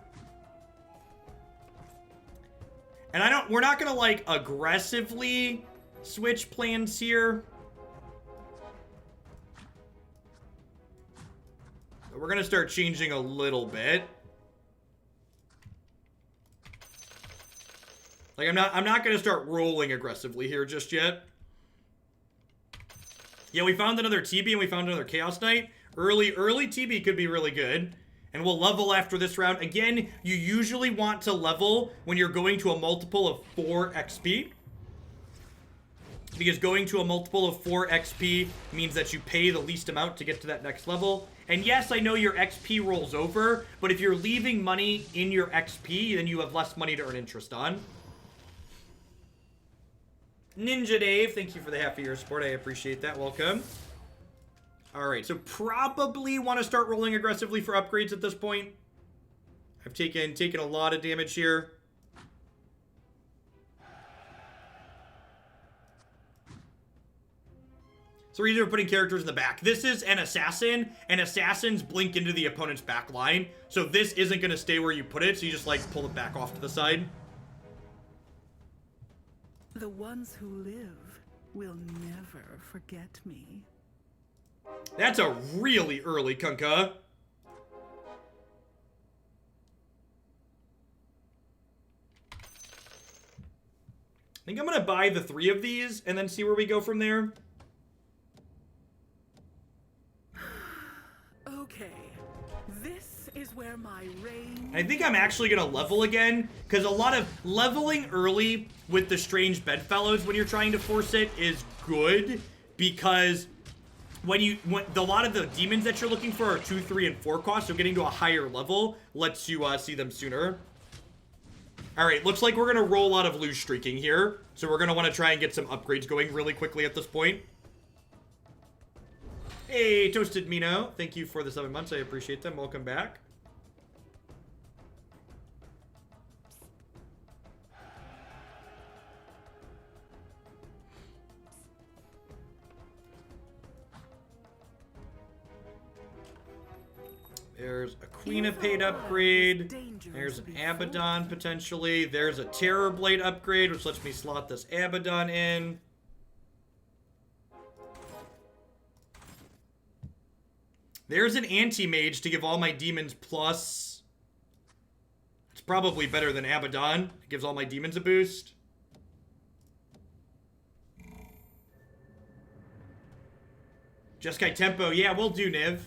And we're not going to, like, aggressively switch plans here. We're going to start changing a little bit. Like, I'm not going to start rolling aggressively here just yet. Yeah, we found another TB and we found another Chaos Knight. Early TB could be really good. And we'll level after this round. Again, you usually want to level when you're going to a multiple of 4 XP. Because going to a multiple of 4 XP means that you pay the least amount to get to that next level. And yes, I know your XP rolls over, but if you're leaving money in your XP, then you have less money to earn interest on. Ninja Dave, thank you for the half of your support. I appreciate that. Welcome. Alright, so probably want to start rolling aggressively for upgrades at this point. I've taken a lot of damage here. So we're either putting characters in the back. This is an assassin, and assassins blink into the opponent's back line. So this isn't going to stay where you put it, so you just, like, pull it back off to the side. The ones who live will never forget me. That's a really early Kunkka. I think I'm going to buy the 3 of these and then see where we go from there. Okay, this is where my reign... I think I'm actually going to level again, because a lot of leveling early with the strange bedfellows when you're trying to force it is good, because when a lot of the demons that you're looking for are 2, 3, and 4 cost, so getting to a higher level lets you see them sooner. Alright, looks like we're going to roll out of lose streaking here, so we're going to want to try and get some upgrades going really quickly at this point. Hey, Toasted Mino, thank you for the 7 months. I appreciate them. Welcome back. There's a Queen of Paid upgrade. There's an Abaddon potentially. There's a Terror Blade upgrade, which lets me slot this Abaddon in. There's an Anti-Mage to give all my demons plus. It's probably better than Abaddon. It gives all my demons a boost. Jeskai Tempo. Yeah, we'll do, Niv.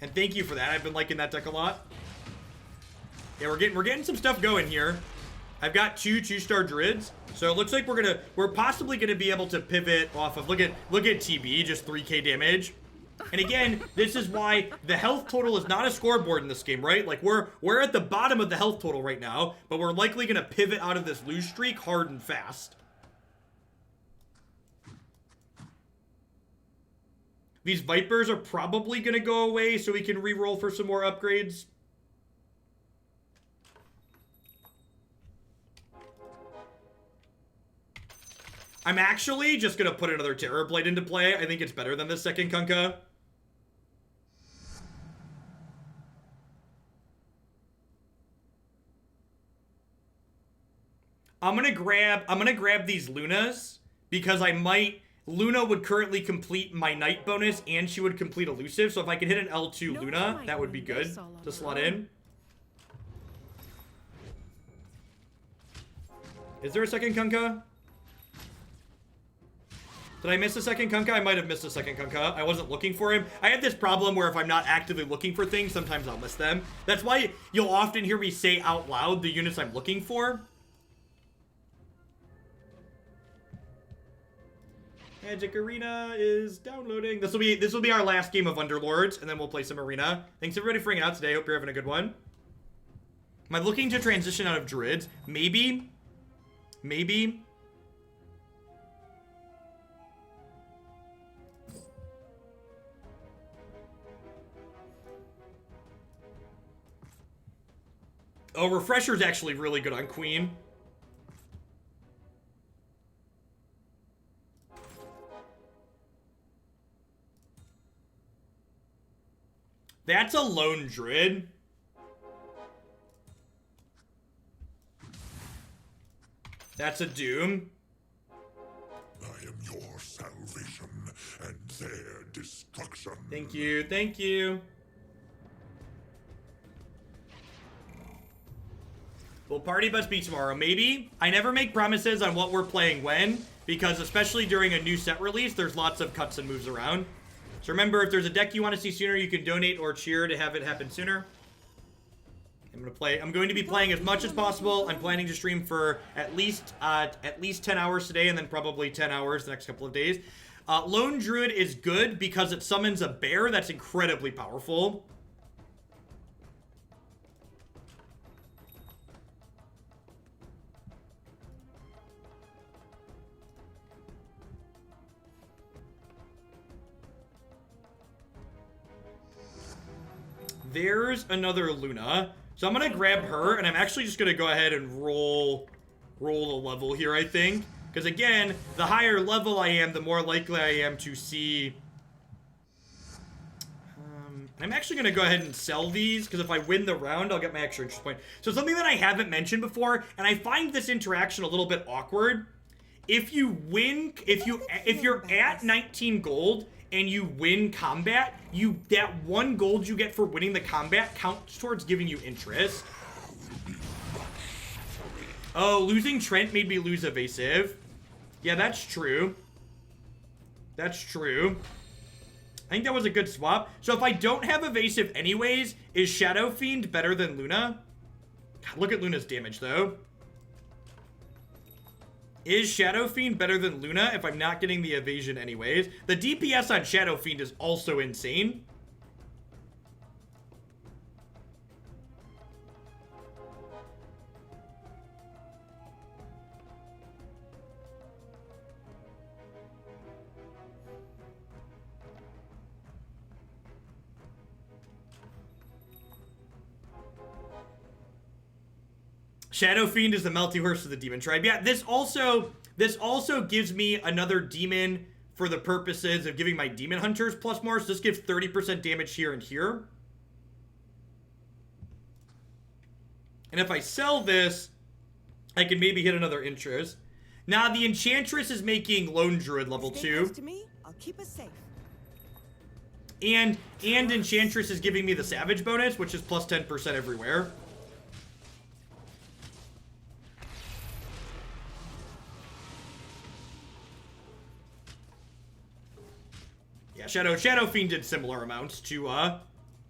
And thank you for that. I've been liking that deck a lot. Yeah, we're getting some stuff going here. I've got 2 2-star druids, so it looks like we're possibly gonna be able to pivot off of look at TB, just 3k damage. And again, this is why the health total is not a scoreboard in this game, right? Like we're at the bottom of the health total right now, but we're likely gonna pivot out of this lose streak hard and fast. These Vipers are probably going to go away so we can re-roll for some more upgrades. I'm actually just going to put another Terror Blade into play. I think it's better than the second Kunkka. I'm going to grab these Lunas because I might... Luna would currently complete my Knight bonus, and she would complete Elusive, so if I could hit an L2 Luna, that would be good to slot in. Is there a second Kunkka? Did I miss a second Kunkka? I might have missed a second Kunkka. I wasn't looking for him. I have this problem where if I'm not actively looking for things, sometimes I'll miss them. That's why you'll often hear me say out loud the units I'm looking for. Magic Arena is downloading. This will be our last game of Underlords, and then we'll play some Arena. Thanks everybody for hanging out today. Hope you're having a good one. Am I looking to transition out of Druids? Maybe. Maybe. Oh, Refresher's actually really good on Queen. That's a lone druid. That's a doom. I am your salvation and their destruction. Thank you, thank you. Will Party Bus be tomorrow? Maybe. I never make promises on what we're playing when, because especially during a new set release, there's lots of cuts and moves around. So remember, if there's a deck you want to see sooner, you can donate or cheer to have it happen sooner. I'm going to be playing as much as possible. I'm planning to stream for at least 10 hours today, and then probably 10 hours the next couple of days. Lone Druid is good because it summons a bear that's incredibly powerful. there's another Luna. So I'm gonna grab her, and I'm actually just gonna go ahead and roll a level here, I think. Because again, the higher level I am, the more likely I am to see... I'm actually going to go ahead and sell these, because if I win the round, I'll get my extra interest point. So something that I haven't mentioned before, and I find this interaction a little bit awkward. If you win, if you're at 19 gold and you win combat, that 1 gold you get for winning the combat counts towards giving you interest. Oh, losing Trent made me lose evasive. Yeah, that's true. That's true. I think that was a good swap. So if I don't have evasive anyways, is Shadow Fiend better than Luna? God, look at Luna's damage, though. Is Shadow Fiend better than Luna if I'm not getting the evasion anyways? The DPS on Shadow Fiend is also insane. Shadow Fiend is the melty horse of the demon tribe. Yeah, this also gives me another demon for the purposes of giving my demon hunters plus more. So this gives 30% damage here and here. And if I sell this, I can maybe hit another interest. Now the Enchantress is making Lone Druid level 2. Stay close to me, I'll keep us safe. And Enchantress is giving me the Savage bonus, which is plus 10% everywhere. Yeah, Shadow Fiend did similar amounts to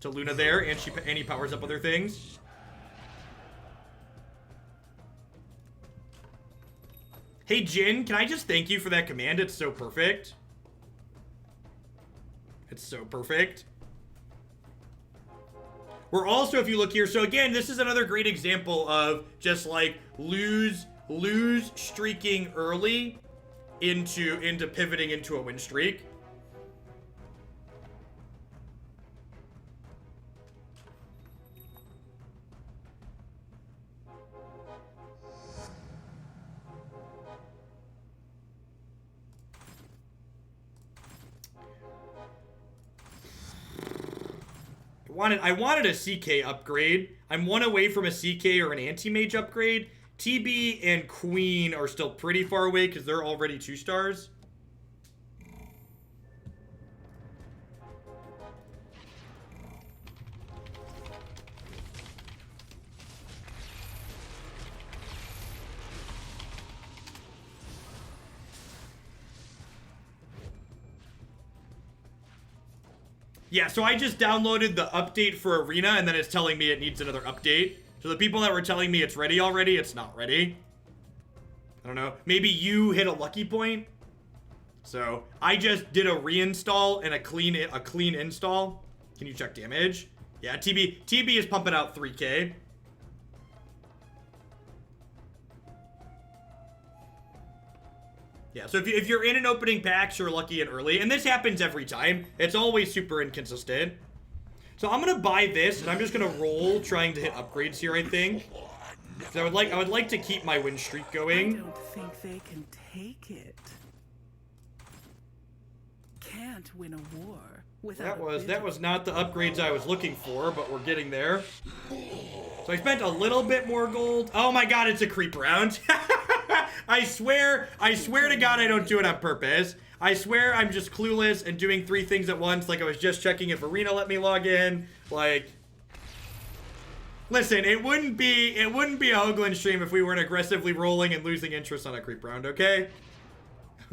Luna there, and he powers up other things. Hey Jin, can I just thank you for that command? It's so perfect. It's so perfect. We're also, if you look here, so again, this is another great example of just like lose streaking early into pivoting into a win streak. I wanted a CK upgrade. I'm 1 away from a CK or an anti-mage upgrade. TB and Queen are still pretty far away because they're already 2 stars. Yeah, so I just downloaded the update for Arena, and then it's telling me it needs another update. So the people that were telling me it's ready already, it's not ready. I don't know. Maybe you hit a lucky point. So I just did a reinstall and a clean install. Can you check damage? Yeah, TB is pumping out 3K. Yeah, so if you're in an opening packs, you're lucky and early. And this happens every time. It's always super inconsistent. So I'm going to buy this, and I'm just going to roll trying to hit upgrades here, I think. So I would like to keep my win streak going. I don't think they can take it. Can't win a war without That was not the upgrades I was looking for, but we're getting there. So I spent a little bit more gold. Oh my god, it's a creep round. I swear to god I don't do it on purpose. I swear I'm just clueless and doing 3 things at once, like I was just checking if Arena let me log in. Like, listen, it wouldn't be a Hoagland stream if we weren't aggressively rolling and losing interest on a creep round, okay?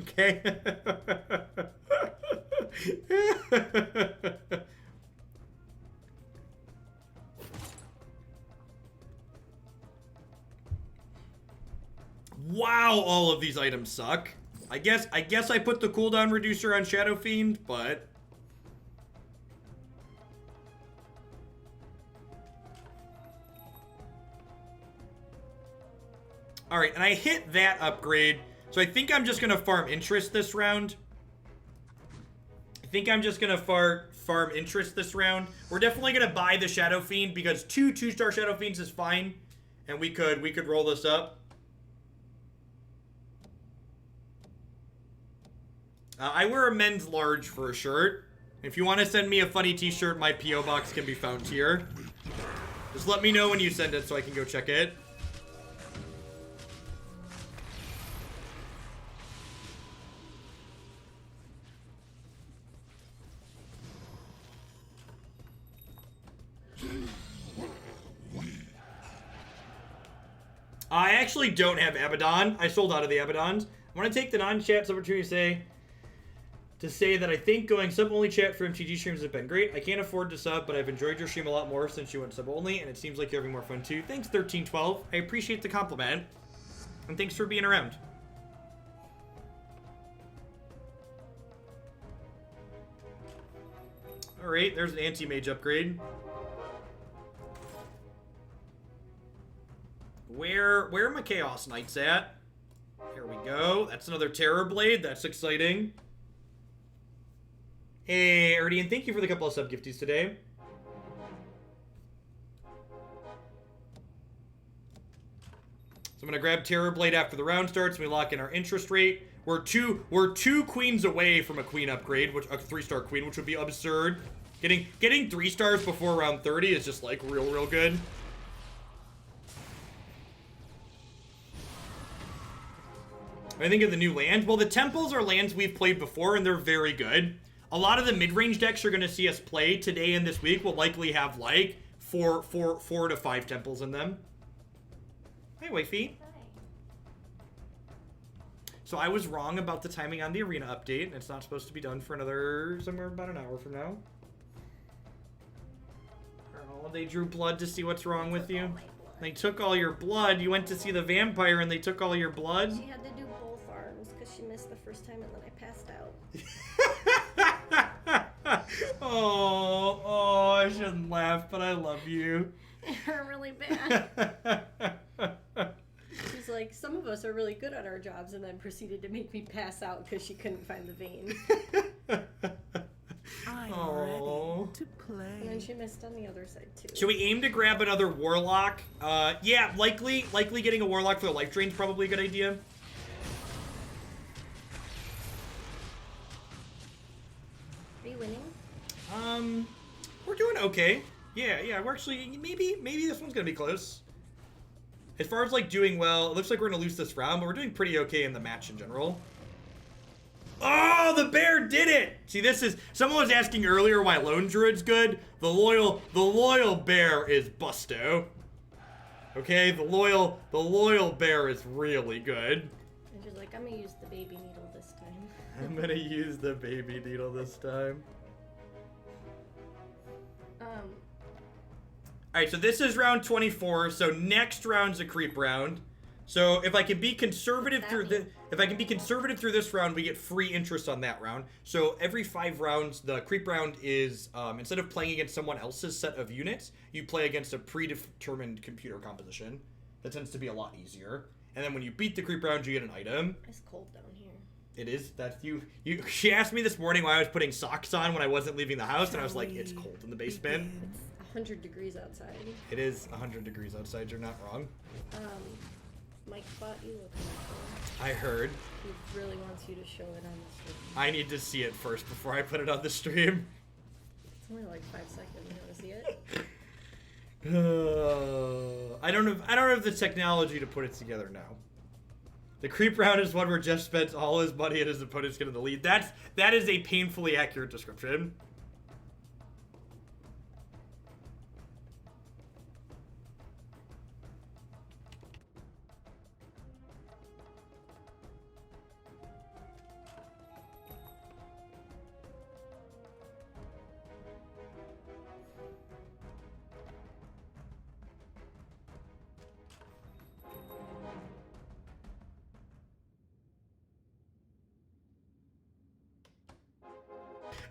Okay? Wow, all of these items suck. I guess I put the cooldown reducer on Shadow Fiend, but alright, and I hit that upgrade. So I think I'm just gonna farm interest this round. I think I'm just gonna farm interest this round. We're definitely gonna buy the Shadow Fiend because two 2-star Shadow Fiends is fine, and we could roll this up. I wear a men's large for a shirt. If you want to send me a funny t-shirt, my P.O. box can be found here. Just let me know when you send it so I can go check it. I actually don't have Abaddon. I sold out of the Abaddons. I want to take the non-chat opportunity to say that I think going sub-only chat for MTG streams has been great. I can't afford to sub, but I've enjoyed your stream a lot more since you went sub-only, and it seems like you're having more fun too. Thanks, 1312. I appreciate the compliment, and thanks for being around. Alright, there's an anti-mage upgrade. Where are my Chaos Knights at? Here we go. That's another Terror Blade. That's exciting. Hey, Erdian, thank you for the couple of sub-gifties today. So I'm gonna grab Terror Blade after the round starts, and we lock in our interest rate. We're two queens away from a queen upgrade, which a 3-star queen, which would be absurd. Getting 3 stars before round 30 is just like real good. I think of the new land. Well, the temples are lands we've played before, and they're very good. A lot of the mid-range decks you're going to see us play today and this week will likely have like 4 to 5 temples in them. Hey, wifey. Hi. So I was wrong about the timing on the arena update, and it's not supposed to be done for another somewhere about an hour from now. Oh, they drew blood to see what's wrong with you. They took all your blood. You went to see the vampire, and they took all your blood. She had to do both arms because she missed the first time, and then I passed out. Oh, I shouldn't laugh, but I love you. It hurt really bad. She's like, some of us are really good at our jobs, and then proceeded to make me pass out because she couldn't find the vein. I'm Oh. ready to play. And then she missed on the other side, too. Should we aim to grab another warlock? Yeah, likely getting a warlock for the life drain is probably a good idea. Are you winning? We're doing okay. Yeah, we're actually, maybe this one's gonna be close. As far as, like, doing well, it looks like we're gonna lose this round, but we're doing pretty okay in the match in general. Oh, the bear did it! See, this is, someone was asking earlier why Lone Druid's good. The loyal bear is busto. Okay, the loyal bear is really good. And she's like, I'm gonna use the baby needle this time. I'm gonna use the baby needle this time. Alright, so this is round 24, so next round's a creep round. So if I can be conservative through this round, we get free interest on that round. So every 5 rounds, the creep round is, instead of playing against someone else's set of units, you play against a predetermined computer composition. That tends to be a lot easier. And then when you beat the creep round, you get an item. It's cold down here. It is. That's you. She asked me this morning why I was putting socks on when I wasn't leaving the house, and I was like, it's cold in the basement. It's 100 degrees outside. It is 100 degrees outside. You're not wrong. Mike thought you looked like I heard. he really wants you to show it on the stream. I need to see it first before I put it on the stream. It's only like 5 seconds. You want to see it? I don't have the technology to put it together now. The creep round is one where Jeff spends all his money and his opponent's getting the lead. That is a painfully accurate description.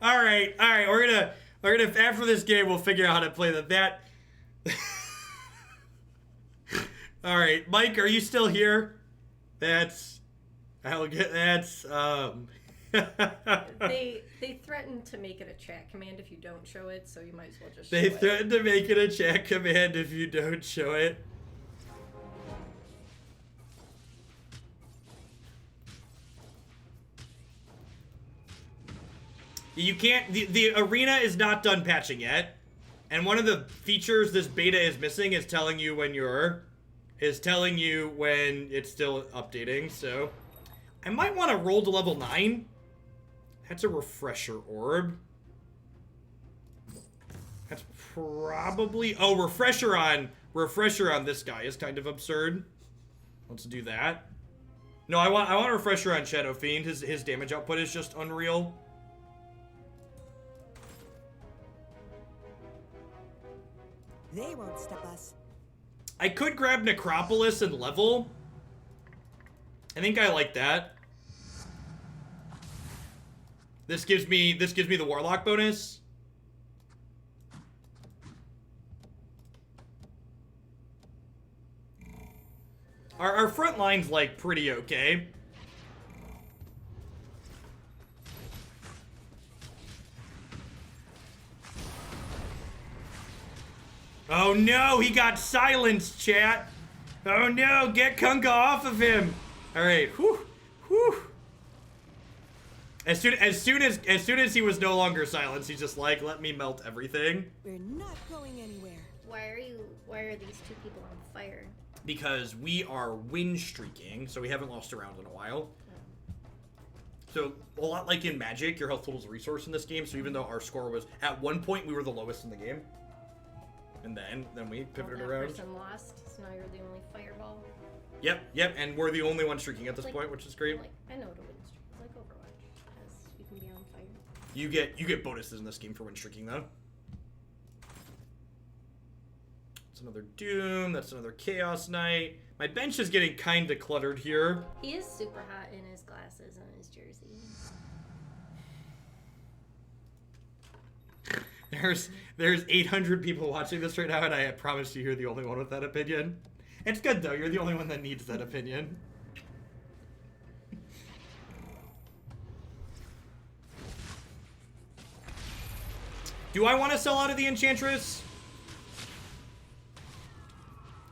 All right. We're gonna after this game we'll figure out how to play that. All right, Mike, are you still here? They threatened to make it a chat command if you don't show it, so you might as well just show They it. threatened to make it a chat command if you don't show it. You can't, the arena is not done patching yet. And one of the features this beta is missing is telling you when it's still updating, so. I might want to roll to level 9. That's a refresher orb. That's probably, oh, refresher on this guy is kind of absurd. Let's do that. No, I want a refresher on Shadow Fiend. His damage output is just unreal. They won't stop us. I could grab Necropolis and level. I think I like that. This gives me the Warlock bonus. Our front line's like pretty okay. Oh no, he got silenced, chat. Oh no, get Kunkka off of him. All right, whew, whew. As soon as he was no longer silenced, he's just like, let me melt everything. We're not going anywhere. Why are these two people on fire? Because we are win streaking, so we haven't lost a round in a while. So a lot like in Magic, your health total is a resource in this game. So even though our score was at one point we were the lowest in the game, and then we pivoted around. That person lost, so now you're the only fireball. Yep, and we're the only one streaking at this Like- point, which is great. Like, I know to win streak. It's like Overwatch, because you can be on fire. You get bonuses in this game for win streaking though. That's another Doom. That's another Chaos Knight. My bench is getting kind of cluttered here. He is super hot in his glasses and his jersey. There's 800 people watching this right now, and I promise you, you're the only one with that opinion. It's good though. You're the only one that needs that opinion. Do I want to sell out of the Enchantress?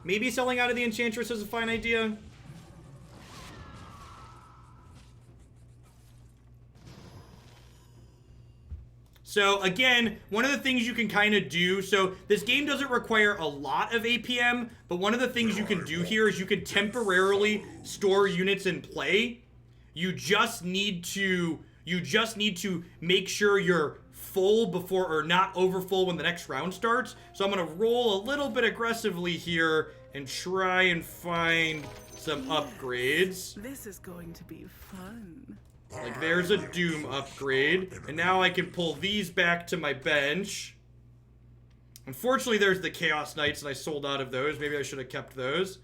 Maybe selling out of the Enchantress is a fine idea. So again, one of the things you can kind of do, so this game doesn't require a lot of APM, but one of the things you can do here is you can temporarily store units in play. You just need to make sure you're full before, or not over full when the next round starts. So I'm gonna roll a little bit aggressively here and try and find some upgrades. This is going to be fun. Like there's a Doom upgrade, and now I can pull these back to my bench. Unfortunately, there's the Chaos Knights, and I sold out of those. Maybe I should have kept those.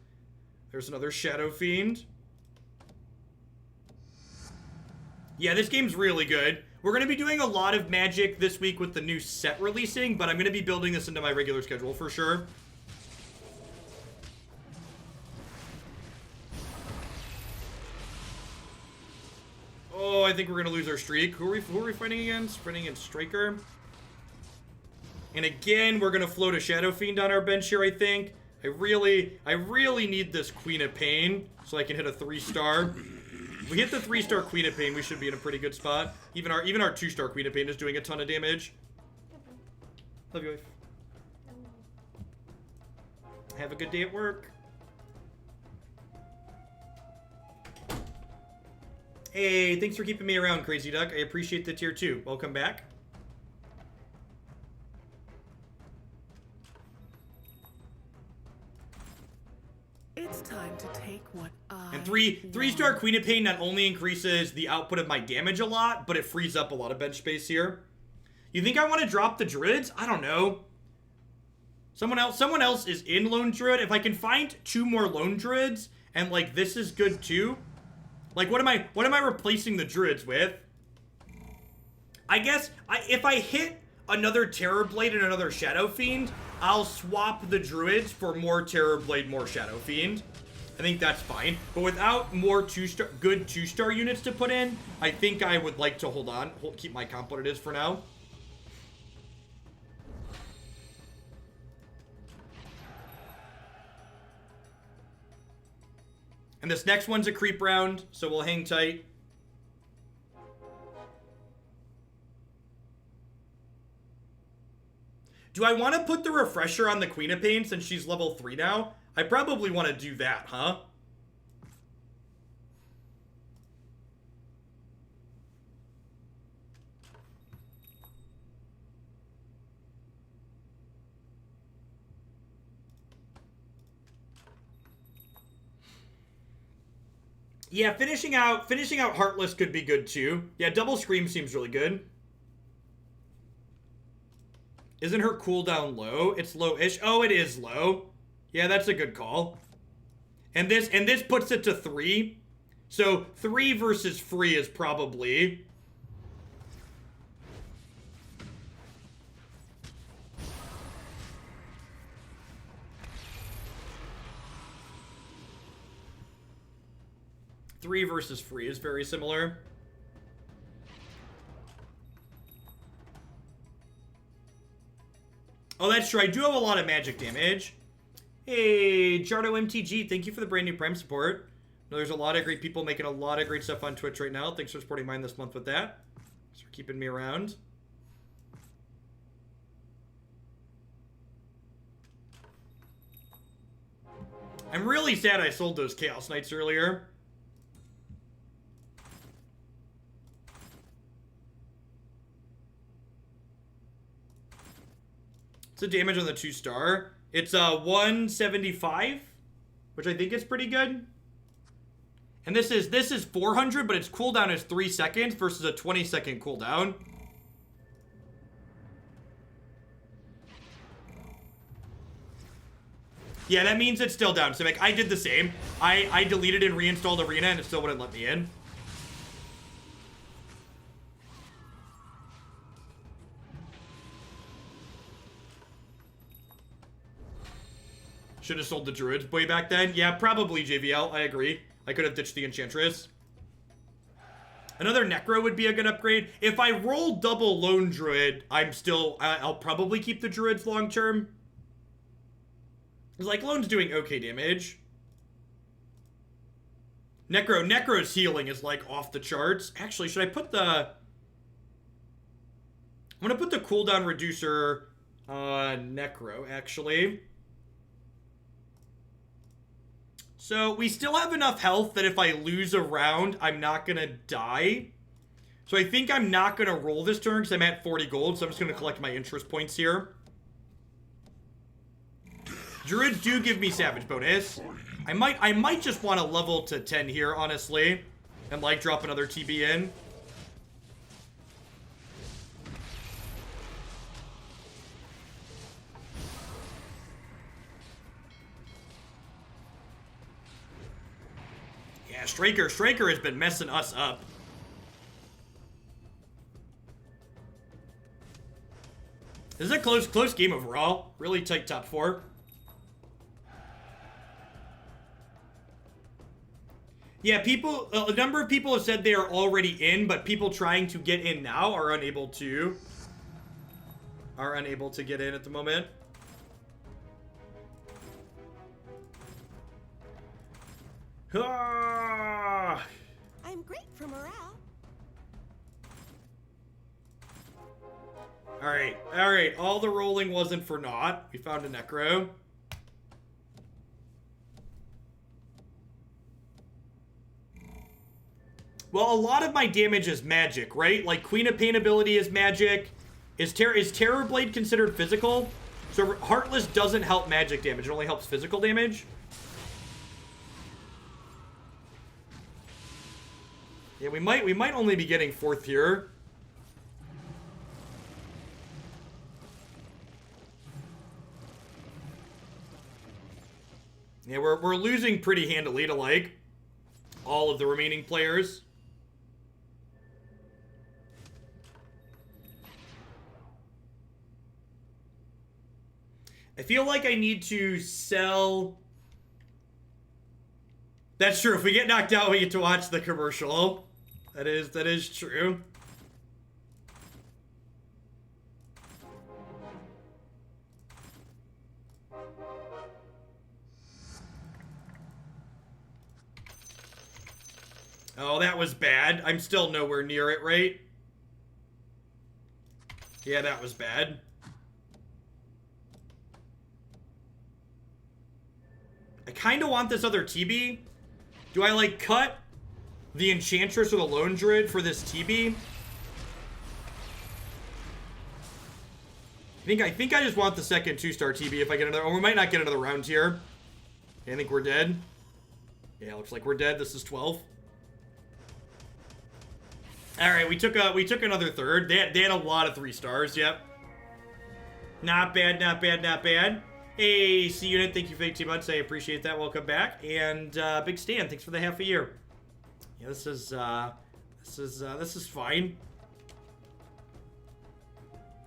There's another Shadow Fiend. Yeah, this game's really good. We're going to be doing a lot of Magic this week with the new set releasing, but I'm going to be building this into my regular schedule for sure. Oh, I think we're going to lose our streak. Who are we fighting against? Fighting against Striker. And again, we're going to float a Shadow Fiend on our bench here, I think. I really need this Queen of Pain so I can hit a 3-star. If we hit the 3-star Queen of Pain, we should be in a pretty good spot. Even our 2-star Queen of Pain is doing a ton of damage. Love you, wife. Have a good day at work. Hey, thanks for keeping me around, Crazy Duck. I appreciate the tier 2. Welcome back. It's time to take what I And 3-star Queen of Pain not only increases the output of my damage a lot, but it frees up a lot of bench space here. You think I want to drop the Druids? I don't know. Someone else is in Lone Druid. If I can find 2 more Lone Druids, and like this is good too. Like what am I replacing the Druids with? I guess if I hit another Terrorblade and another Shadow Fiend, I'll swap the Druids for more Terrorblade, more Shadow Fiend. I think that's fine. But without more good 2-star units to put in, I think I would like to hold on. Keep my comp what it is for now. And this next one's a creep round, so we'll hang tight. Do I want to put the refresher on the Queen of Pain since she's level 3 now? I probably want to do that, huh? Yeah, finishing out Heartless could be good too. Yeah, double Scream seems really good. Isn't her cooldown low? It's low-ish. Oh, it is low. Yeah, that's a good call. And this puts it to 3. So 3 versus free is probably... Three versus free is very similar. Oh, that's true. I do have a lot of magic damage. Hey, Jardo MTG, thank you for the brand new Prime support. No, there's a lot of great people making a lot of great stuff on Twitch right now. Thanks for supporting mine this month with that. Thanks for keeping me around. I'm really sad I sold those Chaos Knights earlier. It's the damage on the 2-star. It's 175, which I think is pretty good. And this is 400, but its cooldown is 3 seconds versus a 20-second cooldown. Yeah, that means it's still down. So like, I did the same. I deleted and reinstalled Arena, and it still wouldn't let me in. Should have sold the Druids way back then. Yeah, probably JVL. I agree. I could have ditched the Enchantress. Another Necro would be a good upgrade. If I roll double Lone Druid, I'll probably keep the Druids long term. Because, like, Lone's doing okay damage. Necro's healing is, like, off the charts. Actually, should I put the... I'm gonna put the cooldown reducer on Necro, actually. So, we still have enough health that if I lose a round, I'm not gonna die. So, I think I'm not gonna roll this turn because I'm at 40 gold, so I'm just gonna collect my interest points here. Druids do give me Savage bonus. I might just want to level to 10 here, honestly. And, like, drop another TB in. Yeah, Straker has been messing us up. This is a close game overall. Really tight top 4. Yeah, a number of people have said they are already in, but people trying to get in now are unable to get in at the moment. Ah! I'm great for morale. Alright. All the rolling wasn't for naught. We found a Necro. Well, a lot of my damage is magic, right? Like, Queen of Pain ability is magic. Is Terror Blade considered physical? So, Heartless doesn't help magic damage. It only helps physical damage. Yeah, we might only be getting 4th here. Yeah, we're losing pretty handily to, like, all of the remaining players. I feel like I need to sell That's true. If we get knocked out, we get to watch the commercial. That is true. Oh, that was bad. I'm still nowhere near it, right? Yeah, that was bad. I kind of want this other TB. Do I, like, cut the Enchantress or the Lone Druid for this TB? I think I just want the second 2-star TB if I get another... Oh, we might not get another round here. Okay, I think we're dead. Yeah, looks like we're dead. This is 12. Alright, we took another third. They had a lot of 3 stars, yep. Not bad, not bad, not bad. Hey, C-Unit, thank you for 18 months. I appreciate that. Welcome back. And Big Stan, thanks for the half a year. Yeah, this is fine.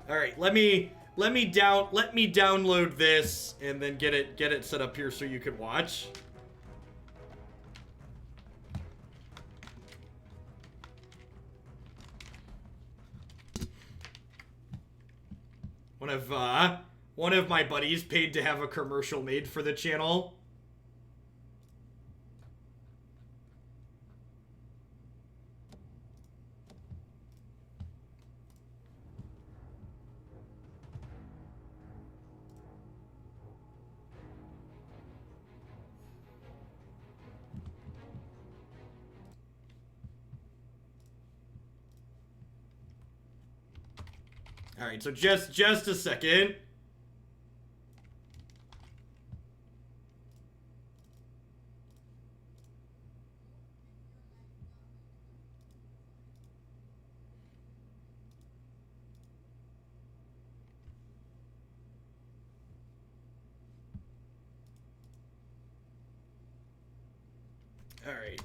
Alright, let me download this and then get it set up here so you can watch. One of my buddies paid to have a commercial made for the channel. All right, so just a second. All right.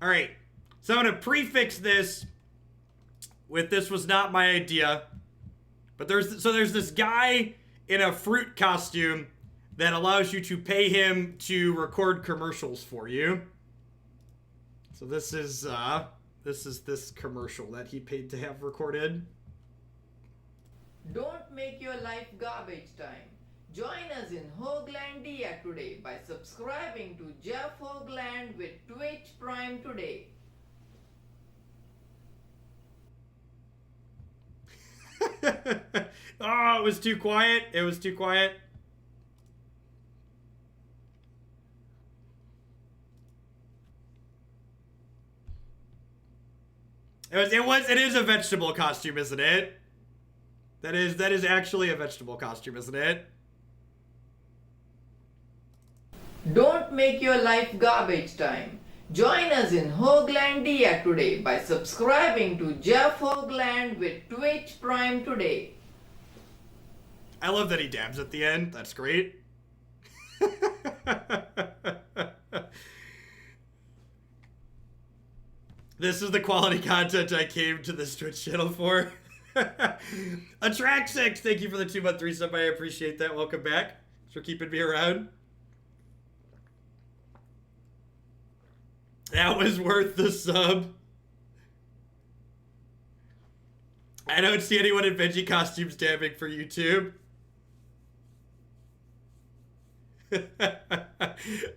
All right. So I'm going to prefix this with "this was not my idea." But there's this guy in a fruit costume that allows you to pay him to record commercials for you. So this is this commercial that he paid to have recorded. Don't make your life garbage time. Join us in Hoaglandia today by subscribing to Jeff Hoagland with Twitch Prime today. Oh, it was too quiet. It was too quiet. It is a vegetable costume, isn't it? That is actually a vegetable costume, isn't it? Don't make your life garbage time. Join us in Hoaglandia today by subscribing to Jeff Hoagland with Twitch Prime today. I love that he dabs at the end. That's great. This is the quality content I came to this Twitch channel for. Attract6, thank you for the 2-month 3-sub. I appreciate that. Welcome back. Thanks for keeping me around. That was worth the sub. I don't see anyone in veggie costumes dabbing for YouTube.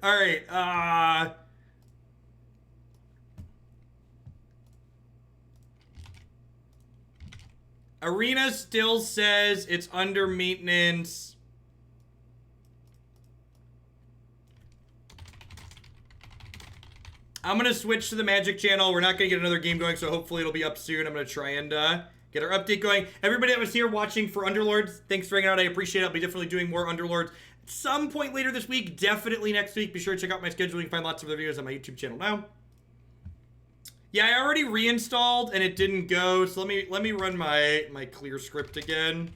Alright, Arena still says it's under maintenance. I'm going to switch to the Magic channel. We're not going to get another game going, so hopefully it'll be up soon. I'm going to try and get our update going. Everybody that was here watching for Underlords, thanks for hanging out. I appreciate it. I'll be definitely doing more Underlords at some point later this week. Definitely next week. Be sure to check out my schedule. You can find lots of other videos on my YouTube channel now. Yeah, I already reinstalled and it didn't go. So let me run my clear script again.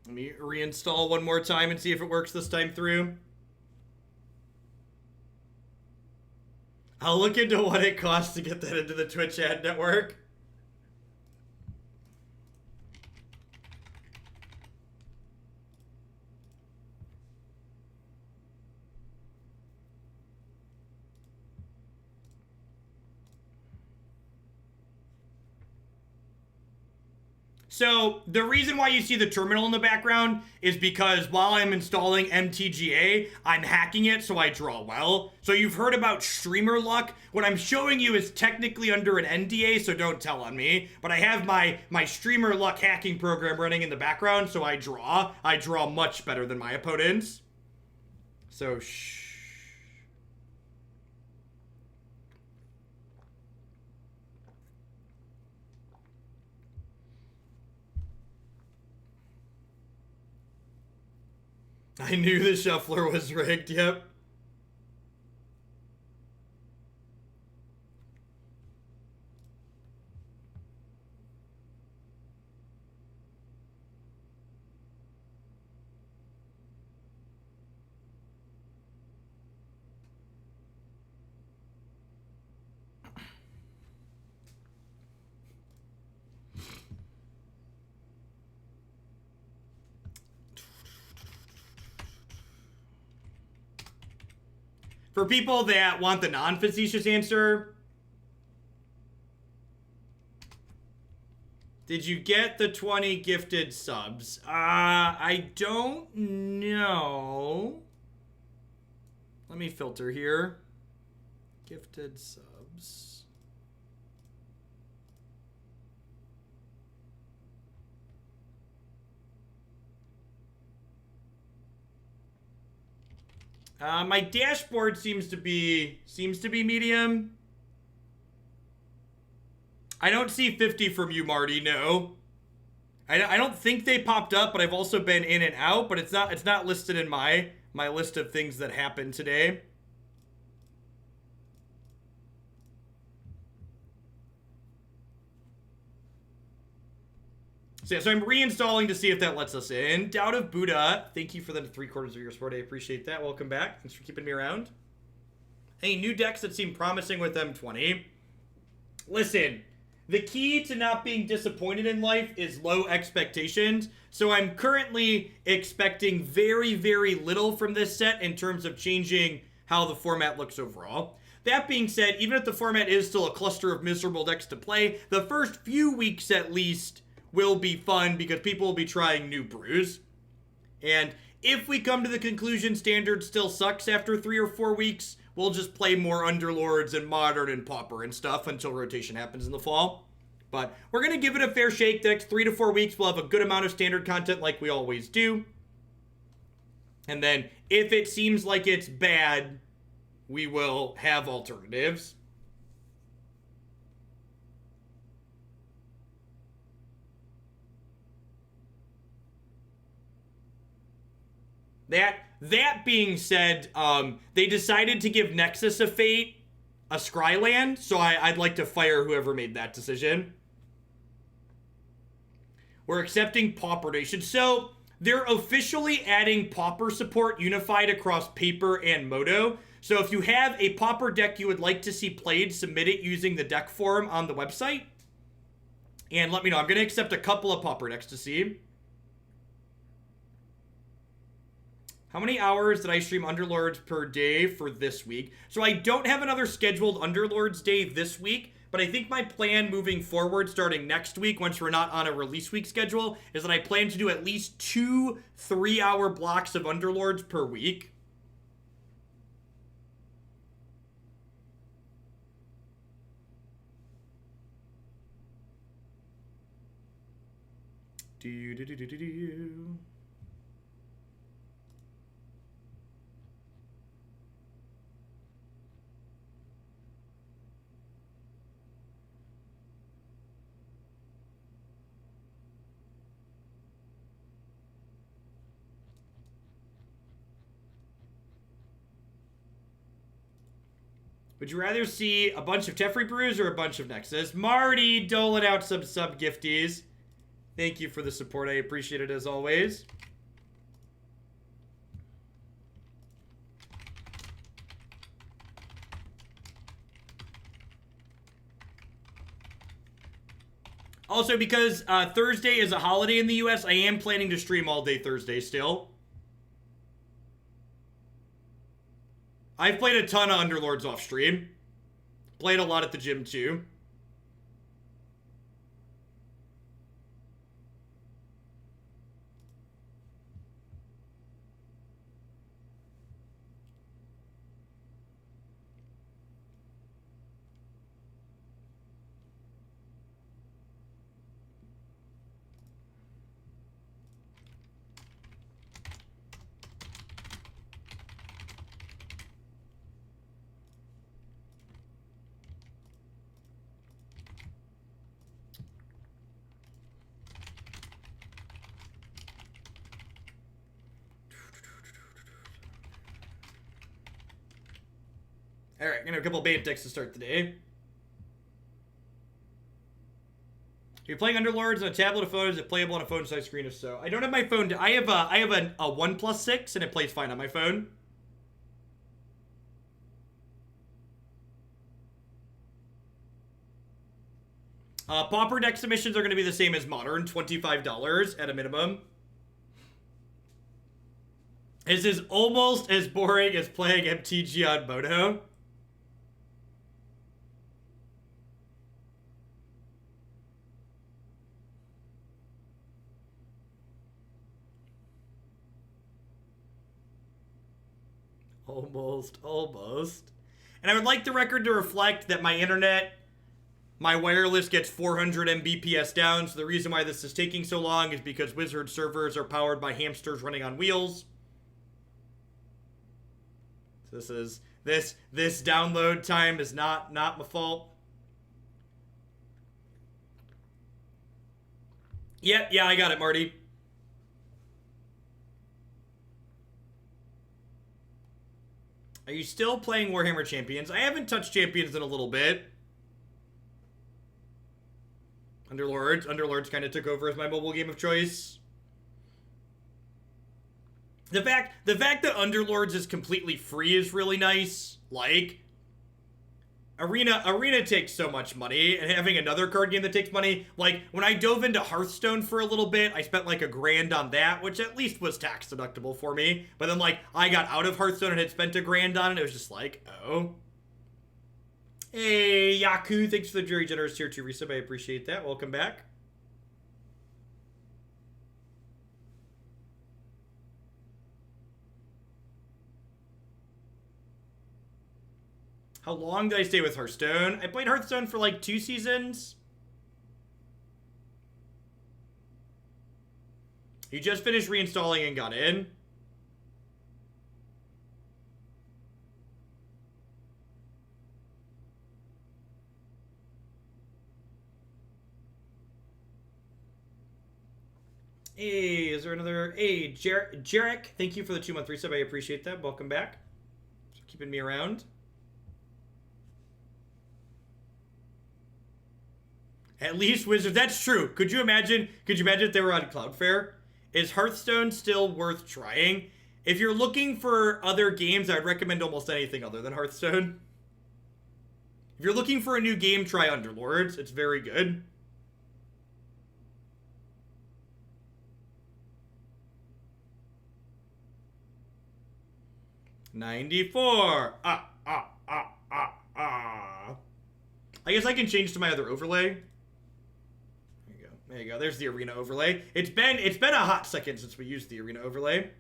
Let me reinstall one more time and see if it works this time through. I'll look into what it costs to get that into the Twitch ad network. So the reason why you see the terminal in the background is because while I'm installing MTGA, I'm hacking it so I draw well. So you've heard about streamer luck. What I'm showing you is technically under an NDA, so don't tell on me. But I have my streamer luck hacking program running in the background, so I draw. I draw much better than my opponents. So shh. I knew the shuffler was rigged, yep. For people that want the non-facetious answer, did you get the 20 gifted subs? I don't know. Let me filter here. Gifted subs. My dashboard seems to be medium. I don't see 50 from you, Marty. No, I don't think they popped up, but I've also been in and out. But it's not listed in my list of things that happened today. So, yeah, so I'm reinstalling to see if that lets us in. Doubt of Buddha, thank you for the 3/4 of your support. I appreciate that. Welcome back. Thanks for keeping me around. Hey, new decks that seem promising with M20. Listen, the key to not being disappointed in life is low expectations. So I'm currently expecting very, very little from this set in terms of changing how the format looks overall. That being said, even if the format is still a cluster of miserable decks to play, the first few weeks at least will be fun because people will be trying new brews. And if we come to the conclusion Standard still sucks after 3 or 4 weeks, we'll just play more Underlords and Modern and Pauper and stuff until rotation happens in the fall. But we're going to give it a fair shake. The next 3 to 4 weeks, we'll have a good amount of Standard content like we always do. And then if it seems like it's bad, we will have alternatives. That being said, they decided to give Nexus of Fate a Scryland, so I'd like to fire whoever made that decision. We're accepting Pauper Nation. So they're officially adding Pauper support unified across Paper and Moto. So if you have a Pauper deck you would like to see played, submit it using the deck forum on the website. And let me know. I'm going to accept a couple of Pauper decks to see. How many hours did I stream Underlords per day for this week? So I don't have another scheduled Underlords day this week, but I think my plan moving forward starting next week, once we're not on a release week schedule, is that I plan to do at least 2 3-hour blocks of Underlords per week. Do. Would you rather see a bunch of Teferi Brews or a bunch of Nexus? Marty doling out some sub gifties. Thank you for the support. I appreciate it as always. Also, because Thursday is a holiday in the US, I am planning to stream all day Thursday still. I've played a ton of Underlords off stream. Played a lot at the gym too. Alright, gonna have a couple of beta decks to start the day. You're playing Underlords on a tablet or phone. Is it playable on a phone size screen? If so, I don't have my phone. I have a OnePlus 6 and it plays fine on my phone. Pauper deck submissions are going to be the same as Modern, $25 at a minimum. This is almost as boring as playing MTG on Moto. Almost. And I would like the record to reflect that my internet, my wireless gets 400 Mbps down, so the reason why this is taking so long is because Wizard servers are powered by hamsters running on wheels. So this download time is not my fault. Yep, yeah, I got it, Marty. Are you still playing Warhammer Champions? I haven't touched Champions in a little bit. Underlords kind of took over as my mobile game of choice. The fact that Underlords is completely free is really nice. Like, Arena takes so much money, and having another card game that takes money, like, when I dove into Hearthstone for a little bit, I spent like $1,000 on that, which at least was tax deductible for me. But then, like, I got out of Hearthstone and had spent $1,000 on it, it was just like, oh. Hey, Yaku, thanks for the very generous tier 2 resub, I appreciate that. Welcome back. How long did I stay with Hearthstone? I played Hearthstone for like 2 seasons. You just finished reinstalling and got in. Hey, is there another? Hey, Jarek, thank you for the 2-month resub. I appreciate that. Welcome back. So keeping me around. At least Wizards. That's true. Could you imagine if they were on Cloudflare? Is Hearthstone still worth trying? If you're looking for other games, I'd recommend almost anything other than Hearthstone. If you're looking for a new game, try Underlords. It's very good. $94. I guess I can change to my other overlay. There you go. There's the arena overlay. It's been a hot second since we used the arena overlay.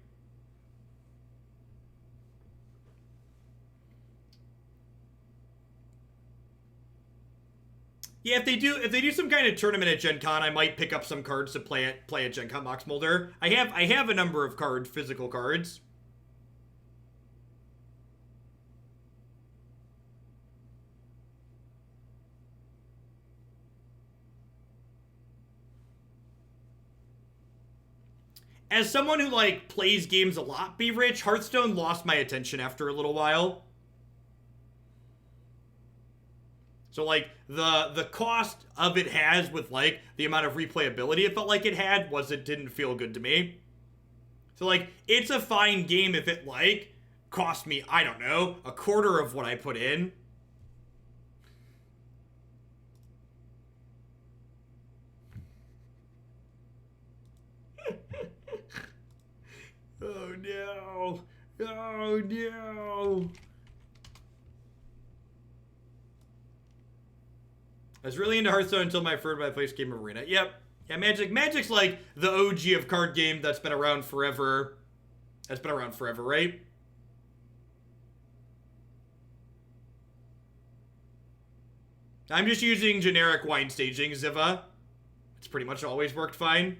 Yeah, if they do some kind of tournament at Gen Con, I might pick up some cards to play at Gen Con Mox Molder. I have a number of cards, physical cards. As someone who, like, plays games a lot, Be Rich, Hearthstone lost my attention after a little while. So, like, the cost of it has with, like, the amount of replayability it felt like it had didn't feel good to me. So, like, it's a fine game if it, like, cost me, I don't know, a quarter of what I put in. Oh, no. I was really into Hearthstone until my place Game of Arena. Yep. Yeah, Magic's like the OG of card game that's been around forever. That's been around forever, right? I'm just using generic wine staging, Ziva. It's pretty much always worked fine.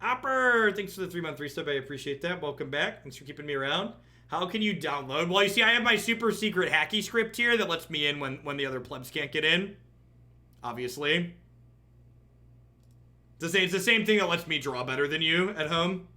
Opper, thanks for the 3-month resub. I appreciate that. Welcome back. Thanks for keeping me around. How can you download? Well, you see, I have my super secret hacky script here that lets me in when the other plebs can't get in. Obviously. It's the same thing that lets me draw better than you at home.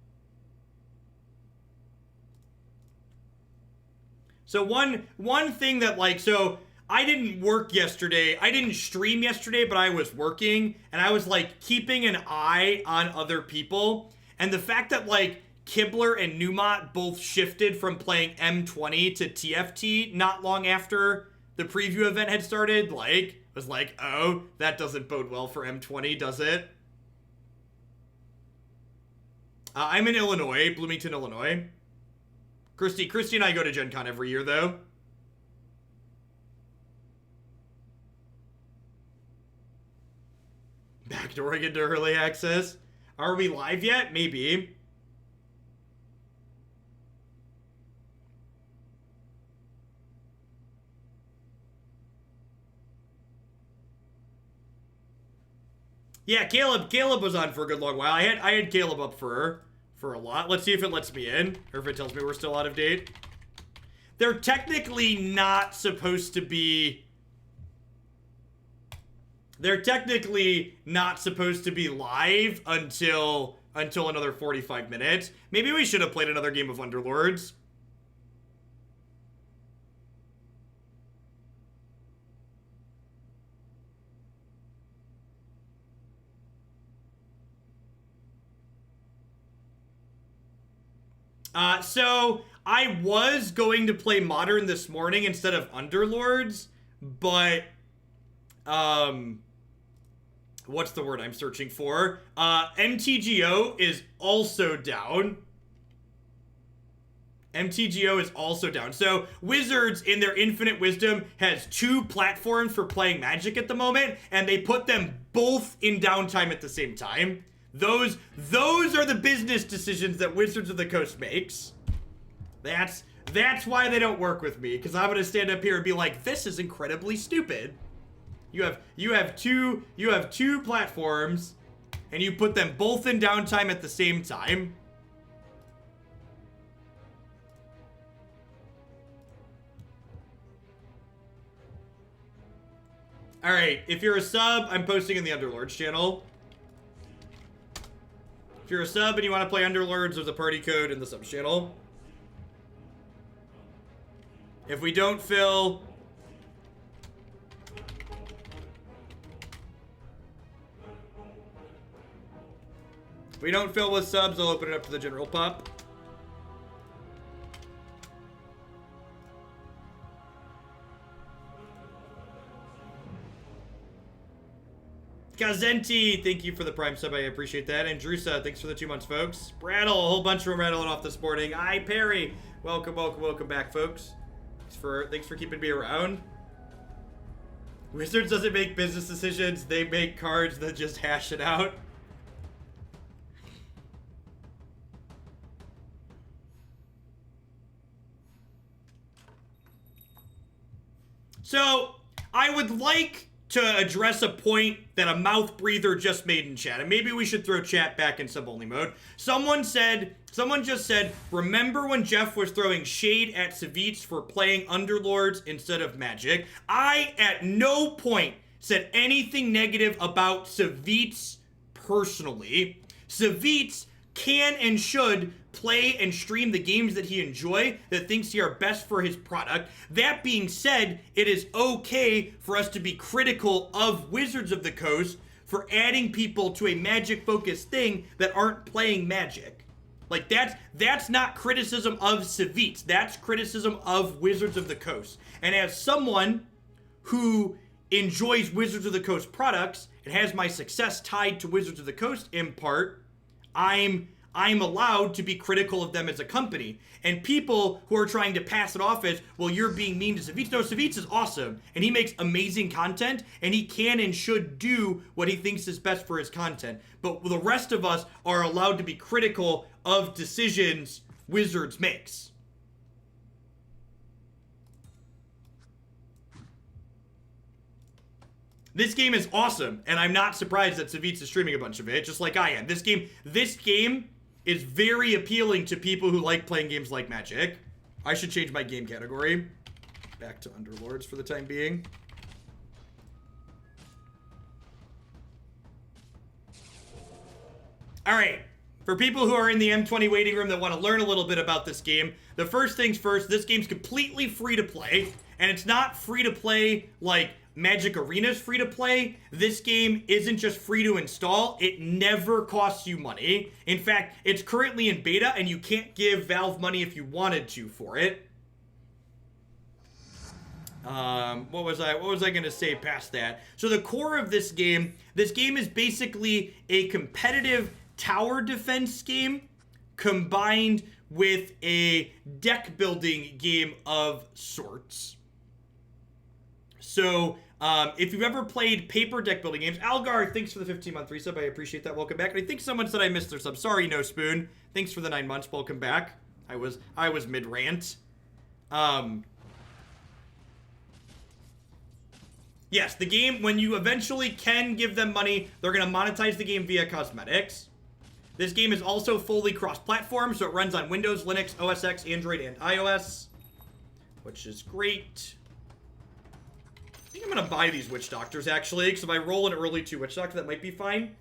So one thing that, like, so I didn't work yesterday. I didn't stream yesterday, but I was working, and I was, like, keeping an eye on other people. And the fact that, like, Kibler and Newmont both shifted from playing M20 to TFT not long after the preview event had started, like, was like, oh, that doesn't bode well for M20, does it? I'm in Illinois, Bloomington, Illinois. Christy and I go to Gen Con every year, though. Backdooring into early access. Are we live yet? Maybe. Yeah, Caleb was on for a good long while. I had Caleb up for a lot. Let's see if it lets me in, or if it tells me we're still out of date. They're technically not supposed to be... They're technically not supposed to be live until another 45 minutes. Maybe we should have played another game of Underlords. So I was going to play Modern this morning instead of Underlords, but, what's the word I'm searching for? MTGO is also down. MTGO is also down. So Wizards, in their infinite wisdom, has 2 platforms for playing Magic at the moment, and they put them both in downtime at the same time. Those are the business decisions that Wizards of the Coast makes. That's why they don't work with me, because I'm gonna stand up here and be like, this is incredibly stupid. You have two platforms, and you put them both in downtime at the same time. All right, if you're a sub, I'm posting in the Underlords channel. If you're a sub and you want to play Underlords, there's a party code in the subs channel. If we don't fill... If we don't fill with subs, I'll open it up to the general pop. Gazenti, thank you for the Prime sub. I appreciate that. And Drusa, thanks for the 2 months, folks. Brattle, a whole bunch of them rattling off this morning. Hi, Perry. Welcome back, folks. Thanks for keeping me around. Wizards doesn't make business decisions. They make cards that just hash it out. So, I would like to address a point that a mouth breather just made in chat, and maybe we should throw chat back in sub-only mode. Someone just said, remember when Jeff was throwing shade at Savitz for playing Underlords instead of Magic? I, at no point, said anything negative about Savitz personally. Savitz can and should play and stream the games that he enjoys, that thinks he are best for his product. That being said, it is okay for us to be critical of Wizards of the Coast for adding people to a Magic-focused thing that aren't playing Magic. Like, that's not criticism of Savitz. That's criticism of Wizards of the Coast. And as someone who enjoys Wizards of the Coast products and has my success tied to Wizards of the Coast in part, I'm allowed to be critical of them as a company. And people who are trying to pass it off as, well, you're being mean to Savitz. No, Savitz is awesome, and he makes amazing content, and he can and should do what he thinks is best for his content. But the rest of us are allowed to be critical of decisions Wizards makes. This game is awesome, and I'm not surprised that Savitz is streaming a bunch of it, just like I am. This game is very appealing to people who like playing games like Magic. I should change my game category. Back to Underlords for the time being. Alright, for people who are in the M20 waiting room that want to learn a little bit about this game, the first things first, this game's completely free to play, and it's not free to play like Magic Arena's free to play. This game isn't just free to install. It never costs you money. In fact, it's currently in beta and you can't give Valve money if you wanted to for it. What was I gonna say past that? So the core of this game is basically a competitive tower defense game combined with a deck building game of sorts. So, if you've ever played paper deck building games, Algar, thanks for the 15-month resub. I appreciate that. Welcome back. And I think someone said I missed their sub. Sorry, No Spoon. Thanks for the 9 months. Welcome back. I was mid-rant. Yes, the game, when you eventually can give them money, they're going to monetize the game via cosmetics. This game is also fully cross-platform, so it runs on Windows, Linux, OS X, Android, and iOS, which is great. I think I'm going to buy these Witch Doctors, actually, because if I roll an early 2 Witch Doctor, that might be fine.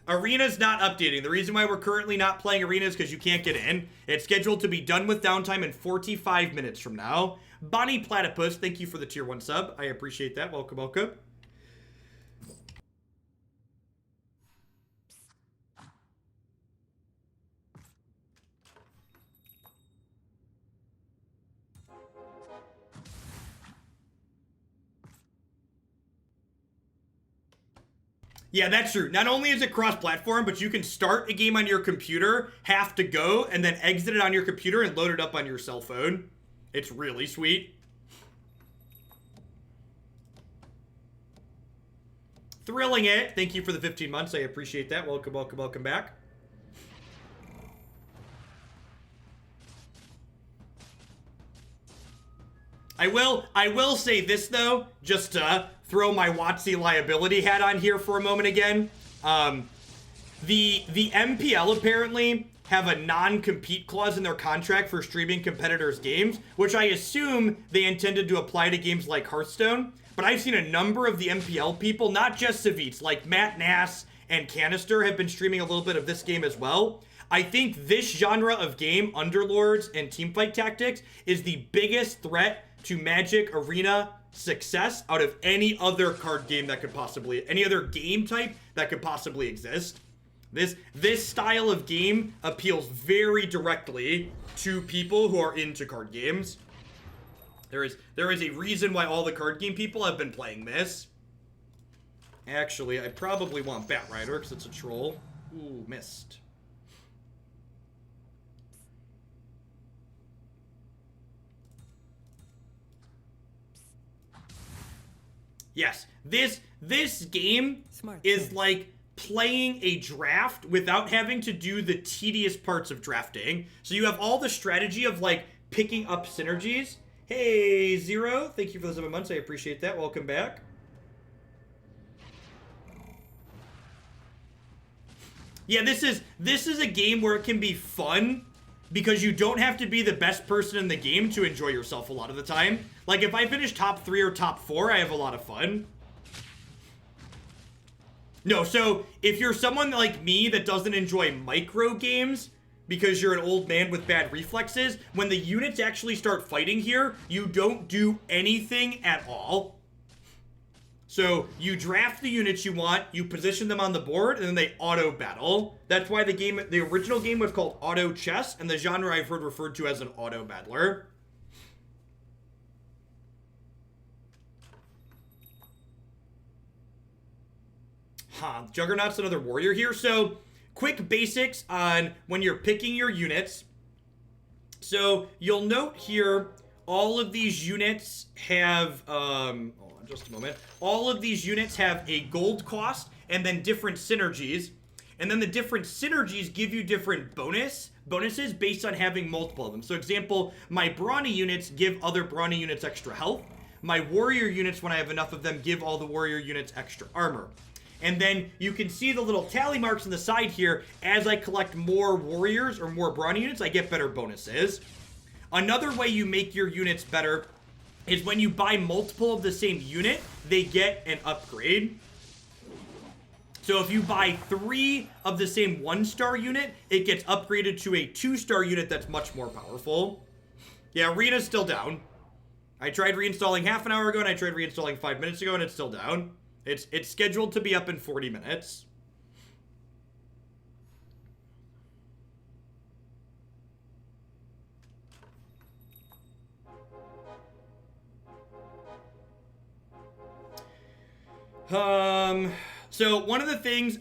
Arena's not updating. The reason why we're currently not playing Arena is because you can't get in. It's scheduled to be done with downtime in 45 minutes from now. Bonnie Platypus, thank you for the tier 1 sub. I appreciate that. Welcome, welcome. Yeah, that's true. Not only is it cross-platform, but you can start a game on your computer, have to go, and then exit it on your computer and load it up on your cell phone. It's really sweet. Thrilling it. Thank you for the 15 months. I appreciate that. Welcome, welcome, welcome back. I will say this, though, just to throw my WotC liability hat on here for a moment again. The MPL apparently have a non-compete clause in their contract for streaming competitors' games, which I assume they intended to apply to games like Hearthstone. But I've seen a number of the MPL people, not just Savitz, like Matt Nass and Canister have been streaming a little bit of this game as well. I think this genre of game, Underlords and Teamfight Tactics, is the biggest threat to Magic Arena success out of any other card game that could possibly, any other game type that could possibly exist. This style of game appeals very directly to people who are into card games. There is a reason why all the card game people have been playing this. Actually, I probably want Batrider because it's a troll. Ooh, missed. Yes, this game is like playing a draft without having to do the tedious parts of drafting. So you have all the strategy of like picking up synergies. Hey, Zero, thank you for the 7 months. I appreciate that. Welcome back. Yeah, this is a game where it can be fun because you don't have to be the best person in the game to enjoy yourself a lot of the time. Like, if I finish top 3 or top 4, I have a lot of fun. No, so if you're someone like me that doesn't enjoy micro games because you're an old man with bad reflexes, when the units actually start fighting here, you don't do anything at all. So you draft the units you want, you position them on the board, and then they auto battle. That's why the original game was called auto chess, and the genre I've heard referred to as an auto battler. Juggernaut's another warrior here. So quick basics on when you're picking your units. So you'll note here, all of these units have, hold on just a moment. All of these units have a gold cost and then different synergies. And then the different synergies give you different bonuses based on having multiple of them. So example, my brawny units give other brawny units extra health. My warrior units, when I have enough of them, give all the warrior units extra armor. And then you can see the little tally marks on the side here. As I collect more warriors or more brawny units, I get better bonuses. Another way you make your units better is when you buy multiple of the same unit, they get an upgrade. So if you buy 3 of the same 1-star unit, it gets upgraded to a 2-star unit that's much more powerful. Yeah, Arena's still down. I tried reinstalling half an hour ago, and I tried reinstalling 5 minutes ago, and it's still down. It's scheduled to be up in 40 minutes. So one of the things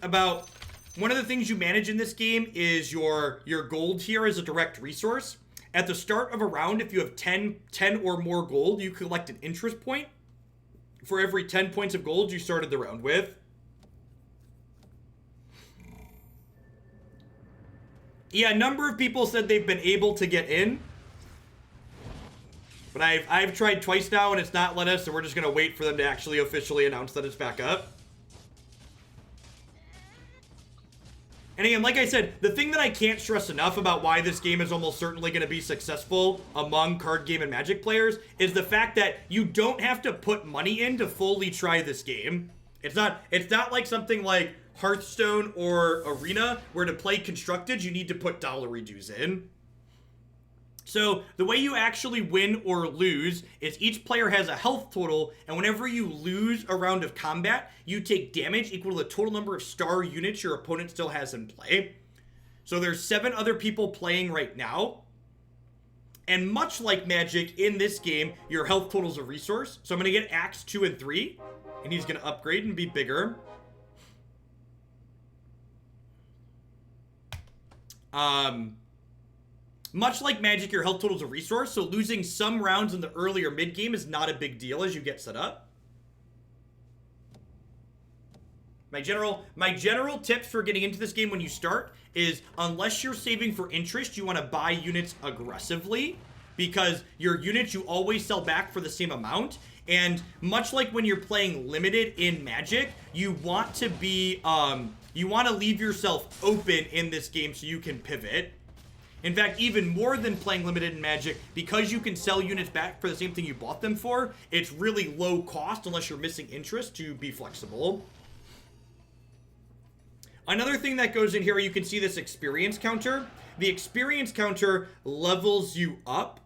you manage in this game is your gold here as a direct resource. At the start of a round, if you have 10 or more gold, you collect an interest point for every 10 points of gold you started the round with. Yeah, a number of people said they've been able to get in. But I've tried twice now and it's not let us, so we're just going to wait for them to actually officially announce that it's back up. And again, like I said, the thing that I can't stress enough about why this game is almost certainly going to be successful among card game and Magic players is the fact that you don't have to put money in to fully try this game. It's not like something like Hearthstone or Arena where to play Constructed, you need to put dollar dues in. So the way you actually win or lose is each player has a health total, and whenever you lose a round of combat, you take damage equal to the total number of star units your opponent still has in play. So there's 7 other people playing right now. And much like Magic, in this game, your health total is a resource. So I'm going to get Axe 2 and 3, and he's going to upgrade and be bigger. Much like Magic, your health total is a resource, so losing some rounds in the early or mid game is not a big deal as you get set up. My general tips for getting into this game when you start is, unless you're saving for interest, you want to buy units aggressively, because your units you always sell back for the same amount. And much like when you're playing limited in Magic, you want to be you want to leave yourself open in this game so you can pivot. In fact, even more than playing limited in Magic, because you can sell units back for the same thing you bought them for, it's really low cost unless you're missing interest to be flexible. Another thing that goes in here, you can see this experience counter. The experience counter levels you up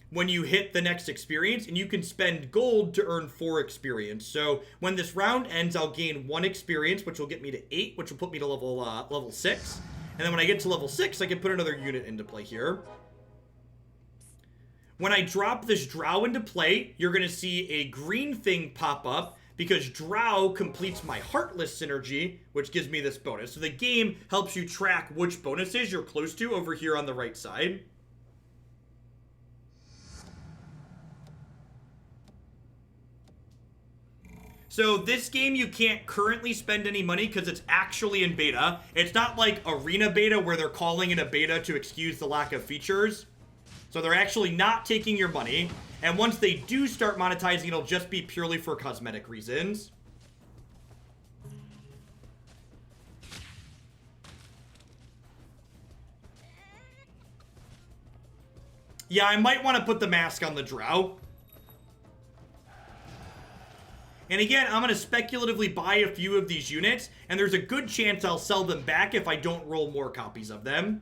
when you hit the next experience, and you can spend gold to earn 4 experience. So when this round ends, I'll gain 1 experience, which will get me to 8, which will put me to level 6. And then when I get to level 6, I can put another unit into play here. When I drop this Drow into play, you're going to see a green thing pop up because Drow completes my Heartless synergy, which gives me this bonus. So the game helps you track which bonuses you're close to over here on the right side. So this game, you can't currently spend any money because it's actually in beta. It's not like Arena beta where they're calling it a beta to excuse the lack of features. So they're actually not taking your money. And once they do start monetizing, it'll just be purely for cosmetic reasons. Yeah, I might want to put the mask on the Drow. And again, I'm going to speculatively buy a few of these units, and there's a good chance I'll sell them back if I don't roll more copies of them.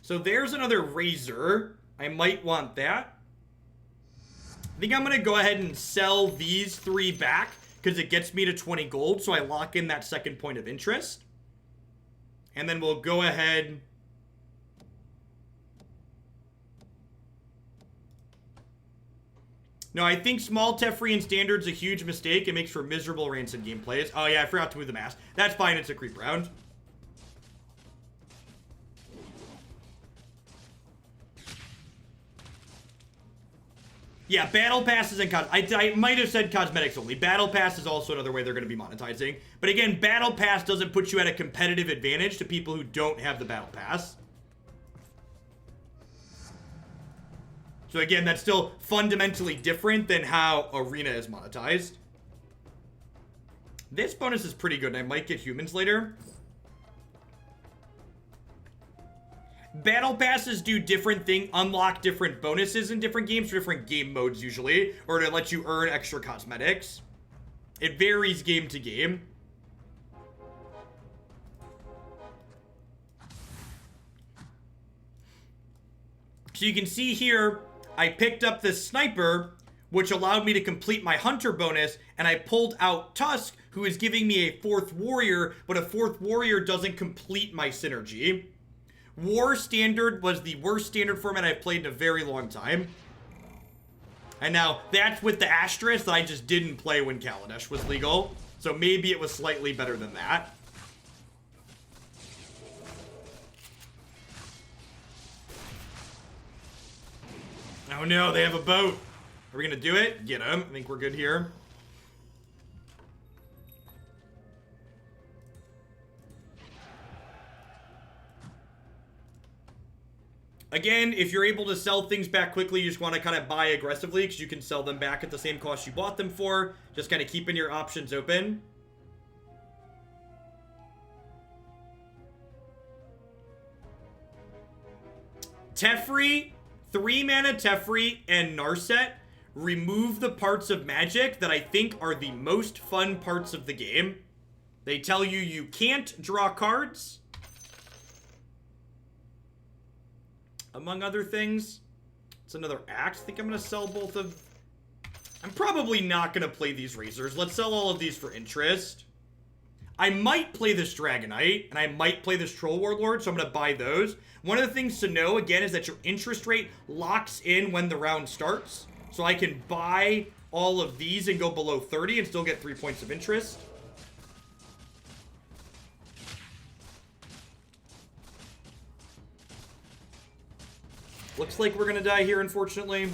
So there's another razor. I might want that. I think I'm going to go ahead and sell these 3 back because it gets me to 20 gold, so I lock in that second point of interest. And then we'll go ahead... No, I think small Teferi in Standard's a huge mistake. It makes for miserable Rancid gameplays. Oh yeah, I forgot to move the mask. That's fine, it's a creep round. Yeah, Battle Passes and I might have said cosmetics only. Battle Pass is also another way they're going to be monetizing. But again, Battle Pass doesn't put you at a competitive advantage to people who don't have the Battle Pass. So again, that's still fundamentally different than how Arena is monetized. This bonus is pretty good, and I might get humans later. Battle passes do different unlock different bonuses in different games for different game modes usually, or to let you earn extra cosmetics. It varies game to game. So you can see here, I picked up this sniper, which allowed me to complete my hunter bonus, and I pulled out Tusk, who is giving me a 4th warrior, but a 4th warrior doesn't complete my synergy. War Standard was the worst standard format I've played in a very long time. And now, that's with the asterisk that I just didn't play when Kaladesh was legal. So maybe it was slightly better than that. Oh no, they have a boat. Are we gonna do it? Get him. I think we're good here. Again, if you're able to sell things back quickly, you just want to kind of buy aggressively because you can sell them back at the same cost you bought them for. Just kind of keeping your options open. Teferi, 3-mana Teferi, and Narset remove the parts of Magic that I think are the most fun parts of the game. They tell you you can't draw cards, among other things. It's another axe. I think I'm going to sell both of... I'm probably not going to play these Razors. Let's sell all of these for interest. I might play this Dragonite, and I might play this Troll Warlord, so I'm going to buy those. One of the things to know, again, is that your interest rate locks in when the round starts. So I can buy all of these and go below 30 and still get 3 points of interest. Looks like we're gonna die here, unfortunately.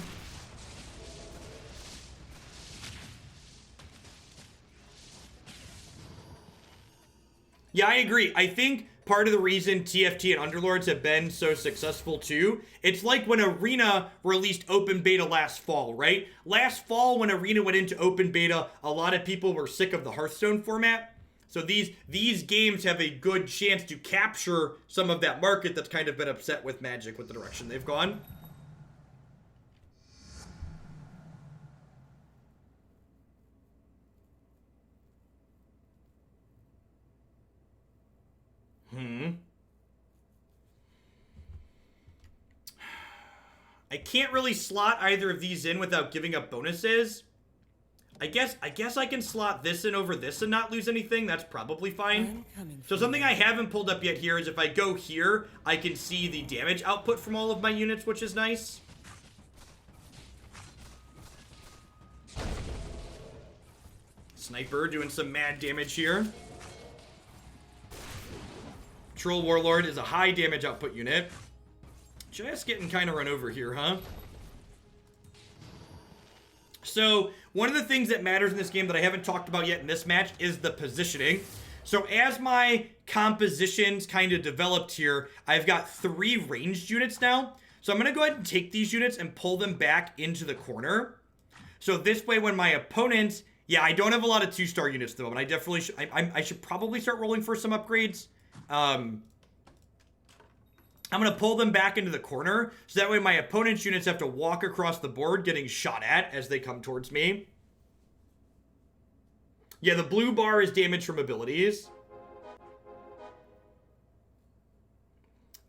Yeah, I agree. I think part of the reason TFT and Underlords have been so successful too, it's like when Arena released open beta last fall, right? Last fall when Arena went into open beta, a lot of people were sick of the Hearthstone format. So these games have a good chance to capture some of that market that's kind of been upset with Magic with the direction they've gone. I can't really slot either of these in without giving up bonuses. I guess I can slot this in over this and not lose anything. That's probably fine. So something I haven't pulled up yet here is if I go here, I can see the damage output from all of my units, which is nice. Sniper doing some mad damage here. Troll Warlord is a high damage output unit. Just getting kind of run over here, huh? So, one of the things that matters in this game that I haven't talked about yet in this match is the positioning. So, as my compositions kind of developed here, I've got 3 ranged units now. So, I'm going to go ahead and take these units and pull them back into the corner. So, this way when my opponents... Yeah, I don't have a lot of 2-star units though, but I definitely should... I should probably start rolling for some upgrades. I'm going to pull them back into the corner, so that way my opponent's units have to walk across the board getting shot at as they come towards me. Yeah, the blue bar is damage from abilities.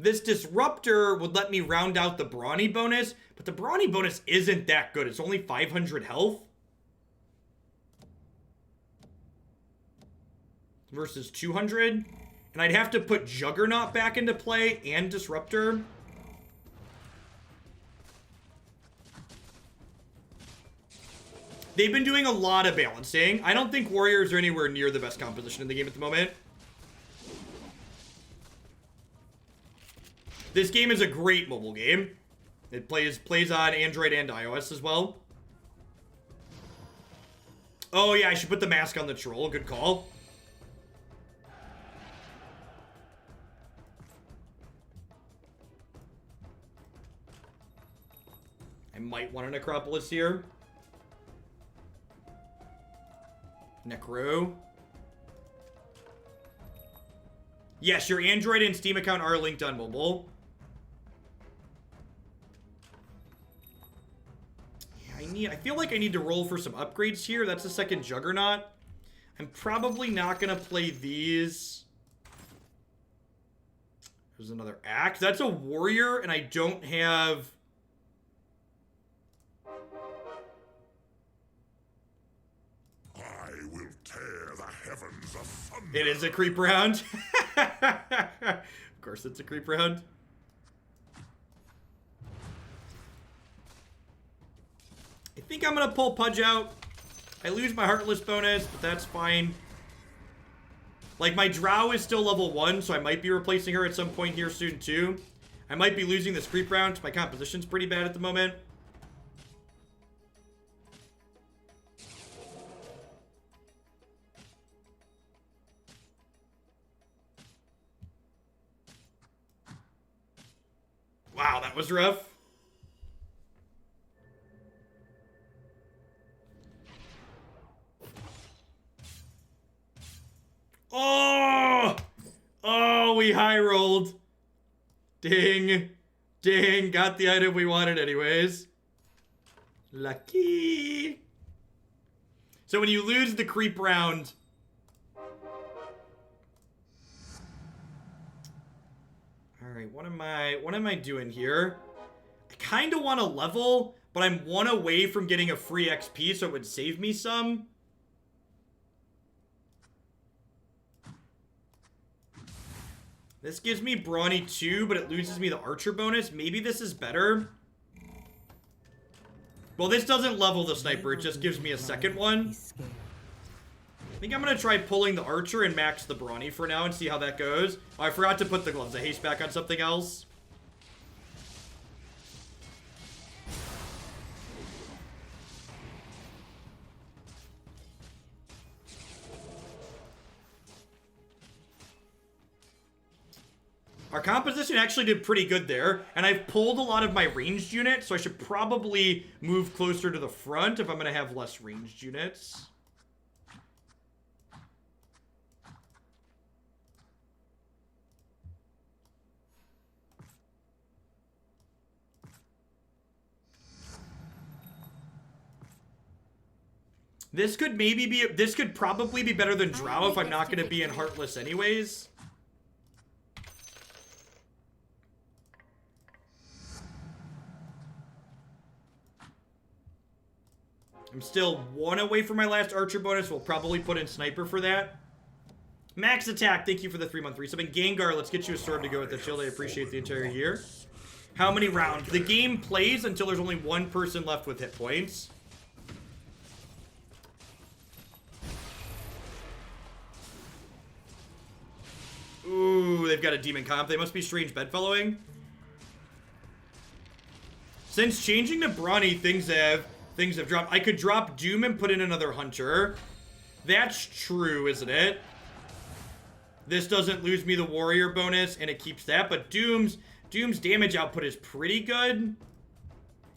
This Disruptor would let me round out the Brawny bonus, but the Brawny bonus isn't that good. It's only 500 health. versus 200. And I'd have to put Juggernaut back into play and Disruptor. They've been doing a lot of balancing. I don't think Warriors are anywhere near the best composition in the game at the moment. This game is a great mobile game. It plays on Android and iOS as well. Oh yeah, I should put the mask on the troll. Good call. I might want an Necropolis here. Necro. Yes, your Android and Steam account are linked on mobile. Yeah, I feel like I need to roll for some upgrades here. That's a second Juggernaut. I'm probably not gonna play these. There's another Axe. That's a Warrior, and I don't have... I will tear the heavens asunder. It is a creep round. Of course it's a creep round. I think I'm gonna pull Pudge out. I lose my Heartless bonus, but that's fine. Like, my Drow is still level 1, so I might be replacing her at some point here soon, too. I might be losing this creep round. My composition's pretty bad at the moment. Wow, that was rough. Oh! Oh, we high rolled. Ding. Ding. Got the item we wanted anyways. Lucky. So when you lose the creep round... Alright, what am I doing here? I kind of want to level, but I'm one away from getting a free XP, so it would save me some. This gives me Brawny 2, but it loses me the Archer bonus. Maybe this is better. Well, this doesn't level the Sniper. It just gives me a second one. I think I'm going to try pulling the Archer and max the Brawny for now and see how that goes. Oh, I forgot to put the Gloves of Haste back on something else. Our composition actually did pretty good there, and I've pulled a lot of my ranged units, so I should probably move closer to the front if I'm going to have less ranged units. This could probably be better than Drow if I'm not going to be in Heartless anyways. I'm still one away from my last Archer bonus. We'll probably put in Sniper for that. Max Attack, thank you for the 3-month resub. And Gengar, let's get you a sword to go with the shield. I appreciate the entire year. How many rounds? The game plays until there's only one person left with hit points. Ooh, they've got a Demon Comp. They must be strange bedfellowing. Since changing to Brawny, things have dropped. I could drop Doom and put in another Hunter. That's true, isn't it? This doesn't lose me the Warrior bonus, and it keeps that. But Doom's damage output is pretty good.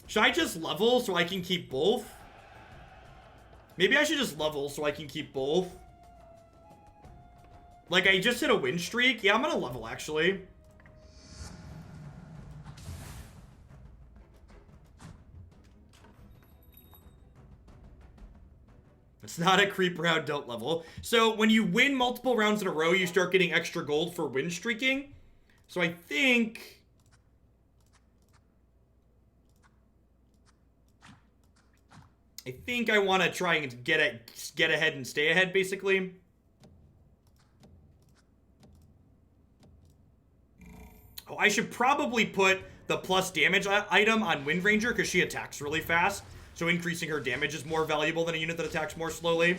Should I just level so I can keep both? Maybe I should just level so I can keep both. Like, I just hit a win streak. Yeah, I'm gonna level, actually. It's not a creep round, don't level. So, when you win multiple rounds in a row, you start getting extra gold for win streaking. So, I think I want to try and get ahead and stay ahead, basically. I should probably put the plus damage item on Wind Ranger because she attacks really fast. So increasing her damage is more valuable than a unit that attacks more slowly.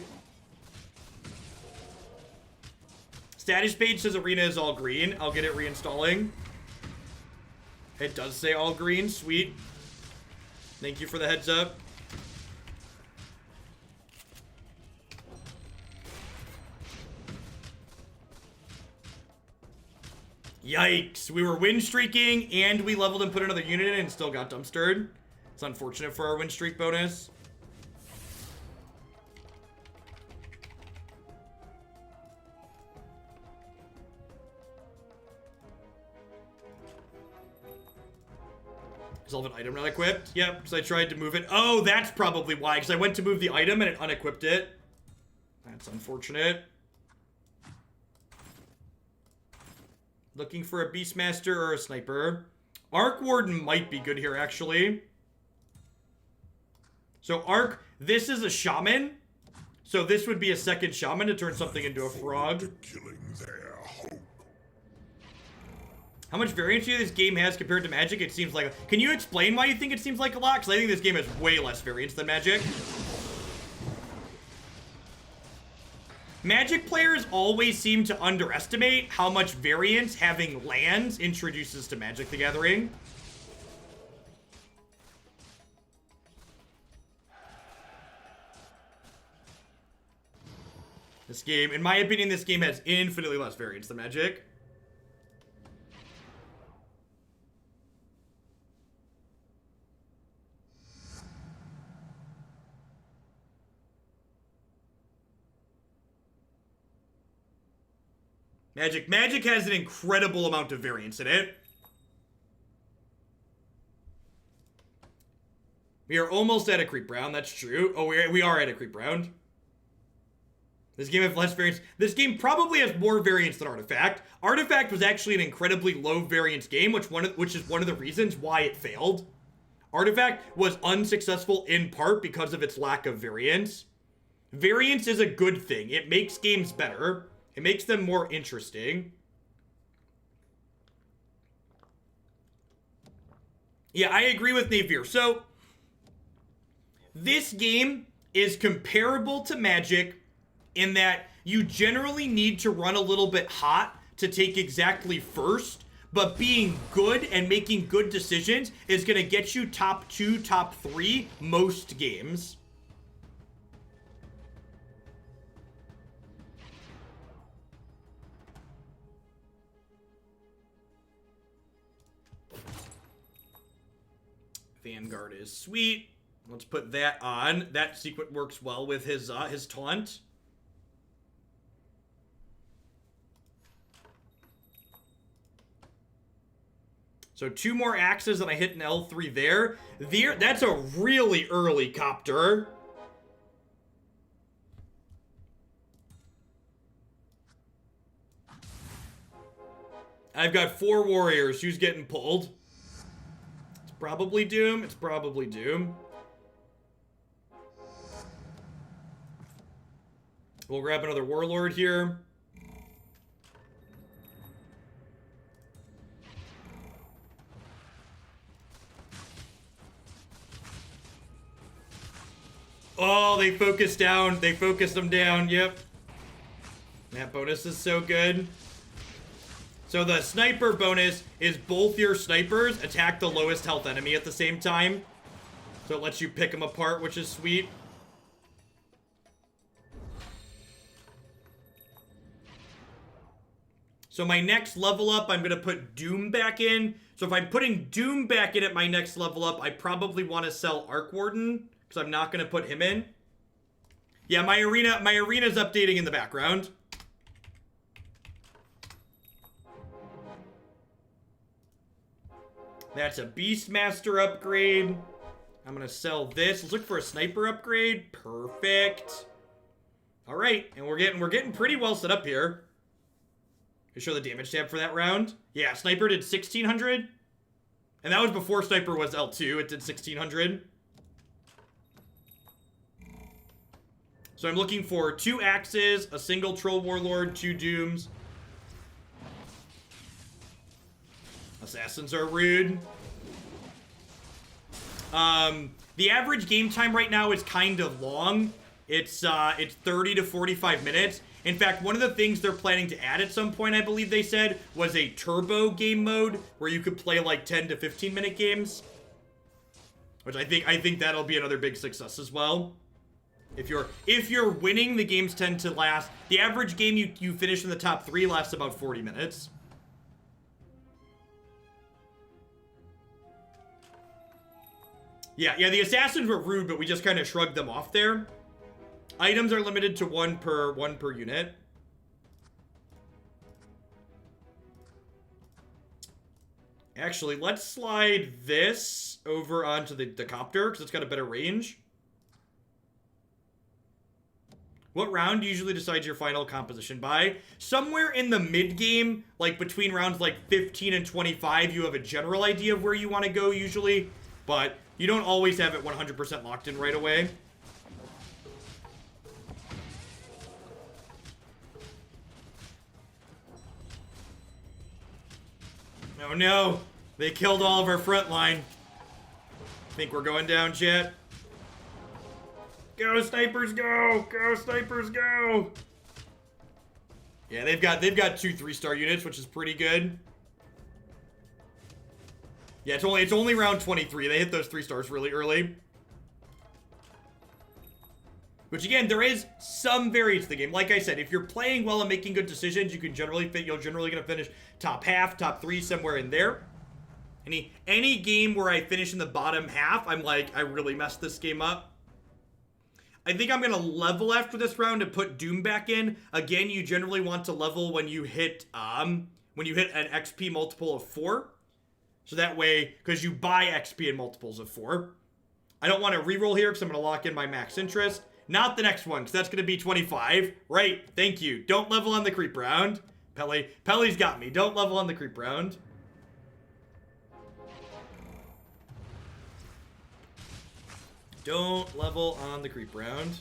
Status page says arena is all green. I'll get it reinstalling. It does say all green. Sweet. Thank you for the heads up. Yikes. We were win streaking and we leveled and put another unit in and still got dumpstered. It's unfortunate for our win streak bonus. Is all of an item not equipped? Yep, because I tried to move it. Oh, that's probably why, because I went to move the item and it unequipped it. That's unfortunate. Looking for a Beastmaster or a Sniper. Arc Warden might be good here, actually. So Arc, this is a Shaman. So this would be a second Shaman to turn something into a frog. Killing their hope. How much variance do you think this game has compared to Magic? It seems like... Can you explain why you think it seems like a lot? Because I think this game has way less variance than Magic. Magic players always seem to underestimate how much variance having lands introduces to Magic the Gathering. This game, in my opinion, this game has infinitely less variance than Magic. Magic has an incredible amount of variance in it. We are almost at a creep round, that's true. Oh, we are at a creep round. This game has less variance. This game probably has more variance than Artifact. Artifact was actually an incredibly low variance game, which is one of the reasons why it failed. Artifact was unsuccessful in part because of its lack of variance. Variance is a good thing. It makes games better. It makes them more interesting. Yeah, I agree with Navier. So, this game is comparable to Magic in that you generally need to run a little bit hot to take exactly first, but being good and making good decisions is going to get you top 2, top 3 most games. Vanguard is sweet. Let's put that on. That sequence works well with his taunt. So 2 more axes and I hit an L3 there. That's a really early copter. I've got 4 warriors. Who's getting pulled? It's probably Doom. It's probably Doom. We'll grab another warlord here. Oh, they focused down. They focused them down. Yep. That bonus is so good. So the sniper bonus is both your snipers attack the lowest health enemy at the same time. So it lets you pick them apart, which is sweet. So my next level up, I'm going to put Doom back in. So if I'm putting Doom back in at my next level up, I probably want to sell Arc Warden, because I'm not going to put him in. Yeah, my arena's updating in the background. That's a Beastmaster upgrade. I'm going to sell this. Let's look for a Sniper upgrade. Perfect. All right, and we're getting pretty well set up here. You show the damage tab for that round. Yeah, Sniper did 1600. And that was before Sniper was L2. It did 1600. So I'm looking for 2 axes, a single Troll Warlord, 2 Dooms. Assassins are rude. The average game time right now is kind of long. It's 30 to 45 minutes. In fact, one of the things they're planning to add at some point, I believe they said, was a turbo game mode where you could play like 10 to 15 minute games. Which I think that'll be another big success as well. If you're winning, the games tend to last. The average game you finish in the top 3 lasts about 40 minutes. Yeah, the assassins were rude, but we just kind of shrugged them off there. Items are limited to one per unit. Actually, let's slide this over onto the copter, because it's got a better range. What round usually decides your final composition by? Somewhere in the mid-game, like between rounds like 15 and 25, you have a general idea of where you want to go usually, but you don't always have it 100% locked in right away. Oh no, they killed all of our front line. Think we're going down, chat? Go snipers, go! Go snipers, go! Yeah, they've got 2 3-star units, which is pretty good. Yeah, it's only round 23. They hit those 3 stars really early. Which again, there is some variance to the game. Like I said, if you're playing well and making good decisions, you're generally gonna finish top half, top 3, somewhere in there. Any game where I finish in the bottom half, I'm like, I really messed this game up. I think I'm gonna level after this round and put Doom back in. Again, you generally want to level when you hit an XP multiple of 4. So that way, because you buy XP in multiples of 4. I don't want to reroll here because I'm going to lock in my max interest. Not the next one, because that's going to be 25. Right, thank you. Don't level on the creep round. Pelly's got me. Don't level on the creep round. Don't level on the creep round.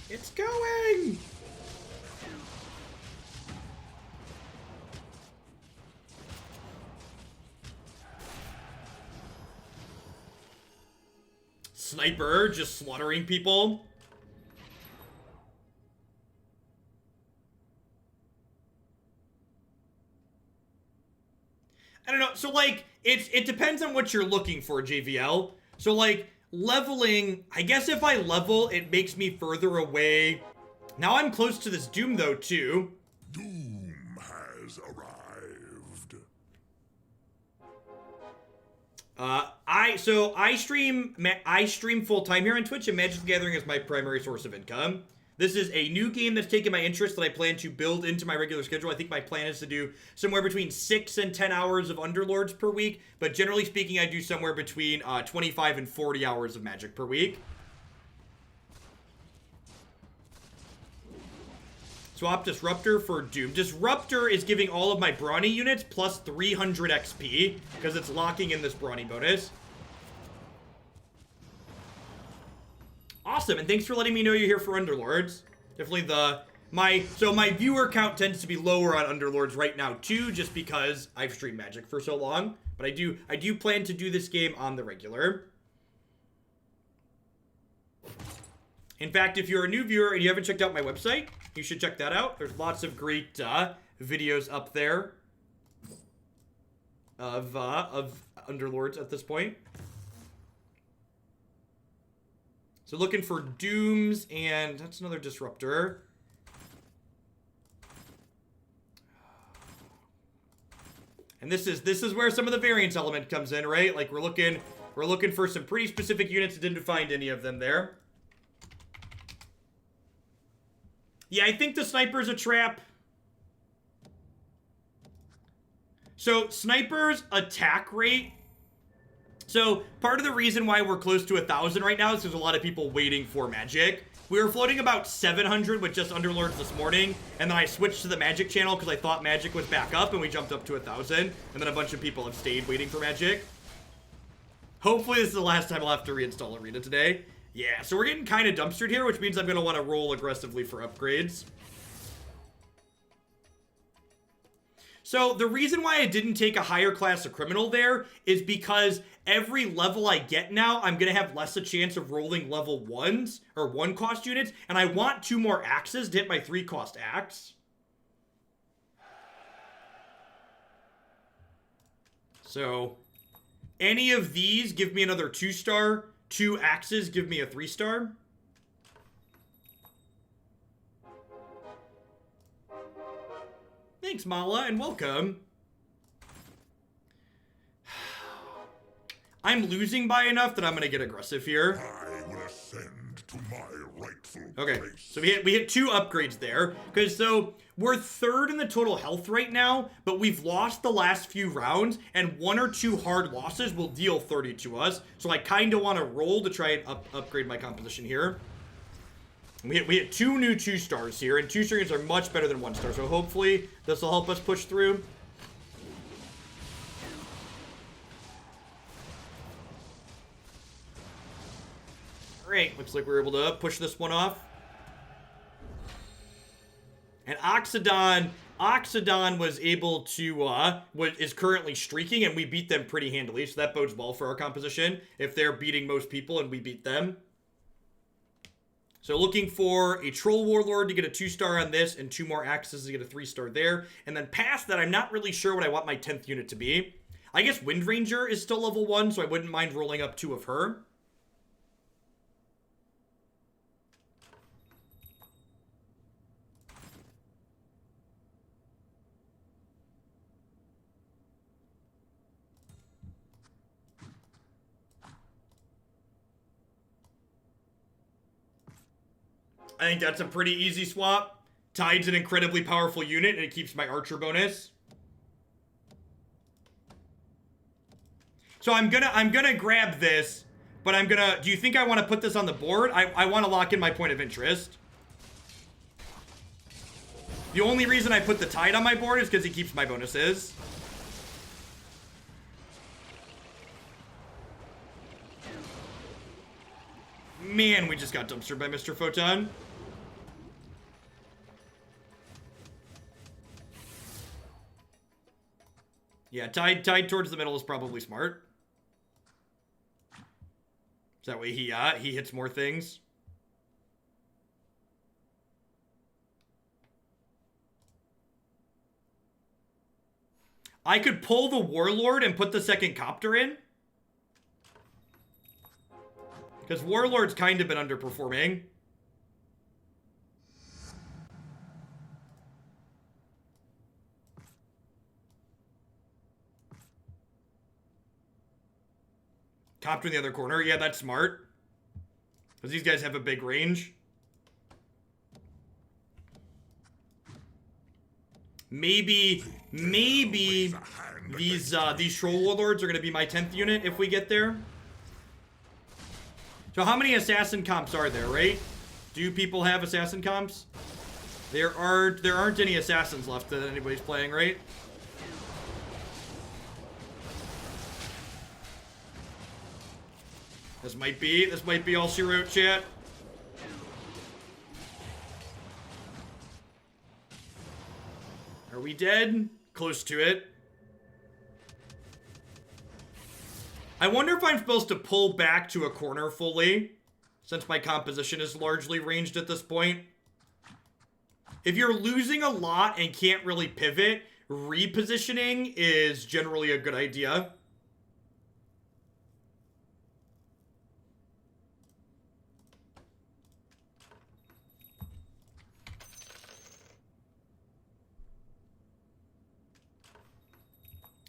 It's going! Sniper just slaughtering people. I don't know. So like it depends on what you're looking for, JVL. So like leveling, I guess if I level, it makes me further away. Now I'm close to this Doom though too. Doom has arrived. I stream full time here on Twitch, and Magic the Gathering is my primary source of income. This is a new game that's taken my interest that I plan to build into my regular schedule. I think my plan is to do somewhere between 6 and 10 hours of Underlords per week, but generally speaking, I do somewhere between 25 and 40 hours of Magic per week. Swap Disruptor for Doom. Disruptor is giving all of my Brawny units plus 300 XP, because it's locking in this Brawny bonus. Awesome, and thanks for letting me know you're here for Underlords. Definitely my viewer count tends to be lower on Underlords right now too, just because I've streamed Magic for so long. But I do plan to do this game on the regular. In fact, if you're a new viewer and you haven't checked out my website, you should check that out. There's lots of great videos up there of Underlords at this point. So looking for Dooms, and that's another Disruptor. And this is where some of the variance element comes in, right? Like we're looking for some pretty specific units. Didn't find any of them there. Yeah, I think the Sniper's a trap. So Sniper's attack rate. So part of the reason why we're close to 1,000 right now is there's a lot of people waiting for Magic. We were floating about 700 with just Underlords this morning, and then I switched to the Magic channel because I thought Magic was back up, and we jumped up to 1,000, and then a bunch of people have stayed waiting for Magic. Hopefully this is the last time I'll have to reinstall Arena today. Yeah, so we're getting kind of dumpstered here, which means I'm going to want to roll aggressively for upgrades. So the reason why I didn't take a higher class of criminal there is because every level I get now, I'm going to have less a chance of rolling level 1s or 1 cost units. And I want 2 more axes to hit my 3 cost axe. So any of these give me another 2-star. 2 axes give me a 3-star. Thanks, Mala, and welcome. I'm losing by enough that I'm going to get aggressive here. I will ascend to my rightful Okay, place. so we hit 2 upgrades there. Because so we're 3rd in the total health right now, but we've lost the last few rounds, and 1 or 2 hard losses will deal 30 to us. So I kind of want to roll to try and upgrade my composition here. We hit 2 new 2-stars here, and 2-stars are much better than 1-star, so hopefully this will help us push through. Alright, looks like we're able to push this one off. And Oxidon was able to, is currently streaking, and we beat them pretty handily, so that bodes well for our composition, if they're beating most people and we beat them. So looking for a Troll Warlord to get a 2-star on this, and 2 more axes to get a 3-star there. And then past that, I'm not really sure what I want my 10th unit to be. I guess Wind Ranger is still level 1, so I wouldn't mind rolling up 2 of her. I think that's a pretty easy swap. Tide's an incredibly powerful unit, and it keeps my archer bonus. So I'm gonna grab this, but do you think I want to put this on the board? I want to lock in my point of interest. The only reason I put the Tide on my board is because he keeps my bonuses. Man, we just got dumpstered by Mr. Photon. Yeah, Tide towards the middle is probably smart. So that way he hits more things. I could pull the Warlord and put the second Copter in. Because Warlord's kind of been underperforming. Copter in the other corner. Yeah, that's smart. Because these guys have a big range. Maybe these Troll Warlords are going to be my 10th unit if we get there. So how many assassin comps are there, right? Do people have assassin comps? There aren't any assassins left that anybody's playing, right? This might be all she wrote, chat. Are we dead? Close to it. I wonder if I'm supposed to pull back to a corner fully, since my composition is largely ranged at this point. If you're losing a lot and can't really pivot, repositioning is generally a good idea.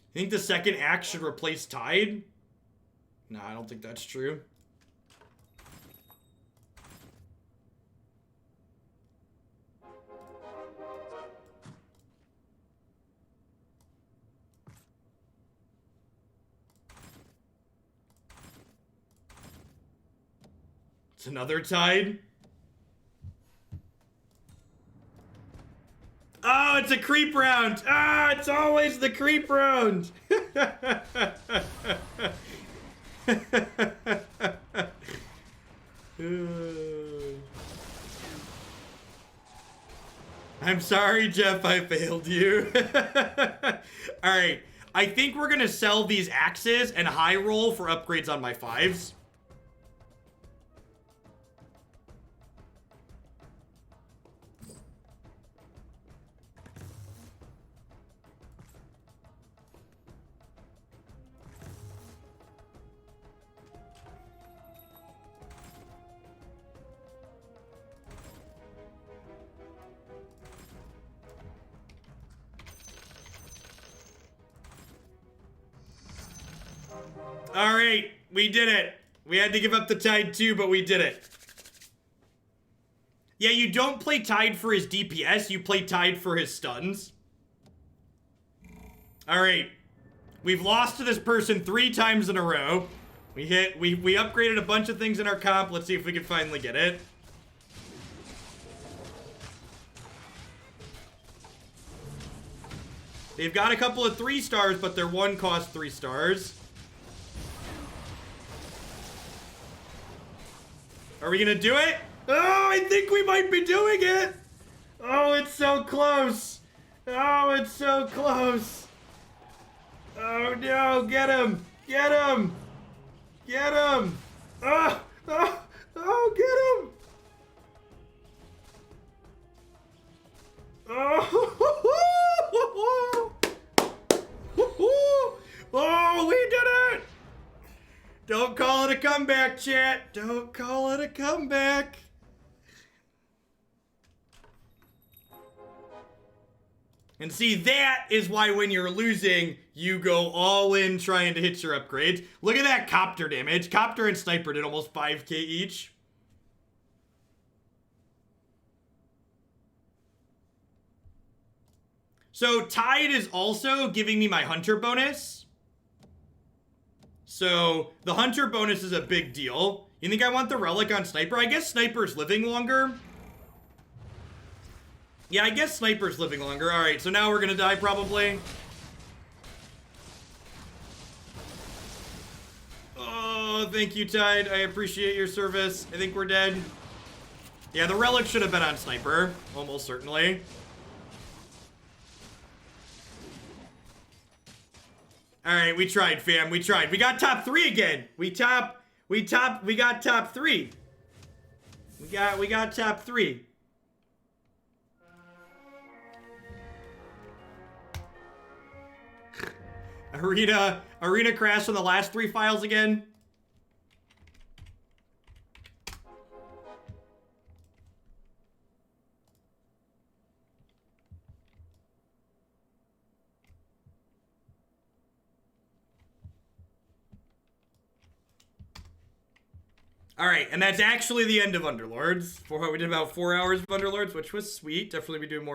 I think the second act should replace Tide. No, I don't think that's true. It's another Tide. Oh, it's a creep round. Ah, it's always the creep round. sorry, Jeff, I failed you. Alright, I think we're gonna sell these axes and high roll for upgrades on my 5s. Alright, we did it. We had to give up the Tide too, but we did it. Yeah, you don't play Tide for his DPS, you play Tide for his stuns. Alright. We've lost to this person 3 times in a row. We upgraded a bunch of things in our comp. Let's see if we can finally get it. They've got a couple of 3 stars, but their one costs 3 stars. Are we gonna do it? Oh, I think we might be doing it! Oh, it's so close! Oh, it's so close! Oh no, get him! Get him! Get him! Oh, oh, oh, get him! Oh, oh, we did it! Don't call it a comeback, chat. Don't call it a comeback. And see, that is why when you're losing, you go all in trying to hit your upgrades. Look at that copter damage. Copter and sniper did almost 5k each. So Tide is also giving me my hunter bonus. So the hunter bonus is a big deal. You think I want the relic on sniper? I guess sniper's living longer. Yeah, I guess sniper's living longer. All right, so now we're gonna die probably. Oh, thank you, Tide. I appreciate your service. I think we're dead. Yeah, the relic should have been on sniper, almost certainly. All right, we tried, fam. We tried. We got top 3 again. We got top 3. We got top 3. Arena crashed on the last 3 files again. All right, and that's actually the end of Underlords. We did about 4 hours of Underlords, which was sweet. Definitely be doing more of that.